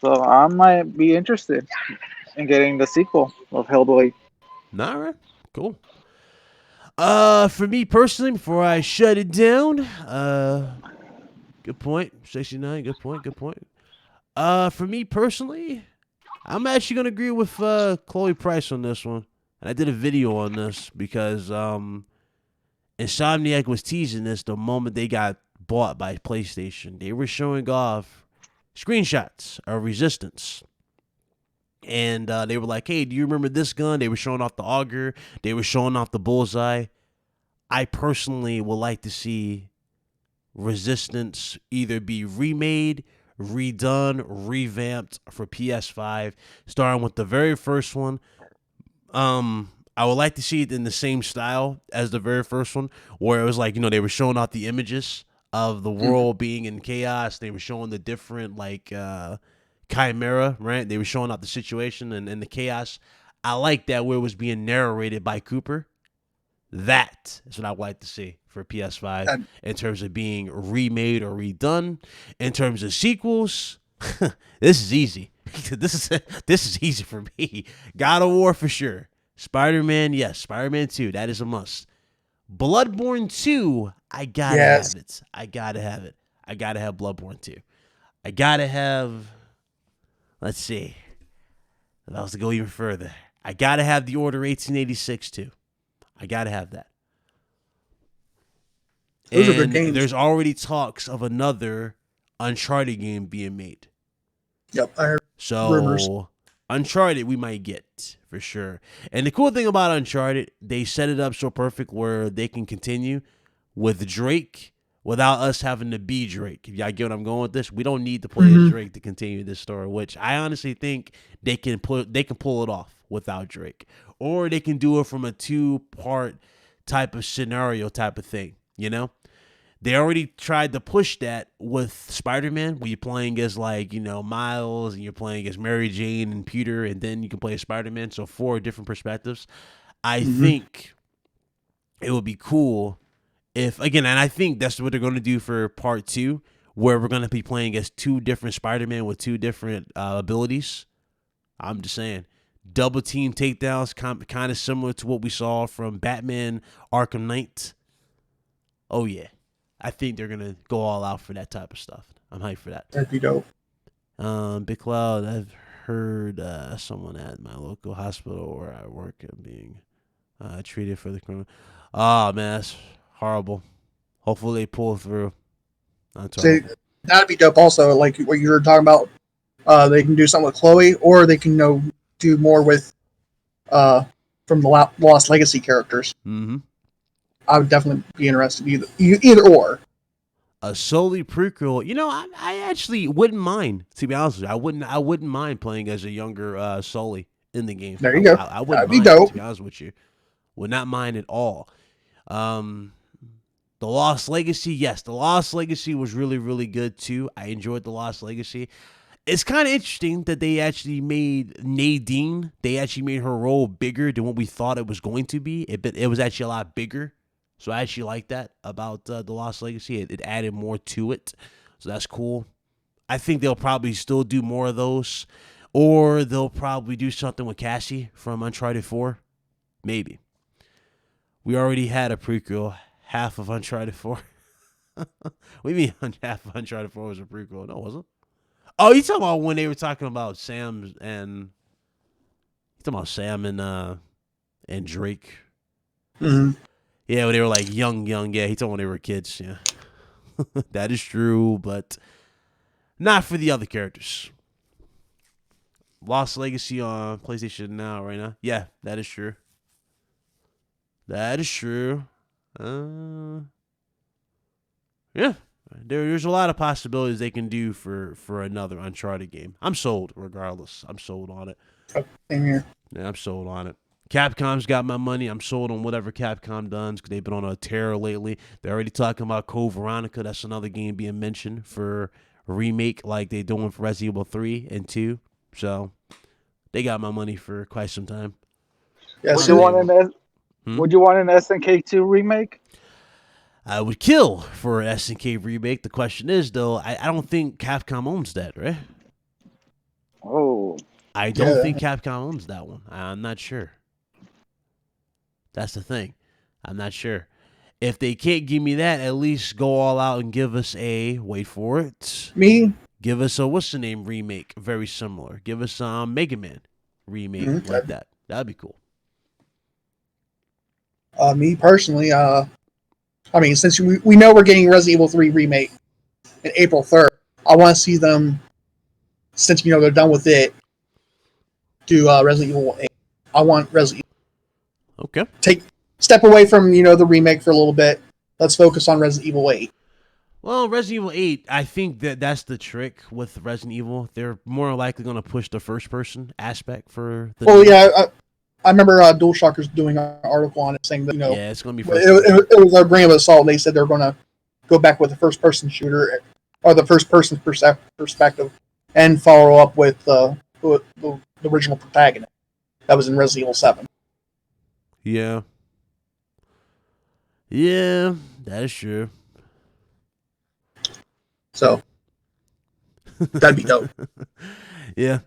I might be interested in getting the sequel of Hellblade. All right, cool. For me personally, before I shut it down, good point, 69. Good point. For me personally, I'm actually gonna agree with Chloe Price on this one. And I did a video on this because Insomniac was teasing this the moment they got bought by PlayStation. They were showing off screenshots of Resistance. And they were like, hey, do you remember this gun? They were showing off the auger. They were showing off the bullseye. I personally would like to see Resistance either be remade, redone, revamped for PS5, starting with the very first one. I would like to see it in the same style as the very first one, where it was like, they were showing off the images of the world being in chaos. They were showing the different, chimera, right? They were showing off the situation and the chaos. I like that where it was being narrated by Cooper. That is what I would like to see for PS5 in terms of being remade or redone. In terms of sequels, this is easy. This is easy for me. God of War for sure. Spider-Man, yes. Spider-Man 2, that is a must. Bloodborne 2, I gotta have it. I gotta have it. I gotta have Bloodborne 2. I gotta have, let's see. If I was to go even further, I gotta have The Order 1886 too. I gotta have that. Those are good games. There's already talks of another Uncharted game being made. Yep, I heard rumors. Uncharted we might get for sure. And the cool thing about Uncharted, they set it up so perfect where they can continue with Drake without us having to be Drake. If y'all get what I'm going with this, we don't need to play as Drake to continue this story, which I honestly think they can pull it off without Drake. Or they can do it from a 2-part type of scenario type of thing, They already tried to push that with Spider-Man, where you're playing as Miles and you're playing as Mary Jane and Peter, and then you can play as Spider-Man. So 4 different perspectives. I think it would be cool if, again, and I think that's what they're going to do for part 2, where we're going to be playing as 2 different Spider-Man with 2 different abilities. I'm just saying. Double team takedowns, kind of similar to what we saw from Batman Arkham Knight. Oh, yeah. I think they're going to go all out for that type of stuff. I'm hyped for that. That'd be dope. Big Cloud, I've heard someone at my local hospital where I work being treated for the criminal. Oh, man, that's horrible. Hopefully they pull through. See, that'd be dope also, like what you were talking about. They can do something with Chloe, or they can do more with from the Lost Legacy characters. Mm-hmm. I would definitely be interested either or. A solely prequel, I actually wouldn't mind. To be honest with you, I wouldn't mind playing as a younger Sully in the game. There you go. I wouldn't That'd be mind, dope. to be honest with you, would not mind at all. The Lost Legacy, yes, the Lost Legacy was really, really good too. I enjoyed the Lost Legacy. It's kind of interesting that they actually made Nadine. They actually made her role bigger than what we thought it was going to be. It was actually a lot bigger. So I actually like that about the Lost Legacy. It added more to it. So that's cool. I think they'll probably still do more of those. Or they'll probably do something with Cassie from Uncharted 4. Maybe. We already had a prequel. Half of Uncharted 4. What do you mean half of Uncharted 4 was a prequel? No, it wasn't. Oh, you talking about when they were talking about Sam and... You talking about Sam and Drake? Mm-hmm. Yeah, when they were like young. Yeah, he told when they were kids. Yeah, that is true, but not for the other characters. Lost Legacy on PlayStation Now right now. Yeah, that is true. That is true. Yeah, there's a lot of possibilities they can do for another Uncharted game. I'm sold, regardless. I'm sold on it. Same here. Yeah, I'm sold on it. Capcom's got my money. I'm sold on whatever Capcom does because they've been on a tear lately. They're already talking about Code Veronica. That's another game being mentioned for a remake like they're doing for Resident Evil 3 and 2. So they got my money for quite some time. Yeah, would you want an SNK 2 remake? I would kill for an SNK remake. The question is, though, I don't think Capcom owns that, right? Oh. I don't think Capcom owns that one. I'm not sure. That's the thing. I'm not sure. If they can't give me that, at least go all out and give us wait for it. Me? Give us a what's the name remake, very similar. Give us Mega Man remake like that. That'd be cool. Me personally, I mean, since we know we're getting Resident Evil 3 remake in April 3rd, I want to see them, since they're done with it, do Resident Evil 8. I want Resident Evil. Okay. Step away from the remake for a little bit. Let's focus on Resident Evil 8. Well, Resident Evil 8, I think that's the trick with Resident Evil. They're more likely going to push the first-person aspect for the... Well, yeah, I remember DualShockers doing an article on it saying that, Yeah, it's going to be it was a Ring of Assault. They said they're going to go back with the first-person shooter, or the first-person perspective, and follow up with the original protagonist that was in Resident Evil 7. Yeah. Yeah, that is true. So, that'd be dope. Yeah.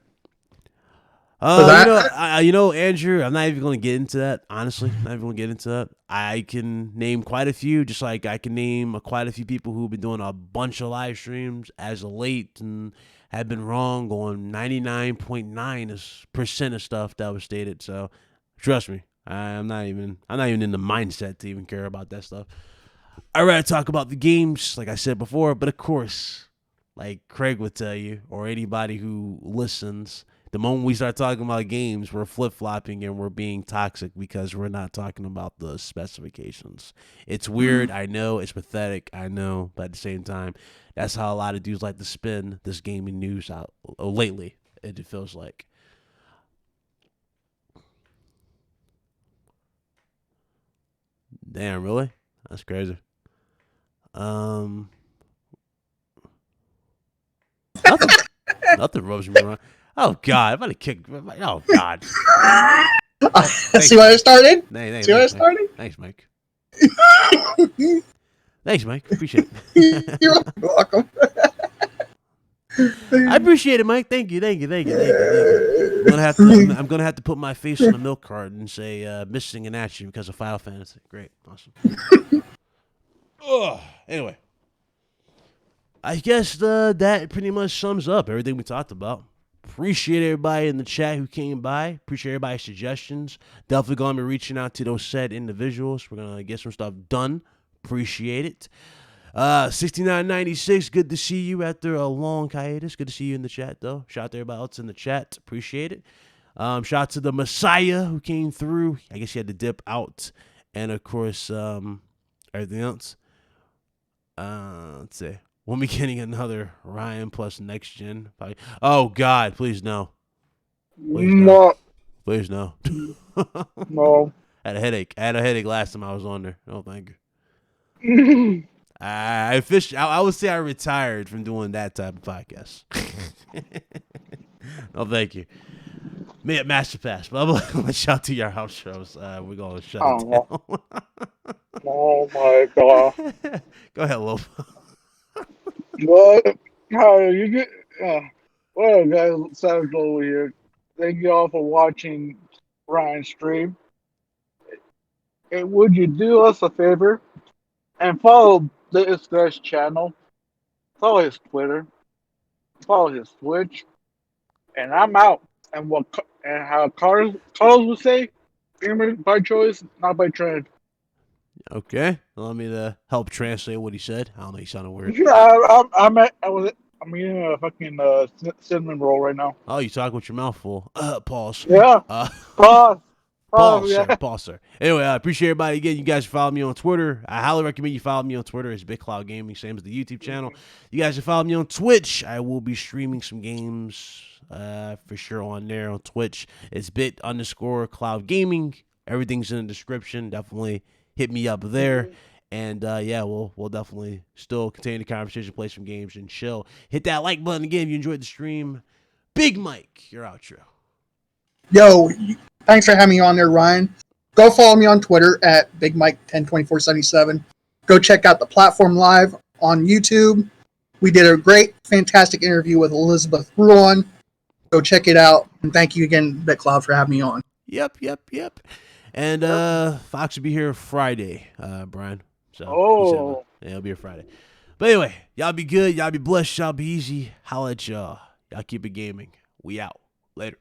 Andrew, I'm not even going to get into that. Honestly, I'm not even going to get into that. I can name quite a few, just like I can name quite a few people who've been doing a bunch of live streams as of late and have been wrong on 99.9% of stuff that was stated. So, trust me, I'm not even in the mindset to even care about that stuff. I'd rather talk about the games, like I said before, but of course, like Craig would tell you, or anybody who listens, the moment we start talking about games, we're flip-flopping and we're being toxic because we're not talking about the specifications. It's weird, I know, it's pathetic, I know, but at the same time, that's how a lot of dudes like to spin this gaming news out lately, it feels like. Damn, really? That's crazy. Nothing rubs me wrong. Oh God, I'm about to kick. Oh God. See what I started? See what I started? Thanks, Mike. Thanks, Mike. Appreciate it. You're welcome. I appreciate it, Mike. Thank you. I'm gonna have to put my face on the milk carton and say missing in action because of Final Fantasy. Great, awesome. Anyway, I guess that pretty much sums up everything we talked about. Appreciate everybody in the chat who came by. Appreciate everybody's suggestions. Definitely going to be reaching out to those said individuals. We're going to get some stuff done. Appreciate it. 6996, good to see you after a long hiatus. Good to see you in the chat, though. Shout out to everybody else in the chat. Appreciate it. Shout out to the Messiah who came through. I guess he had to dip out. And, of course, everything else. Let's see. We'll be getting another Ryan plus next gen. Probably. Oh God, please no. Please no. Please no. No. I had a headache last time I was on there. No, thank you. I would say I retired from doing that type of podcast. No, thank you. Me at Master Pass, but I'm gonna shout to your house shows. We're gonna shut it down. Oh my God. Go ahead, Lobo. What? How you get? Well, guys, Savage over here. Thank you all for watching Ryan's stream. And would you do us a favor and follow this guy's channel? Follow his Twitter. Follow his Twitch. And I'm out. And how Carlos would say, gamer by choice, not by trend. Okay, allow me to help translate what he said. I don't know, he sounded weird. I'm eating a fucking cinnamon roll right now. Oh, you talk with your mouth full. Pause. Yeah. Pause, yeah. Pause, sir. Anyway, I appreciate everybody. Again, you guys follow me on Twitter. I highly recommend you follow me on Twitter. It's Big Cloud Gaming, same as the YouTube channel. You guys can follow me on Twitch. I will be streaming some games for sure on there on Twitch. It's bit_Cloud Gaming. Everything's in the description. Definitely hit me up there. And yeah, we'll definitely still continue the conversation, play some games, and chill. Hit that like button again if you enjoyed the stream. Big Mike, your outro. Yo, thanks for having me on there, Ryan. Go follow me on Twitter at BigMike102477. Go check out the platform live on YouTube. We did a great, fantastic interview with Elizabeth Ruan. Go check it out. And thank you again, BitCloud, for having me on. Yep. And Fox will be here Friday, Brian. So oh, yeah, he'll be here Friday. But anyway, y'all be good. Y'all be blessed. Y'all be easy. Holla at y'all. Y'all keep it gaming. We out. Later.